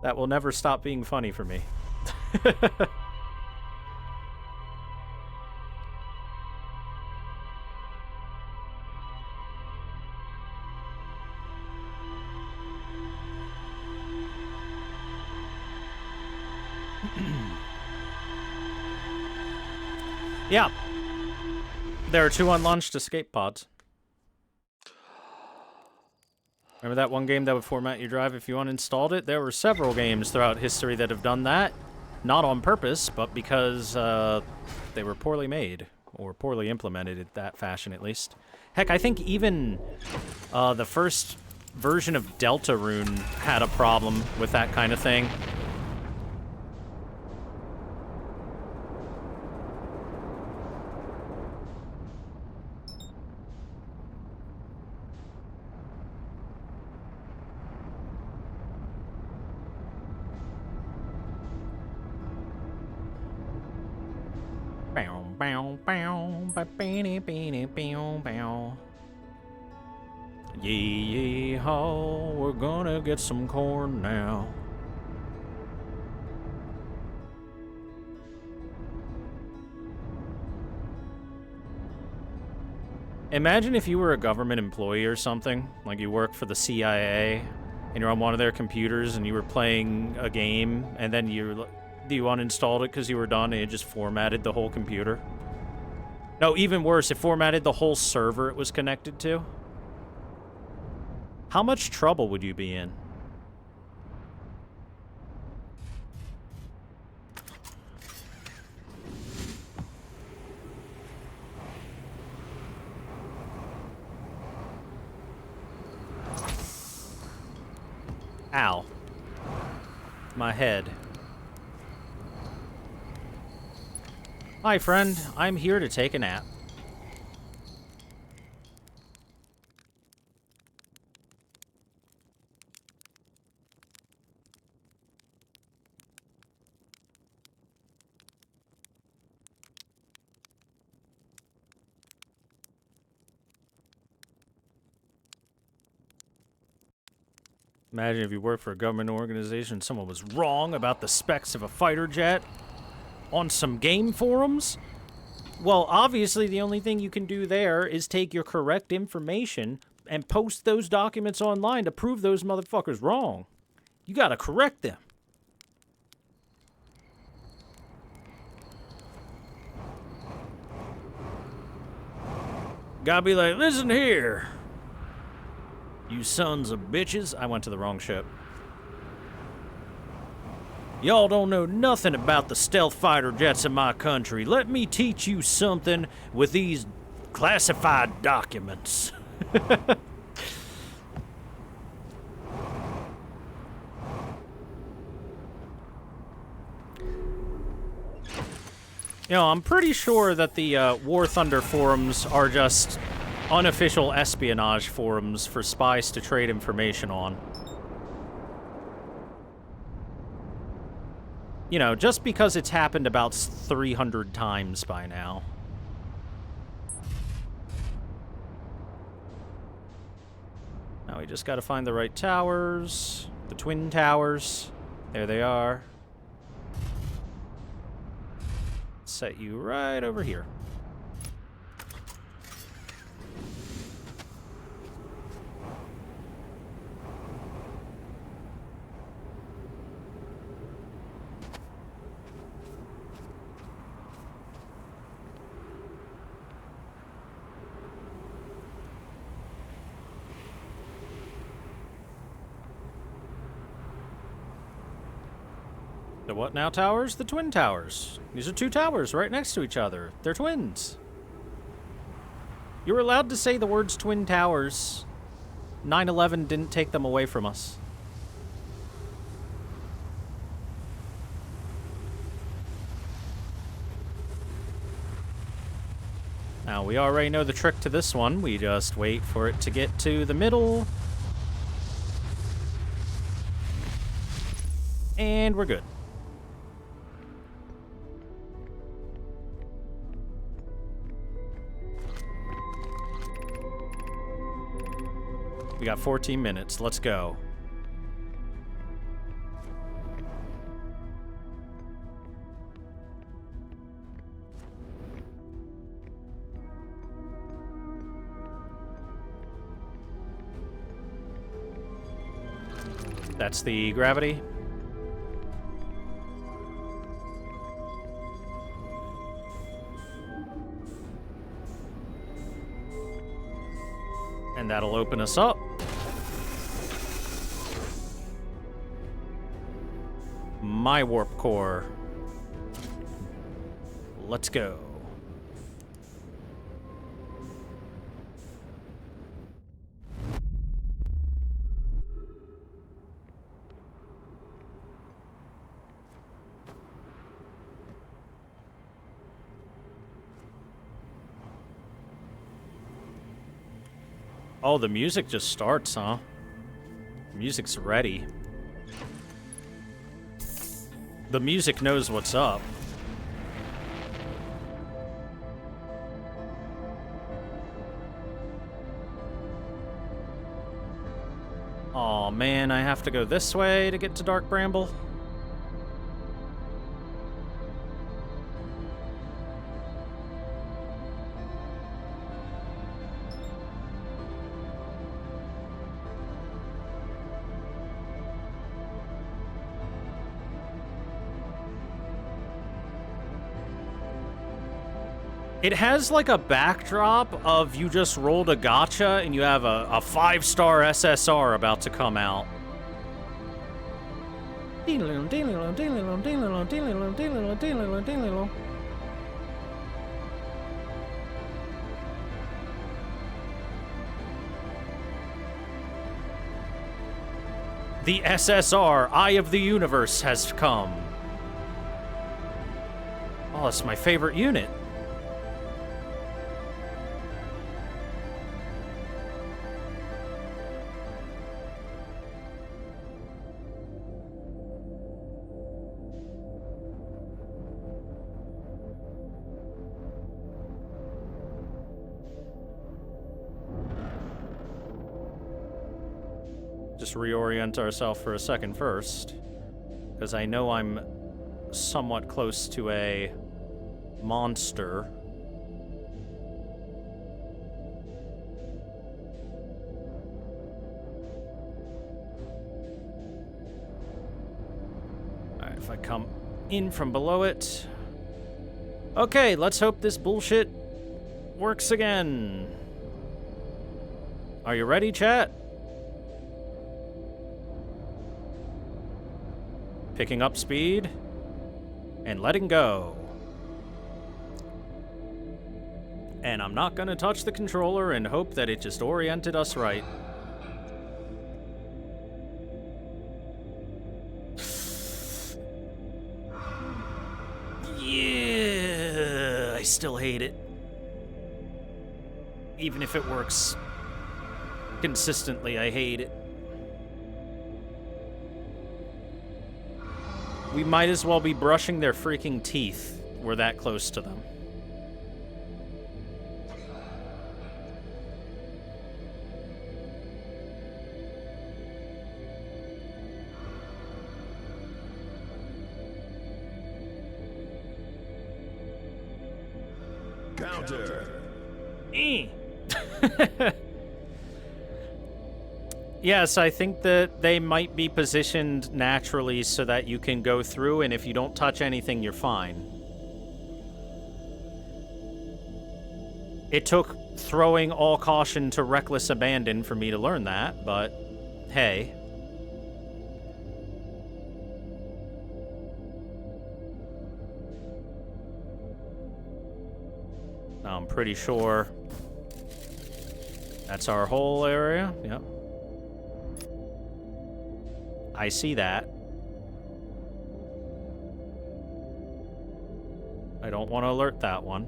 That will never stop being funny for me. Yeah. There are 2 unlaunched escape pods. Remember that one game that would format your drive if you uninstalled it? There were several games throughout history that have done that. Not on purpose, but because they were poorly made, or poorly implemented in that fashion, at least. Heck, I think even the first version of Deltarune had a problem with that kind of thing. Yee-haw, we're gonna get some corn now. Imagine if you were a government employee or something, like you work for the CIA, and you're on one of their computers and you were playing a game, and then you uninstalled it because you were done and it just formatted the whole computer. No, even worse, it formatted the whole server it was connected to. How much trouble would you be in? Ow. My head. Hi, friend. I'm here to take a nap. Imagine if you worked for a government organization, someone was wrong about the specs of a fighter jet on some game forums. Well, obviously the only thing you can do there is take your correct information and post those documents online to prove those motherfuckers wrong. You gotta correct them. Gotta be like, listen here, you sons of bitches. I went to the wrong ship. Y'all don't know nothing about the stealth fighter jets in my country. Let me teach you something with these classified documents. You know, I'm pretty sure that the War Thunder forums are just unofficial espionage forums for spies to trade information on. You know, just because it's happened about 300 times by now. Now we just gotta find the right towers. The twin towers. There they are. Set you right over here. The what now towers? The twin towers. These are two towers right next to each other. They're twins. You were allowed to say the words twin towers. 9/11 didn't take them away from us. Now, we already know the trick to this one. We just wait for it to get to the middle. And we're good. We got 14 minutes. Let's go. That's the gravity. And that'll open us up. My warp core. Let's go. Oh, the music just starts, huh? Music's ready. The music knows what's up. Aw, man, I have to go this way to get to Dark Bramble. It has like a backdrop of you just rolled a gacha and you have a 5-star SSR about to come out. The SSR, Eye of the Universe, has come. Oh, it's my favorite unit. Just reorient ourselves for a second first, because I know I'm somewhat close to a monster. Alright, if I come in from below it. Okay, let's hope this bullshit works again. Are you ready, chat? Picking up speed and letting go. And I'm not gonna touch the controller and hope that it just oriented us right. Yeah, I still hate it. Even if it works consistently, I hate it. We might as well be brushing their freaking teeth. We're that close to them. Counter. Yes, I think that they might be positioned naturally so that you can go through, and if you don't touch anything, you're fine. It took throwing all caution to reckless abandon for me to learn that, but hey. I'm pretty sure that's our whole area. Yep. I see that. I don't want to alert that one.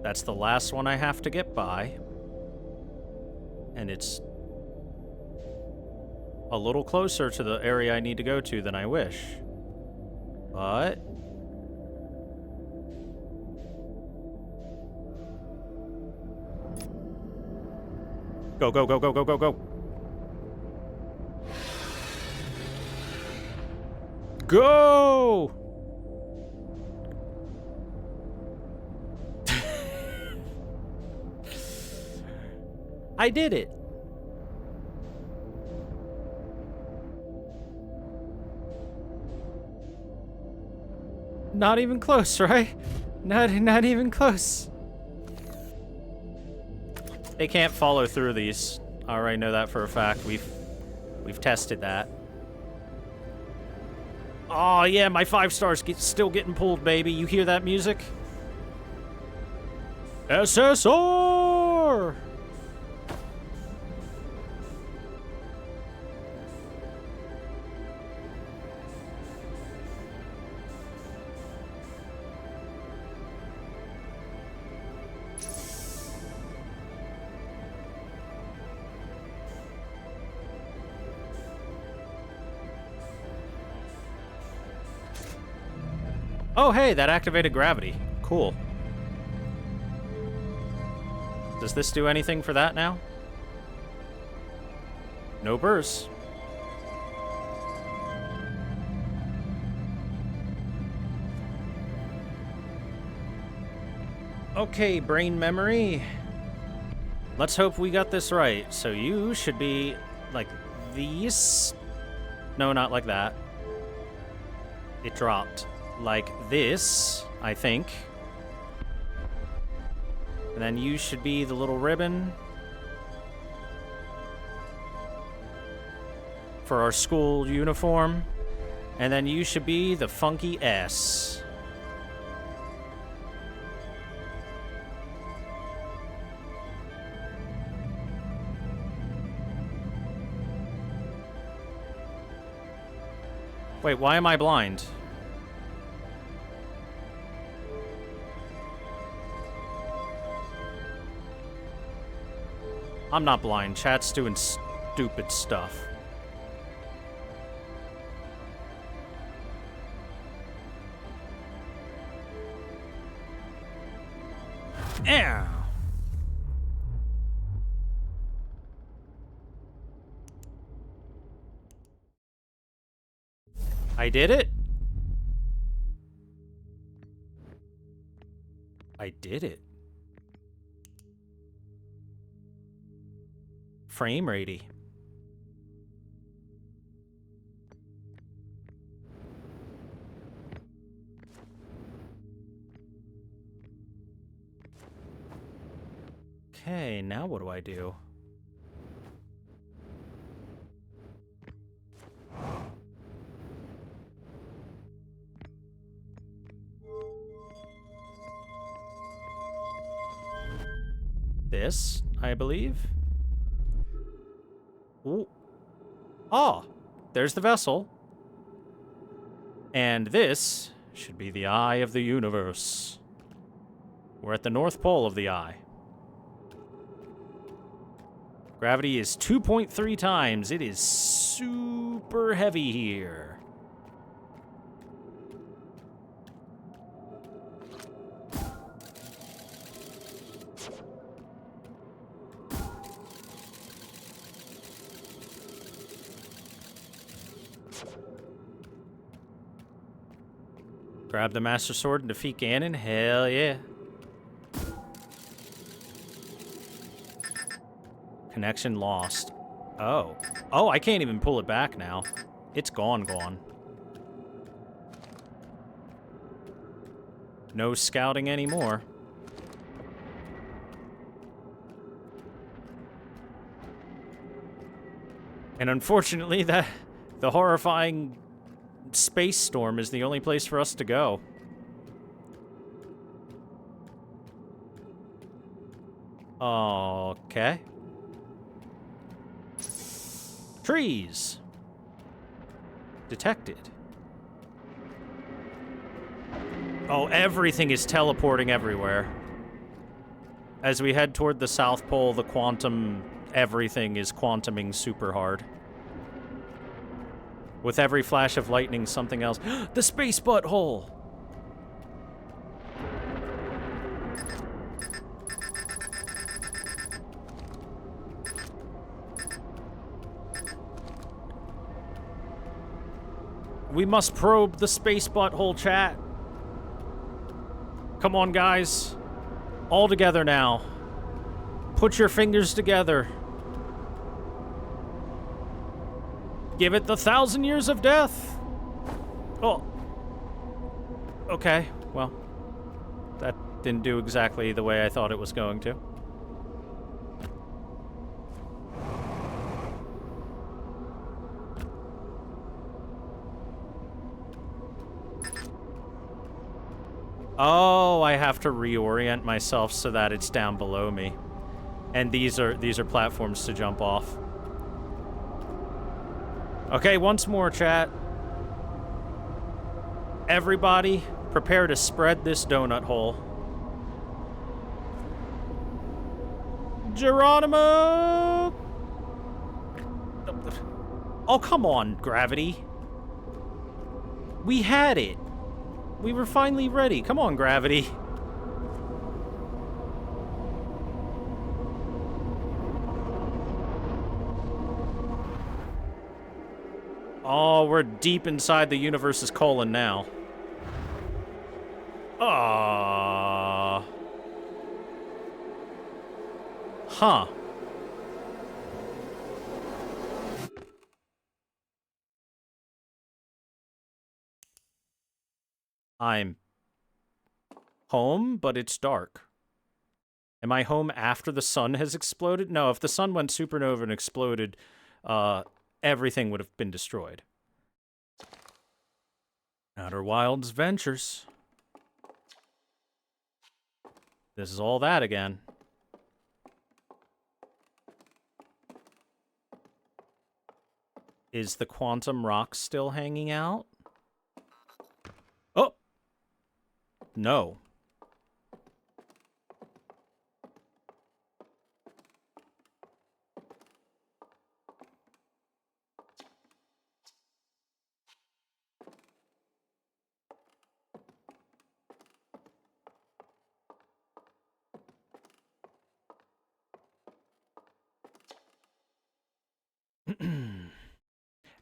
That's the last one I have to get by. And it's a little closer to the area I need to go to than I wish. But go, go, go, go, go, go, go. Go! I did it. Not even close, right? Not even close. They can't follow through these. I already know that for a fact. We've tested that. Oh yeah, my 5 stars still getting pulled, baby. You hear that music? SSR! Oh, hey, that activated gravity. Cool. Does this do anything for that now? No burst. Okay, brain memory. Let's hope we got this right. So you should be like these. No, not like that. It dropped. Like this, I think. And then you should be the little ribbon for our school uniform. And then you should be the funky S. Wait, why am I blind? I'm not blind. Chat's doing stupid stuff. Ow. I did it? I did it. Frame ratey. Okay, now what do I do? This, I believe. Ooh. Ah, there's the vessel. And this should be the eye of the universe. We're at the North Pole of the eye. Gravity is 2.3 times. It is super heavy here. Grab the Master Sword and defeat Ganon? Hell yeah. Connection lost. Oh. Oh, I can't even pull it back now. It's gone. No scouting anymore. And unfortunately, the horrifying space storm is the only place for us to go. Okay. Trees. Detected. Oh, everything is teleporting everywhere. As we head toward the South Pole, the quantum everything is quantuming super hard. With every flash of lightning, something else. The space butthole! We must probe the space butthole, chat. Come on, guys. All together now. Put your fingers together. Give it the 1,000 years of death. Oh. Okay, well. That didn't do exactly the way I thought it was going to. Oh, I have to reorient myself so that it's down below me. And these are platforms to jump off. Okay, once more, chat. Everybody, prepare to spread this donut hole. Geronimo! Oh, come on, gravity. We had it. We were finally ready. Come on, gravity. Oh, we're deep inside the universe's colon now. Ah. Huh. I'm home, but it's dark. Am I home after the sun has exploded? No, if the sun went supernova and exploded, everything would have been destroyed. Outer Wilds Ventures. This is all that again. Is the quantum rock still hanging out? Oh! No.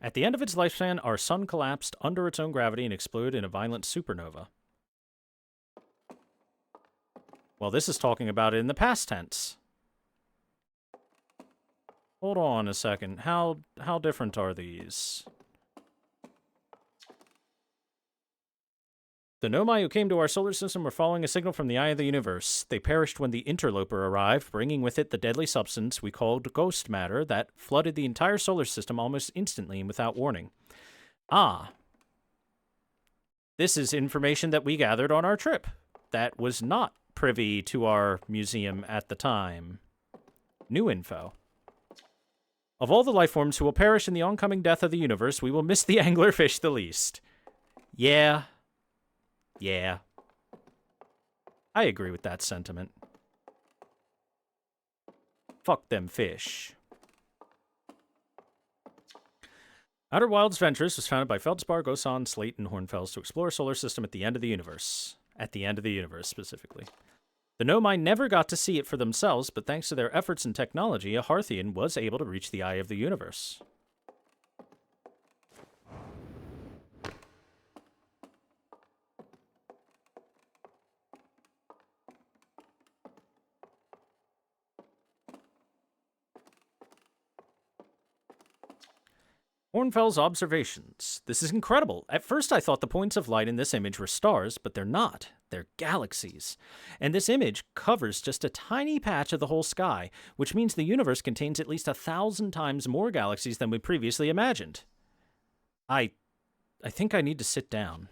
At the end of its lifespan, our sun collapsed under its own gravity and exploded in a violent supernova. Well, this is talking about it in the past tense. Hold on a second. How different are these? The Nomai who came to our solar system were following a signal from the eye of the universe. They perished when the interloper arrived, bringing with it the deadly substance we called ghost matter that flooded the entire solar system almost instantly and without warning. Ah. This is information that we gathered on our trip. That was not privy to our museum at the time. New info. Of all the life forms who will perish in the oncoming death of the universe, we will miss the anglerfish the least. Yeah. Yeah. I agree with that sentiment. Fuck them fish. Outer Wilds Ventures was founded by Feldspar, Gosan, Slate, and Hornfels to explore a solar system at the end of the universe. At the end of the universe, specifically. The Nomai never got to see it for themselves, but thanks to their efforts and technology, a Harthian was able to reach the eye of the universe. Hornfels' observations. This is incredible. At first I thought the points of light in this image were stars, but they're not. They're galaxies. And this image covers just a tiny patch of the whole sky, which means the universe contains at least 1,000 times more galaxies than we previously imagined. I think I need to sit down.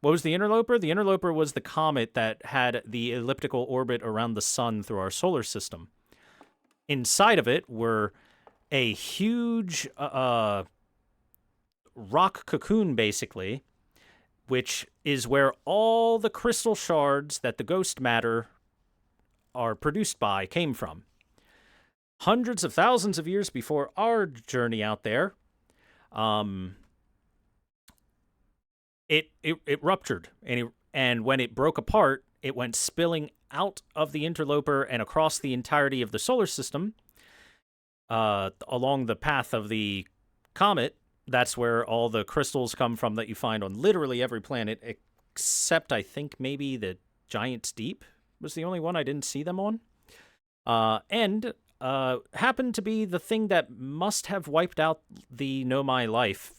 What was the interloper? The interloper was the comet that had the elliptical orbit around the sun through our solar system. Inside of it were a huge rock cocoon, basically, which is where all the crystal shards that the ghost matter are produced by came from. Hundreds of thousands of years before our journey out there, it ruptured, and when it broke apart, it went spilling out of the interloper and across the entirety of the solar system. Along the path of the comet, that's where all the crystals come from that you find on literally every planet, except I think maybe the Giant's Deep was the only one I didn't see them on. And happened to be the thing that must have wiped out the Nomai life,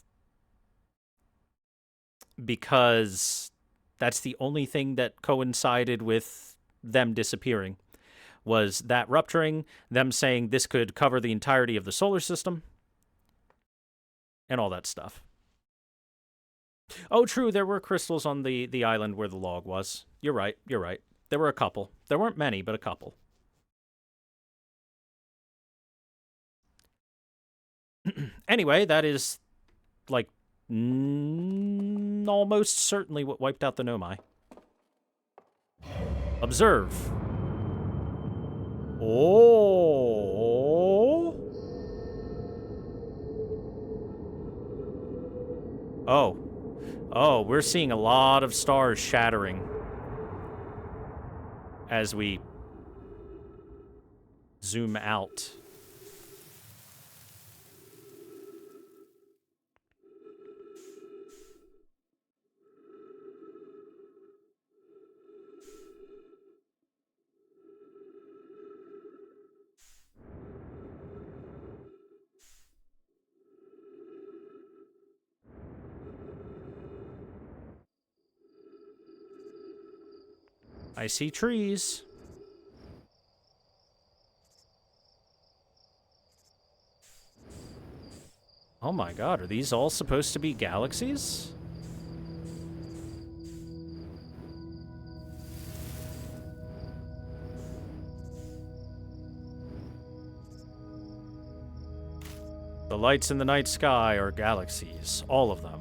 because that's the only thing that coincided with them disappearing. Was that rupturing, them saying this could cover the entirety of the solar system, and all that stuff. Oh, true, there were crystals on the island where the log was. You're right, you're right. There were a couple. There weren't many, but a couple. Anyway, that is, like, almost certainly what wiped out the Nomai. Observe. Oh. Oh. Oh, we're seeing a lot of stars shattering as we zoom out. I see trees. Oh my god, are these all supposed to be galaxies? The lights in the night sky are galaxies, all of them.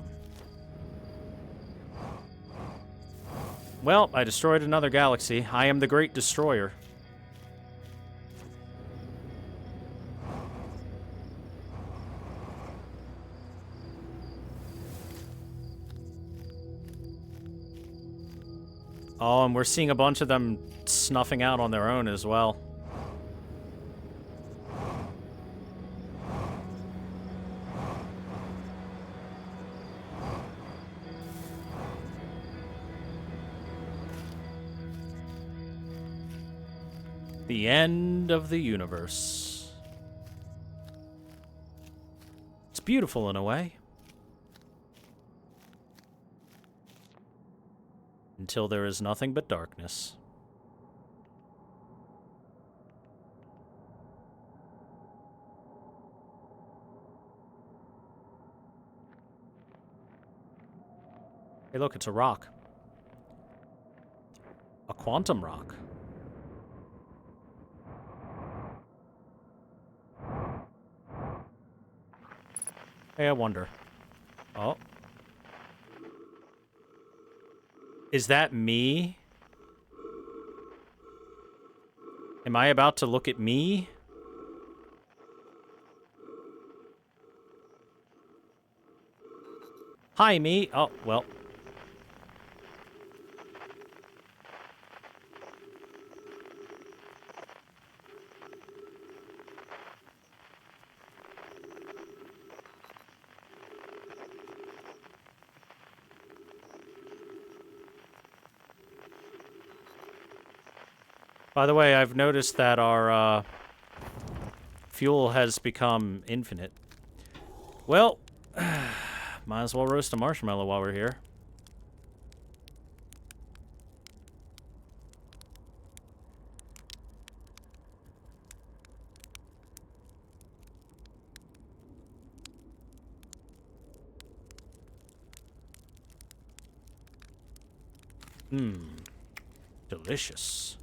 Well, I destroyed another galaxy. I am the Great Destroyer. Oh, and we're seeing a bunch of them snuffing out on their own as well. The end of the universe. It's beautiful in a way. Until there is nothing but darkness. Hey, look, it's a rock. A quantum rock. Hey, I wonder. Oh. Is that me? Am I about to look at me? Hi, me. Oh, well. By the way, I've noticed that our fuel has become infinite. Well, might as well roast a marshmallow while we're here. Mmm. Delicious.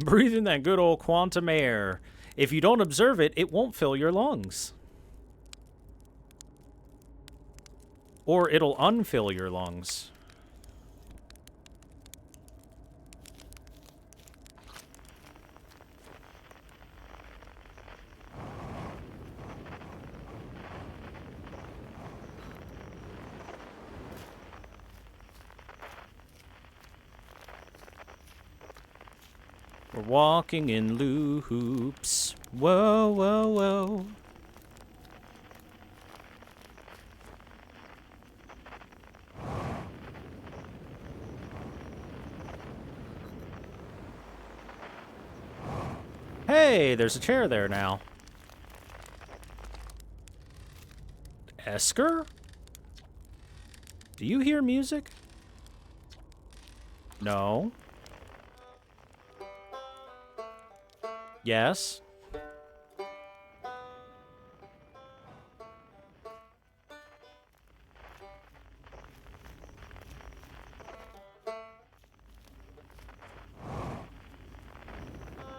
Breathe in that good old quantum air. If you don't observe it, it won't fill your lungs. Or it'll unfill your lungs. We're walking in loops. Whoa, whoa, whoa. Hey, there's a chair there now. Esker? Do you hear music? No. Yes.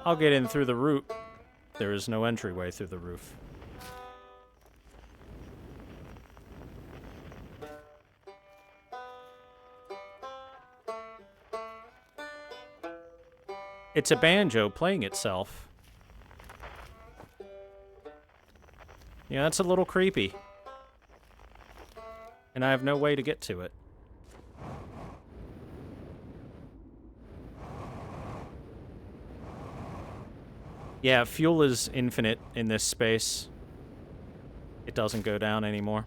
I'll get in through the roof. There is no entryway through the roof. It's a banjo playing itself. Yeah, that's a little creepy. And I have no way to get to it. Yeah, fuel is infinite in this space. It doesn't go down anymore.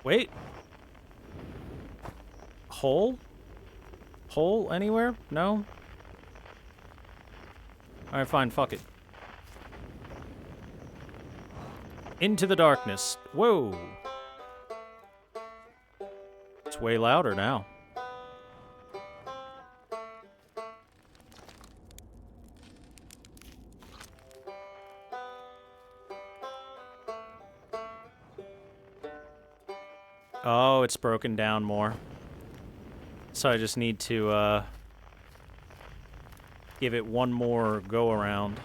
Wait. Hole? Hole anywhere? No? Alright, fine, fuck it. Into the darkness. Whoa! It's way louder now. Oh, it's broken down more. So I just need to, give it one more go around.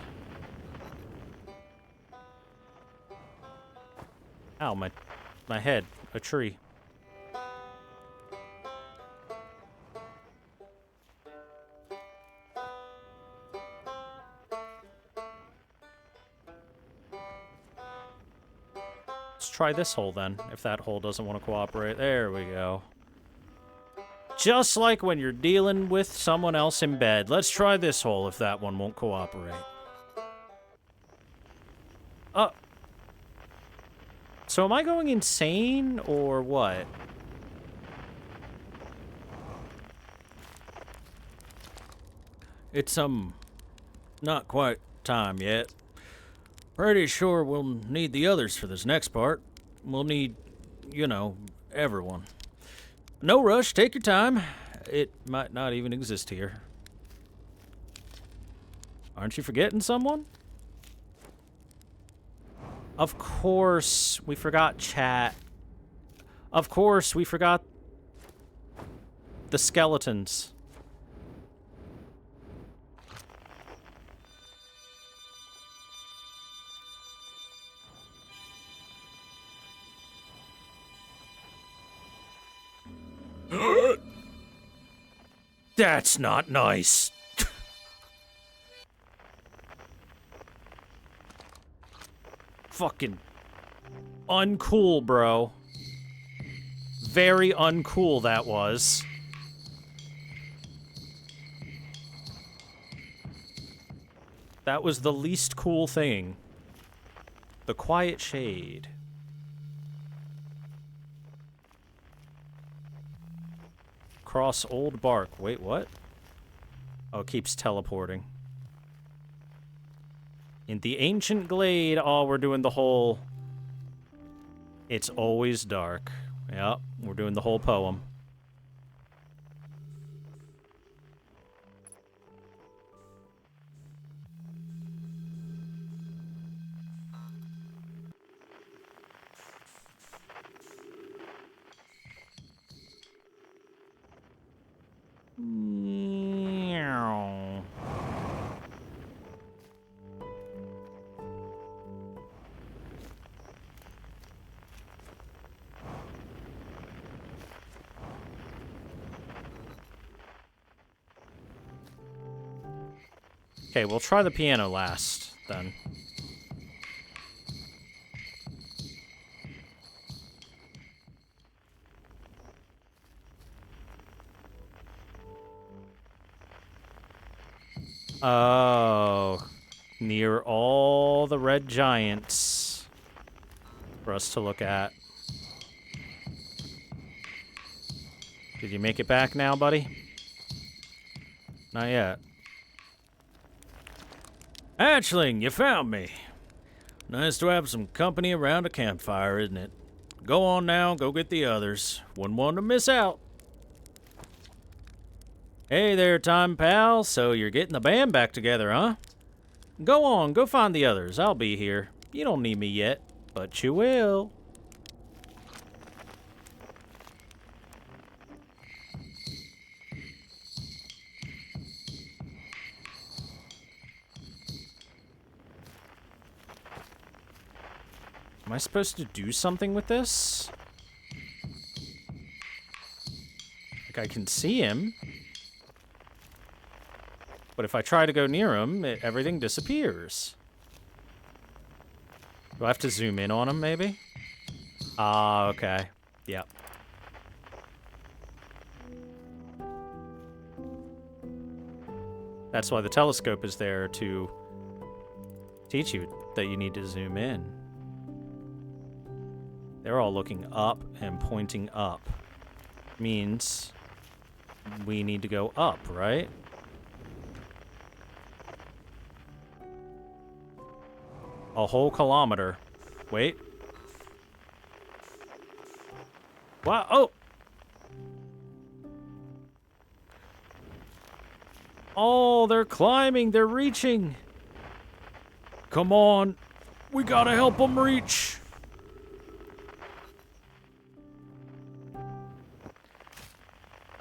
Ow, my head. A tree. Let's try this hole then, if that hole doesn't want to cooperate. There we go. Just like when you're dealing with someone else in bed. Let's try this hole if that one won't cooperate. So am I going insane or what? It's, not quite time yet. Pretty sure we'll need the others for this next part. We'll need, you know, everyone. No rush, take your time. It might not even exist here. Aren't you forgetting someone? Of course, we forgot chat. Of course, we forgot the skeletons. That's not nice. Fucking uncool, bro. Very uncool that was. That was the least cool thing. The quiet shade. Cross old bark. Wait, what? Oh, it keeps teleporting. In the ancient glade, oh, we're doing the whole... It's always dark. Yep, we're doing the whole poem. Meow. Okay, we'll try the piano last, then. Oh, near all the red giants for us to look at. Did you make it back now, buddy? Not yet. Hatchling, you found me. Nice to have some company around a campfire, isn't it? Go on now, go get the others. Wouldn't want to miss out. Hey there, time pal. So you're getting the band back together, huh? Go on, go find the others. I'll be here. You don't need me yet, but you will. Am I supposed to do something with this? Like, I can see him. But if I try to go near him, everything disappears. Do I have to zoom in on him, maybe? Ah, okay. Yep. That's why the telescope is there, to teach you that you need to zoom in. They're all looking up and pointing up. Means we need to go up, right? A whole kilometer. Wait. Wow. Oh! Oh, they're climbing. They're reaching. Come on. We gotta help them reach.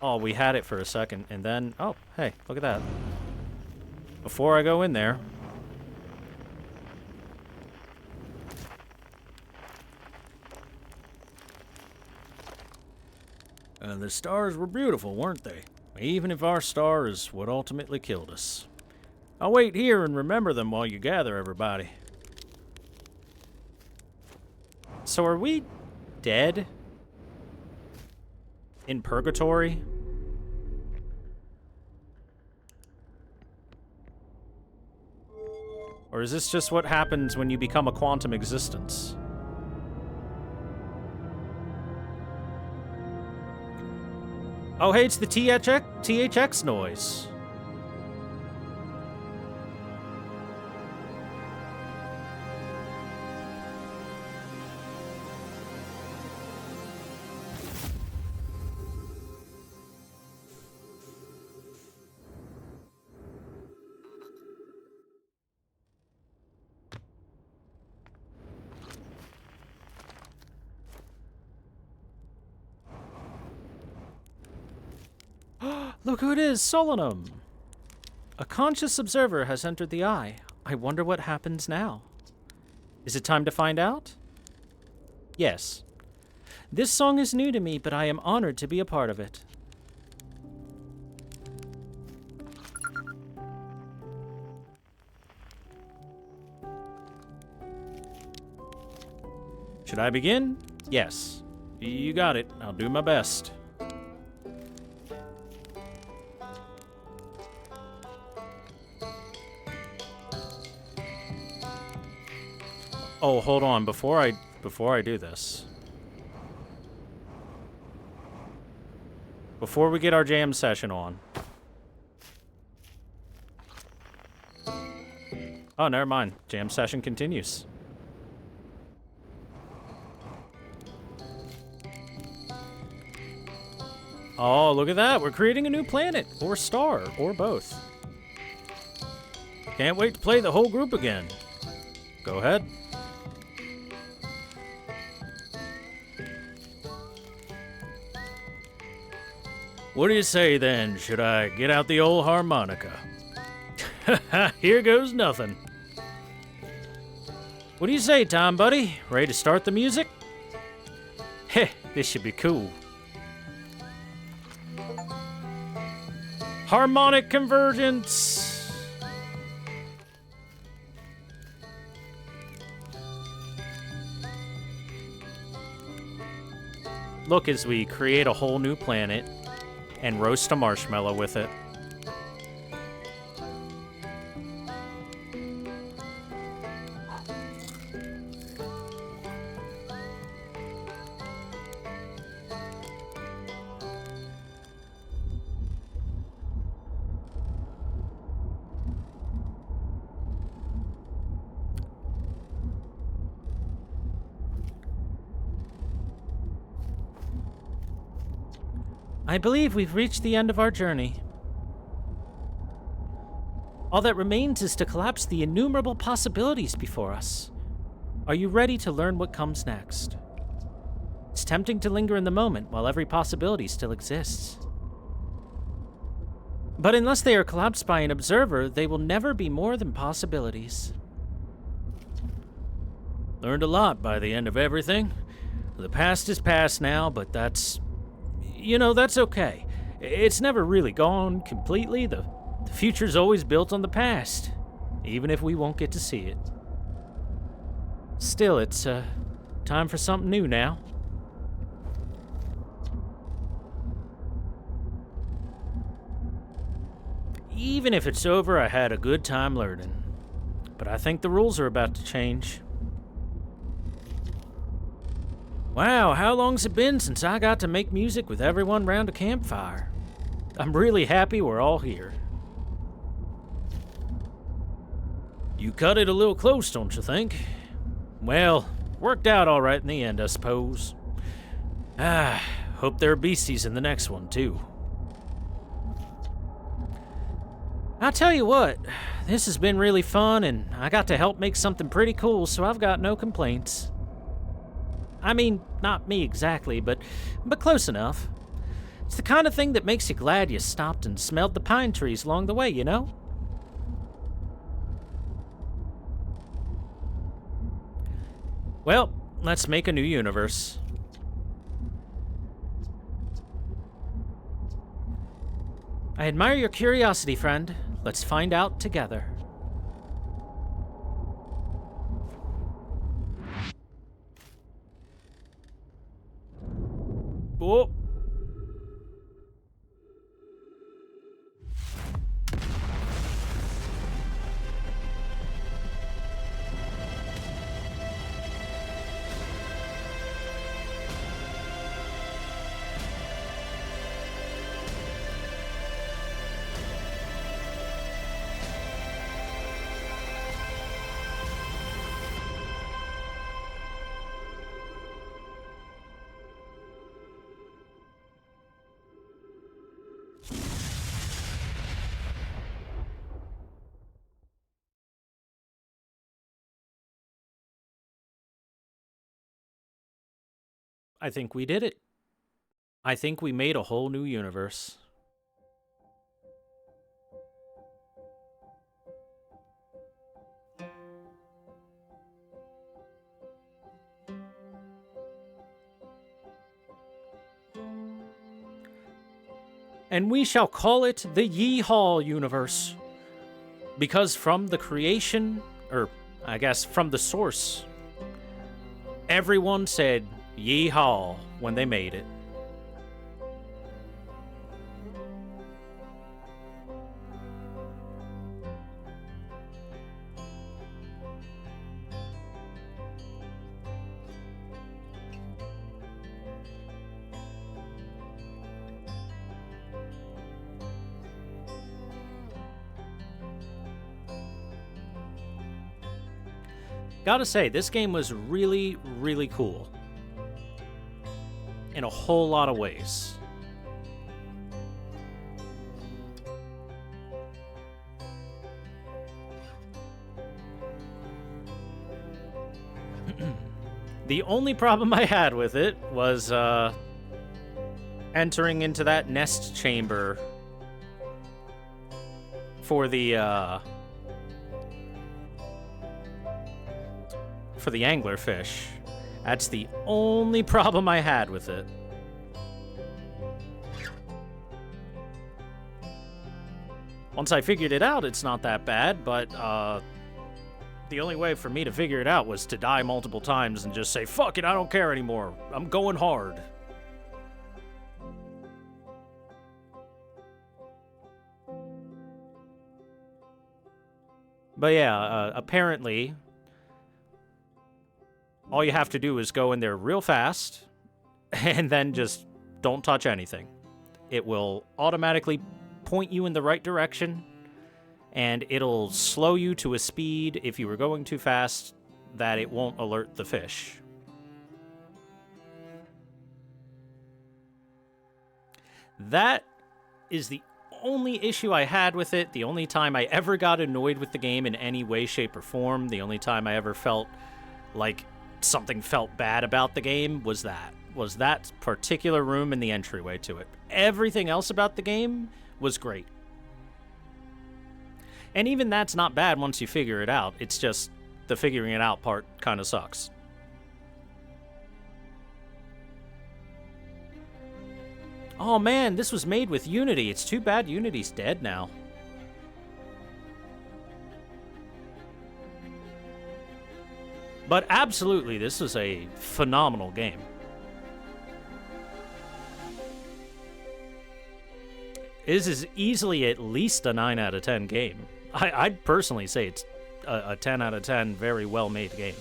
Oh, we had it for a second, and then... Oh, hey, look at that. Before I go in there... the stars were beautiful, weren't they? Even if our star is what ultimately killed us. I'll wait here and remember them while you gather everybody. So are we dead? In purgatory? Or is this just what happens when you become a quantum existence? Oh, hey, it's the THX noise. Look who it is, Solanum! A conscious observer has entered the eye. I wonder what happens now. Is it time to find out? Yes. This song is new to me, but I am honored to be a part of it. Should I begin? Yes. You got it. I'll do my best. Oh, hold on. Before I do this. Before we get our jam session on. Oh, never mind. Jam session continues. Oh, look at that. We're creating a new planet, or star, or both. Can't wait to play the whole group again. Go ahead. What do you say then? Should I get out the old harmonica? Here goes nothing. What do you say, Tom, buddy? Ready to start the music? Heh, this should be cool. Harmonic convergence! Look as we create a whole new planet and roast a marshmallow with it. I believe we've reached the end of our journey. All that remains is to collapse the innumerable possibilities before us. Are you ready to learn what comes next? It's tempting to linger in the moment while every possibility still exists. But unless they are collapsed by an observer, they will never be more than possibilities. Learned a lot by the end of everything. The past is past now, but that's okay. It's never really gone completely. The future's always built on the past, even if we won't get to see it. Still, it's time for something new now. Even if it's over, I had a good time learning. But I think the rules are about to change. Wow, how long's it been since I got to make music with everyone round a campfire? I'm really happy we're all here. You cut it a little close, don't you think? Well, worked out all right in the end, I suppose. Hope there are beasties in the next one, too. I'll tell you what, this has been really fun, and I got to help make something pretty cool, so I've got no complaints. I mean, not me exactly, but close enough. It's the kind of thing that makes you glad you stopped and smelled the pine trees along the way, you know? Well, let's make a new universe. I admire your curiosity, friend. Let's find out together. Whoa. I think we did it. I think we made a whole new universe. And we shall call it the Yeehaw universe. Because from the creation, or I guess from the source, everyone said yeehaw when they made it. Gotta say, this game was really, really cool. In a whole lot of ways. The only problem I had with it was entering into that nest chamber for the anglerfish. That's the only problem I had with it. Once I figured it out, it's not that bad, but the only way for me to figure it out was to die multiple times and just say, fuck it, I don't care anymore. I'm going hard. But yeah, apparently, all you have to do is go in there real fast, and then just don't touch anything. It will automatically point you in the right direction, and it'll slow you to a speed if you were going too fast that it won't alert the fish. That is the only issue I had with it, the only time I ever got annoyed with the game in any way, shape, or form, the only time I ever felt like something felt bad about the game was that particular room and the entryway to it. Everything else about the game was great. And even that's not bad once you figure it out. It's just the figuring it out part kind of sucks. Oh man, this was made with Unity. It's too bad Unity's dead now. But absolutely, this was a phenomenal game. This is easily at least a 9 out of 10 game. I'd personally say it's a 10 out of 10 very well-made game.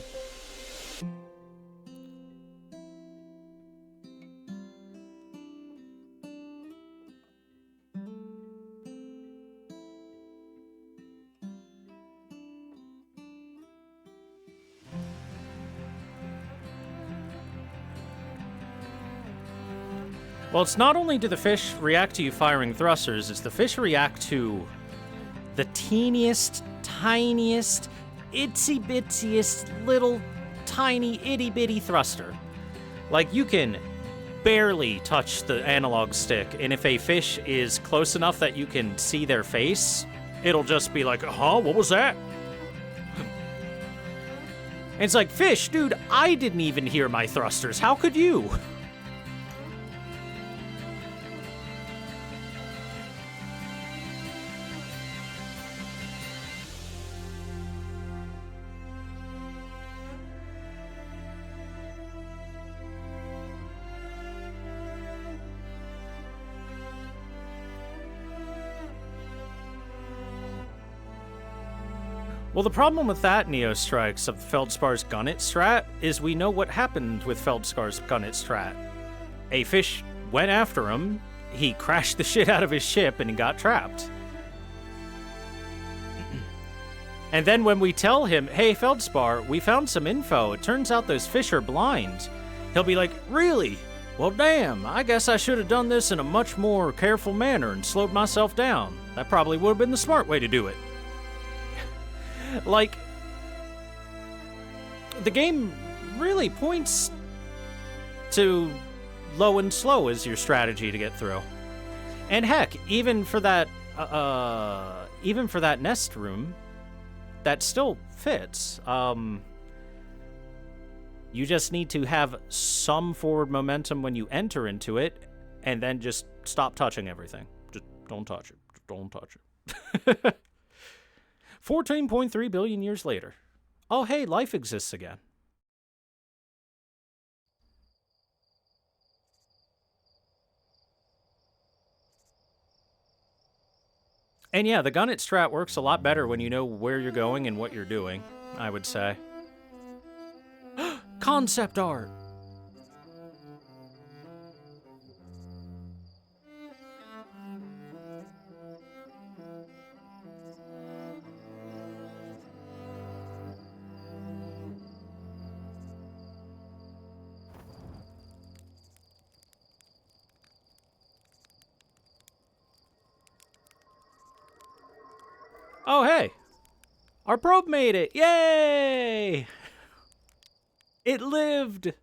Well, it's not only do the fish react to you firing thrusters, it's the fish react to the teeniest, tiniest, itsy-bitsiest, little, tiny, itty-bitty thruster. Like, you can barely touch the analog stick, and if a fish is close enough that you can see their face, it'll just be like, huh, what was that? And it's like, fish, dude, I didn't even hear my thrusters. How could you? Well, the problem with that Neo Strikes of Feldspar's Gunnet strat is we know what happened with Feldspar's Gunnet strat. A fish went after him, he crashed the shit out of his ship, and he got trapped. And then when we tell him, hey, Feldspar, we found some info, it turns out those fish are blind, he'll be like, really? Well, damn, I guess I should have done this in a much more careful manner and slowed myself down. That probably would have been the smart way to do it. Like, the game really points to low and slow as your strategy to get through. And heck, even for that nest room, that still fits. You just need to have some forward momentum when you enter into it, and then just stop touching everything. Just don't touch it. Just don't touch it. 14.3 billion years later. Oh, hey, life exists again. And yeah, the Gunnet strat works a lot better when you know where you're going and what you're doing, I would say. Concept art! Oh, hey! Our probe made it! Yay! It lived!